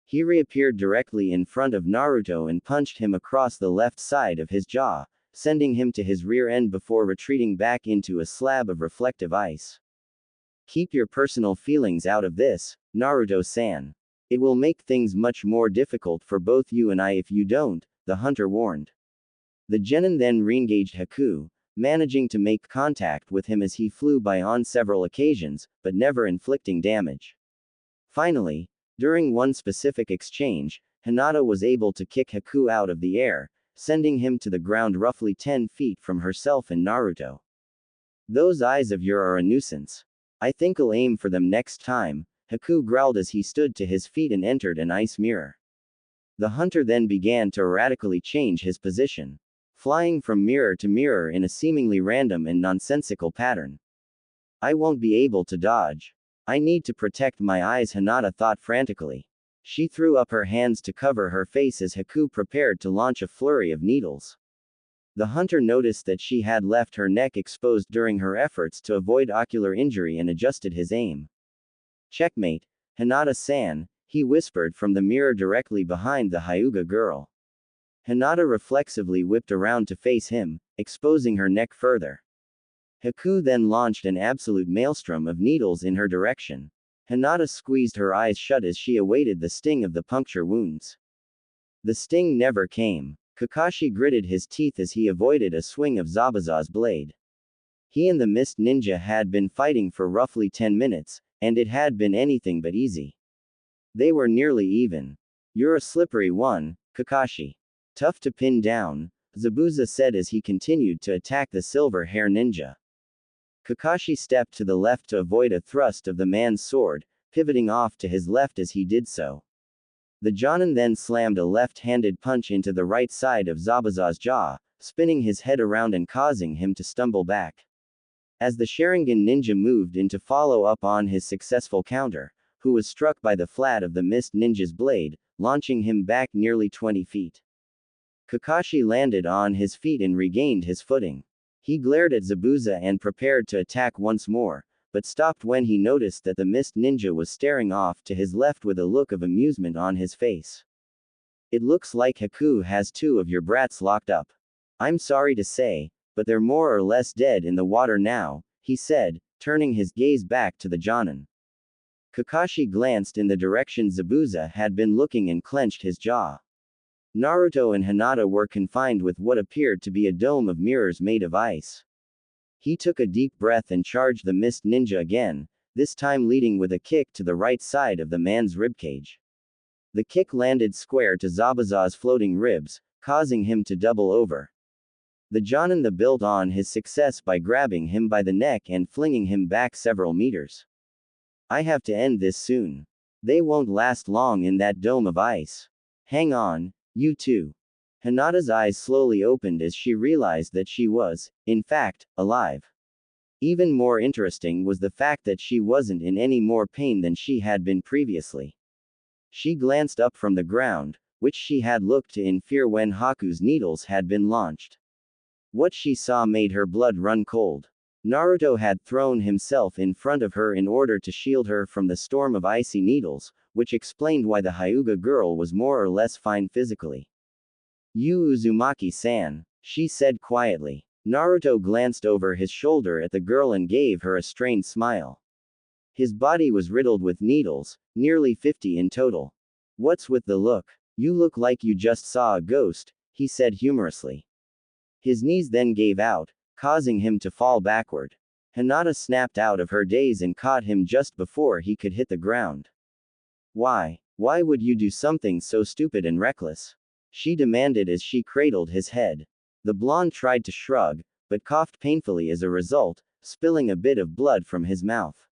He reappeared directly in front of Naruto and punched him across the left side of his jaw, sending him to his rear end before retreating back into a slab of reflective ice. Keep your personal feelings out of this, Naruto-san. It will make things much more difficult for both you and I if you don't, the hunter warned. The genin then re-engaged Haku, managing to make contact with him as he flew by on several occasions, but never inflicting damage. Finally, during one specific exchange, Hinata was able to kick Haku out of the air, sending him to the ground roughly 10 feet from herself and Naruto. Those eyes of yours are a nuisance. I think I'll aim for them next time, Haku growled as he stood to his feet and entered an ice mirror. The hunter then began to erratically change his position, flying from mirror to mirror in a seemingly random and nonsensical pattern. I won't be able to dodge. I need to protect my eyes, Hinata thought frantically. She threw up her hands to cover her face as Haku prepared to launch a flurry of needles. The hunter noticed that she had left her neck exposed during her efforts to avoid ocular injury and adjusted his aim. Checkmate, Hinata-san, he whispered from the mirror directly behind the Hyuga girl. Hinata reflexively whipped around to face him, exposing her neck further. Haku then launched an absolute maelstrom of needles in her direction. Hinata squeezed her eyes shut as she awaited the sting of the puncture wounds. The sting never came. Kakashi gritted his teeth as he avoided a swing of Zabuza's blade. He and the Mist Ninja had been fighting for roughly 10 minutes, and it had been anything but easy. They were nearly even. You're a slippery one, Kakashi. Tough to pin down, Zabuza said as he continued to attack the silver hair ninja. Kakashi stepped to the left to avoid a thrust of the man's sword, pivoting off to his left as he did so. The Jonin then slammed a left-handed punch into the right side of Zabuza's jaw, spinning his head around and causing him to stumble back. As the Sharingan ninja moved in to follow up on his successful counter, who was struck by the flat of the Mist Ninja's blade, launching him back nearly 20 feet. Kakashi landed on his feet and regained his footing. He glared at Zabuza and prepared to attack once more, but stopped when he noticed that the Mist Ninja was staring off to his left with a look of amusement on his face. It looks like Haku has two of your brats locked up. I'm sorry to say, but they're more or less dead in the water now, he said, turning his gaze back to the Jonin. Kakashi glanced in the direction Zabuza had been looking and clenched his jaw. Naruto and Hinata were confined with what appeared to be a dome of mirrors made of ice. He took a deep breath and charged the Mist Ninja again, this time leading with a kick to the right side of the man's ribcage. The kick landed square to Zabuza's floating ribs, causing him to double over. The Jonin built on his success by grabbing him by the neck and flinging him back several meters. I have to end this soon. They won't last long in that dome of ice. Hang on, you two. Hinata's eyes slowly opened as she realized that she was, in fact, alive. Even more interesting was the fact that she wasn't in any more pain than she had been previously. She glanced up from the ground, which she had looked to in fear when Haku's needles had been launched. What she saw made her blood run cold. Naruto had thrown himself in front of her in order to shield her from the storm of icy needles, which explained why the Hyuga girl was more or less fine physically. "You Uzumaki-san," she said quietly. Naruto glanced over his shoulder at the girl and gave her a strained smile. His body was riddled with needles, nearly 50 in total. "What's with the look? You look like you just saw a ghost," he said humorously. His knees then gave out, causing him to fall backward. Hinata snapped out of her daze and caught him just before he could hit the ground. "Why? Why would you do something so stupid and reckless?" she demanded as she cradled his head. The blonde tried to shrug, but coughed painfully as a result, spilling a bit of blood from his mouth.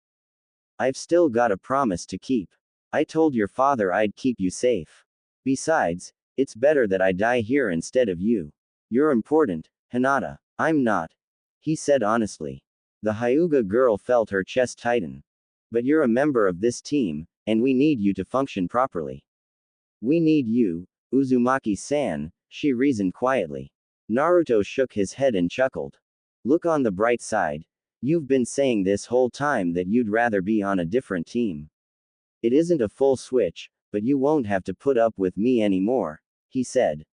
"I've still got a promise to keep. I told your father I'd keep you safe. Besides, it's better that I die here instead of you. You're important, Hinata." "I'm not," he said honestly. The Hyuga girl felt her chest tighten. "But you're a member of this team, and we need you to function properly." "We need you, Uzumaki-san," she reasoned quietly. Naruto shook his head and chuckled. "Look on the bright side. You've been saying this whole time that you'd rather be on a different team. It isn't a full switch, but you won't have to put up with me anymore," he said.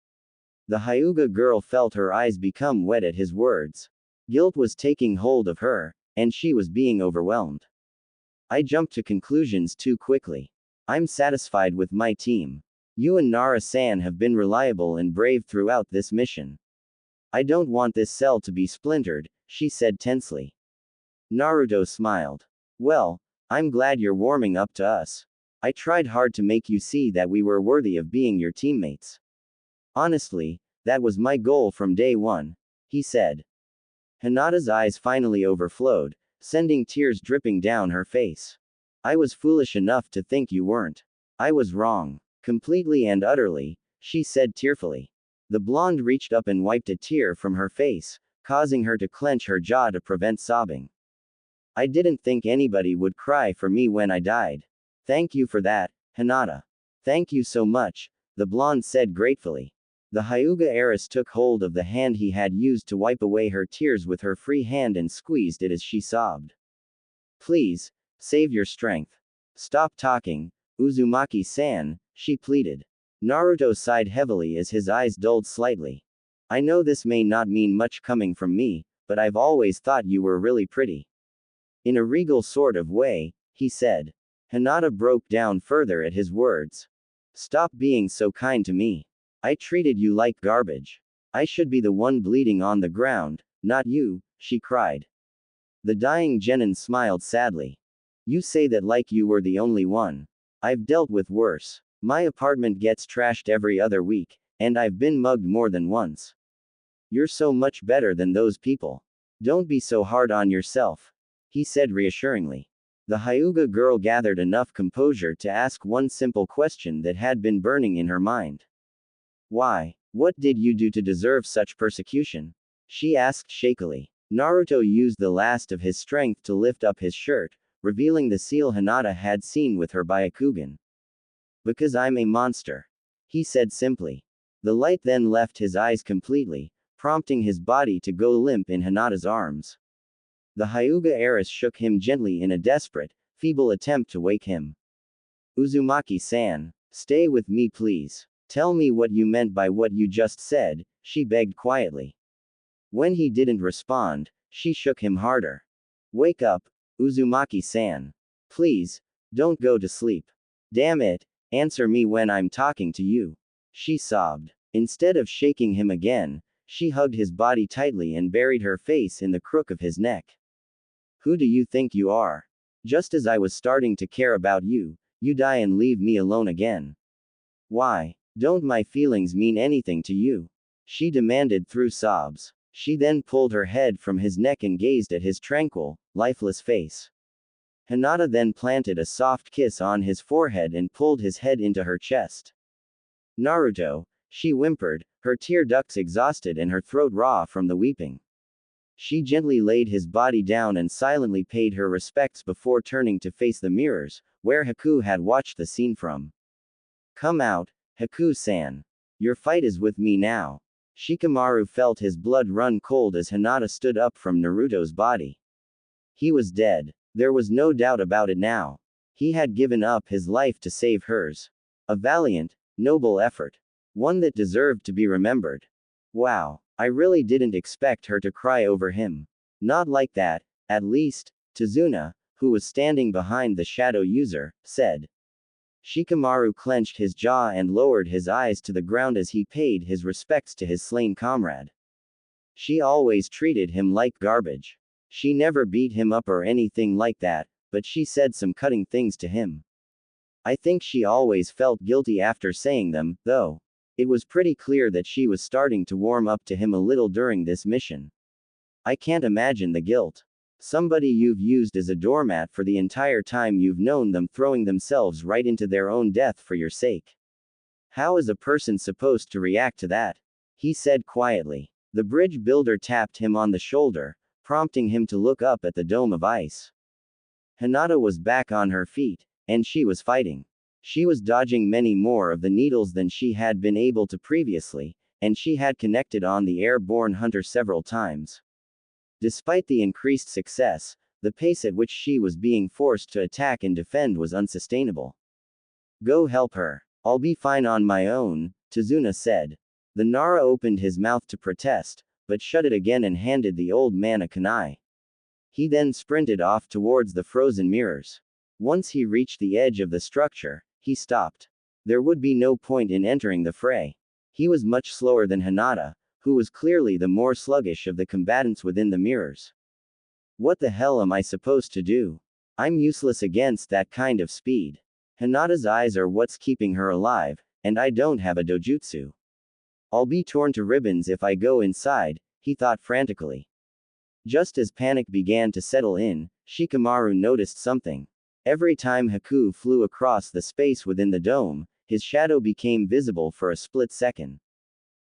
The Hyuga girl felt her eyes become wet at his words. Guilt was taking hold of her, and she was being overwhelmed. "I jumped to conclusions too quickly. I'm satisfied with my team. You and Nara-san have been reliable and brave throughout this mission. I don't want this cell to be splintered," she said tensely. Naruto smiled. "Well, I'm glad you're warming up to us. I tried hard to make you see that we were worthy of being your teammates. Honestly, that was my goal from day one," he said. Hinata's eyes finally overflowed, sending tears dripping down her face. "I was foolish enough to think you weren't. I was wrong. Completely and utterly," she said tearfully. The blonde reached up and wiped a tear from her face, causing her to clench her jaw to prevent sobbing. "I didn't think anybody would cry for me when I died. Thank you for that, Hinata." "Thank you so much," the blonde said gratefully. The Hyuga heiress took hold of the hand he had used to wipe away her tears with her free hand and squeezed it as she sobbed. "Please, save your strength. Stop talking, Uzumaki-san," she pleaded. Naruto sighed heavily as his eyes dulled slightly. "I know this may not mean much coming from me, but I've always thought you were really pretty." In a regal sort of way, he said. Hinata broke down further at his words. "Stop being so kind to me. I treated you like garbage. I should be the one bleeding on the ground, not you," she cried. The dying genin smiled sadly. "You say that like you were the only one. I've dealt with worse. My apartment gets trashed every other week, and I've been mugged more than once. You're so much better than those people. Don't be so hard on yourself," he said reassuringly. The Hyuga girl gathered enough composure to ask one simple question that had been burning in her mind. "Why? What did you do to deserve such persecution?" she asked shakily. Naruto used the last of his strength to lift up his shirt, revealing the seal Hinata had seen with her Byakugan. "Because I'm a monster," he said simply. The light then left his eyes completely, prompting his body to go limp in Hinata's arms. The Hyuga heiress shook him gently in a desperate, feeble attempt to wake him. "Uzumaki-san, stay with me please. Tell me what you meant by what you just said," she begged quietly. When he didn't respond, she shook him harder. "Wake up, Uzumaki-san. Please, don't go to sleep. Damn it, answer me when I'm talking to you," she sobbed. Instead of shaking him again, she hugged his body tightly and buried her face in the crook of his neck. "Who do you think you are? Just as I was starting to care about you, you die and leave me alone again. Why? Don't my feelings mean anything to you?" she demanded through sobs. She then pulled her head from his neck and gazed at his tranquil, lifeless face. Hinata then planted a soft kiss on his forehead and pulled his head into her chest. "Naruto," she whimpered, her tear ducts exhausted and her throat raw from the weeping. She gently laid his body down and silently paid her respects before turning to face the mirrors, where Haku had watched the scene from. "Come out, Haku-san. Your fight is with me now." Shikamaru felt his blood run cold as Hinata stood up from Naruto's body. He was dead. There was no doubt about it now. He had given up his life to save hers. A valiant, noble effort. One that deserved to be remembered. Wow, I really didn't expect her to cry over him. Not like that, at least, Tazuna, who was standing behind the shadow user, said. Shikamaru clenched his jaw and lowered his eyes to the ground as he paid his respects to his slain comrade. She always treated him like garbage. She never beat him up or anything like that, but she said some cutting things to him. I think she always felt guilty after saying them, though. It was pretty clear that she was starting to warm up to him a little during this mission. I can't imagine the guilt. Somebody you've used as a doormat for the entire time you've known them throwing themselves right into their own death for your sake. How is a person supposed to react to that? He said quietly. The bridge builder tapped him on the shoulder, prompting him to look up at the dome of ice. Hinata was back on her feet, and she was fighting. She was dodging many more of the needles than she had been able to previously, and she had connected on the airborne hunter several times. Despite the increased success, the pace at which she was being forced to attack and defend was unsustainable. Go help her. I'll be fine on my own, Tazuna said. The Nara opened his mouth to protest, but shut it again and handed the old man a kunai. He then sprinted off towards the frozen mirrors. Once he reached the edge of the structure, he stopped. There would be no point in entering the fray. He was much slower than Hinata, who was clearly the more sluggish of the combatants within the mirrors. What the hell am I supposed to do? I'm useless against that kind of speed. Hinata's eyes are what's keeping her alive, and I don't have a dojutsu. I'll be torn to ribbons if I go inside, he thought frantically. Just as panic began to settle in, Shikamaru noticed something. Every time Haku flew across the space within the dome, his shadow became visible for a split second.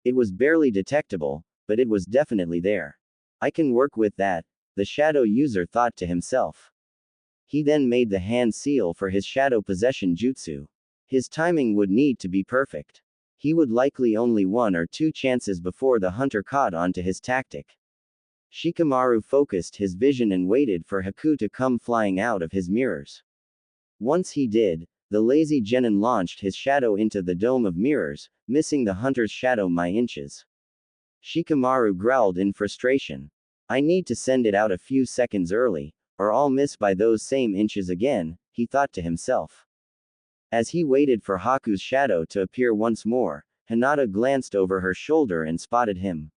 It was barely detectable, but it was definitely there. I can work with that, the shadow user thought to himself. He then made the hand seal for his shadow possession jutsu. His timing would need to be perfect. He would likely only 1 or 2 chances before the hunter caught on to his tactic. Shikamaru focused his vision and waited for Haku to come flying out of his mirrors. Once he did, the lazy genin launched his shadow into the dome of mirrors, missing the hunter's shadow by inches. Shikamaru growled in frustration. I need to send it out a few seconds early, or I'll miss by those same inches again, he thought to himself. As he waited for Haku's shadow to appear once more, Hinata glanced over her shoulder and spotted him.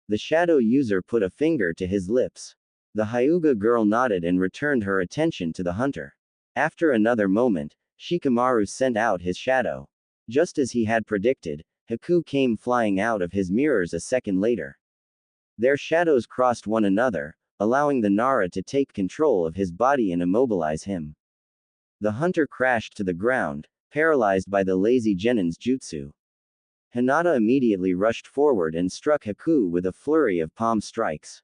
The shadow user put a finger to his lips. The Hyuga girl nodded and returned her attention to the hunter. After another moment, Shikamaru sent out his shadow. Just as he had predicted, Haku came flying out of his mirrors a second later. Their shadows crossed one another, allowing the Nara to take control of his body and immobilize him. The hunter crashed to the ground, paralyzed by the lazy genin's jutsu. Hinata immediately rushed forward and struck Haku with a flurry of palm strikes.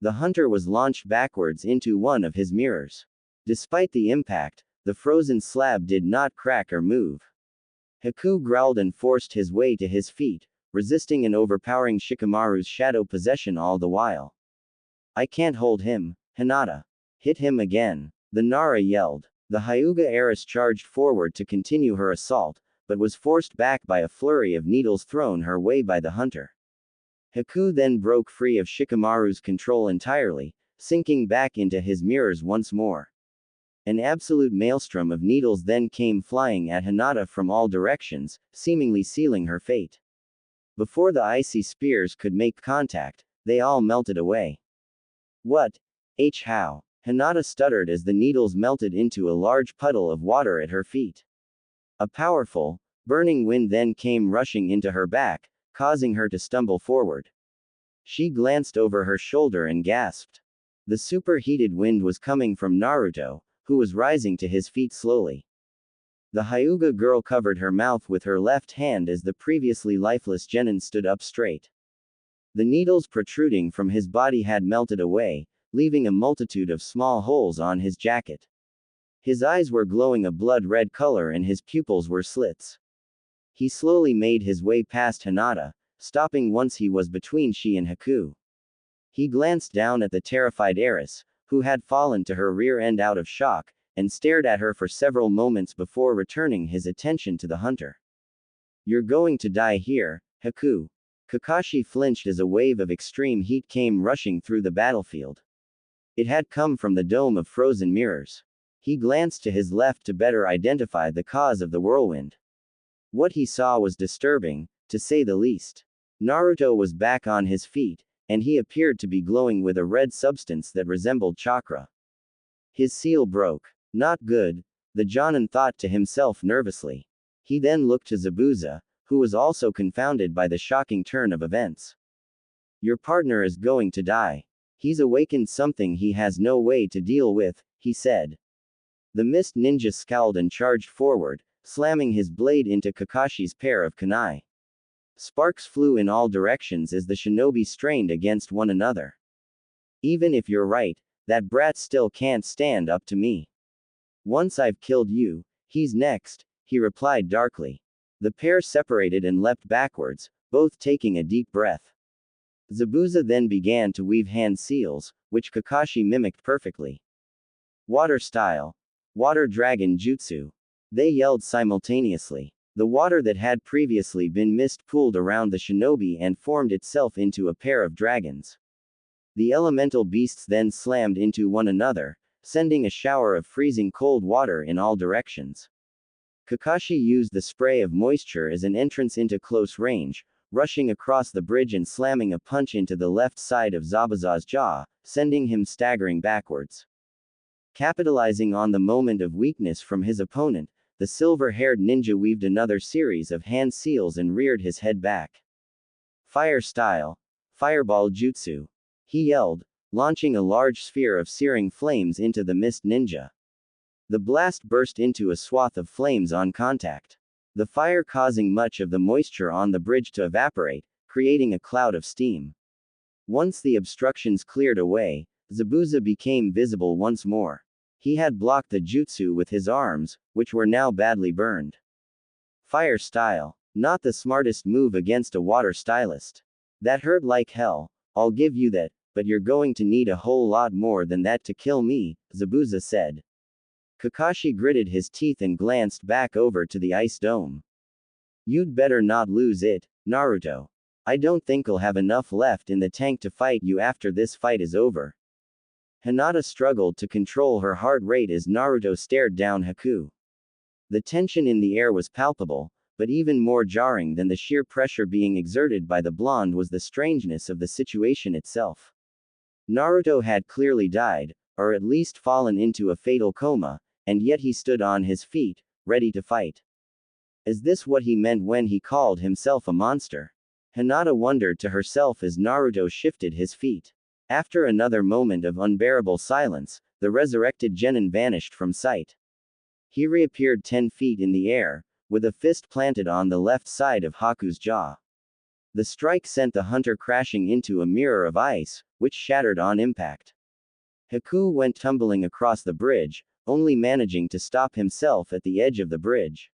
The hunter was launched backwards into one of his mirrors. Despite the impact, the frozen slab did not crack or move. Haku growled and forced his way to his feet, resisting and overpowering Shikamaru's shadow possession all the while. I can't hold him, Hinata. Hit him again. The Nara yelled. The Hyuga heiress charged forward to continue her assault, but was forced back by a flurry of needles thrown her way by the hunter. Haku then broke free of Shikamaru's control entirely, sinking back into his mirrors once more. An absolute maelstrom of needles then came flying at Hinata from all directions, seemingly sealing her fate. Before the icy spears could make contact, they all melted away. What? How? Hinata stuttered as the needles melted into a large puddle of water at her feet. A powerful, burning wind then came rushing into her back, causing her to stumble forward. She glanced over her shoulder and gasped. The superheated wind was coming from Naruto, who was rising to his feet slowly. The Hyuga girl covered her mouth with her left hand as the previously lifeless genin stood up straight. The needles protruding from his body had melted away, leaving a multitude of small holes on his jacket. His eyes were glowing a blood-red color and his pupils were slits. He slowly made his way past Hinata, stopping once he was between she and Haku. He glanced down at the terrified heiress, who had fallen to her rear end out of shock, and stared at her for several moments before returning his attention to the hunter. You're going to die here, Haku. Kakashi flinched as a wave of extreme heat came rushing through the battlefield. It had come from the dome of frozen mirrors. He glanced to his left to better identify the cause of the whirlwind. What he saw was disturbing, to say the least. Naruto was back on his feet, and he appeared to be glowing with a red substance that resembled chakra. His seal broke. Not good, the Jonin thought to himself nervously. He then looked to Zabuza, who was also confounded by the shocking turn of events. Your partner is going to die. He's awakened something he has no way to deal with, he said. The mist ninja scowled and charged forward, slamming his blade into Kakashi's pair of kunai. Sparks flew in all directions as the shinobi strained against one another. Even if you're right, that brat still can't stand up to me. Once I've killed you, he's next, he replied darkly. The pair separated and leapt backwards, both taking a deep breath. Zabuza then began to weave hand seals, which Kakashi mimicked perfectly. Water style. Water dragon jutsu. They yelled simultaneously. The water that had previously been mist pooled around the shinobi and formed itself into a pair of dragons. The elemental beasts then slammed into one another, sending a shower of freezing cold water in all directions. Kakashi used the spray of moisture as an entrance into close range, rushing across the bridge and slamming a punch into the left side of Zabuza's jaw, sending him staggering backwards. Capitalizing on the moment of weakness from his opponent, the silver-haired ninja weaved another series of hand seals and reared his head back. Fire style. Fireball jutsu. He yelled, launching a large sphere of searing flames into the mist ninja. The blast burst into a swath of flames on contact. The fire causing much of the moisture on the bridge to evaporate, creating a cloud of steam. Once the obstructions cleared away, Zabuza became visible once more. He had blocked the jutsu with his arms, which were now badly burned. Fire style. Not the smartest move against a water stylist. That hurt like hell, I'll give you that, but you're going to need a whole lot more than that to kill me, Zabuza said. Kakashi gritted his teeth and glanced back over to the ice dome. You'd better not lose it, Naruto. I don't think I'll have enough left in the tank to fight you after this fight is over. Hinata struggled to control her heart rate as Naruto stared down Haku. The tension in the air was palpable, but even more jarring than the sheer pressure being exerted by the blonde was the strangeness of the situation itself. Naruto had clearly died, or at least fallen into a fatal coma, and yet he stood on his feet, ready to fight. Is this what he meant when he called himself a monster? Hinata wondered to herself as Naruto shifted his feet. After another moment of unbearable silence, the resurrected genin vanished from sight. He reappeared 10 feet in the air, with a fist planted on the left side of Haku's jaw. The strike sent the hunter crashing into a mirror of ice, which shattered on impact. Haku went tumbling across the bridge, only managing to stop himself at the edge of the bridge.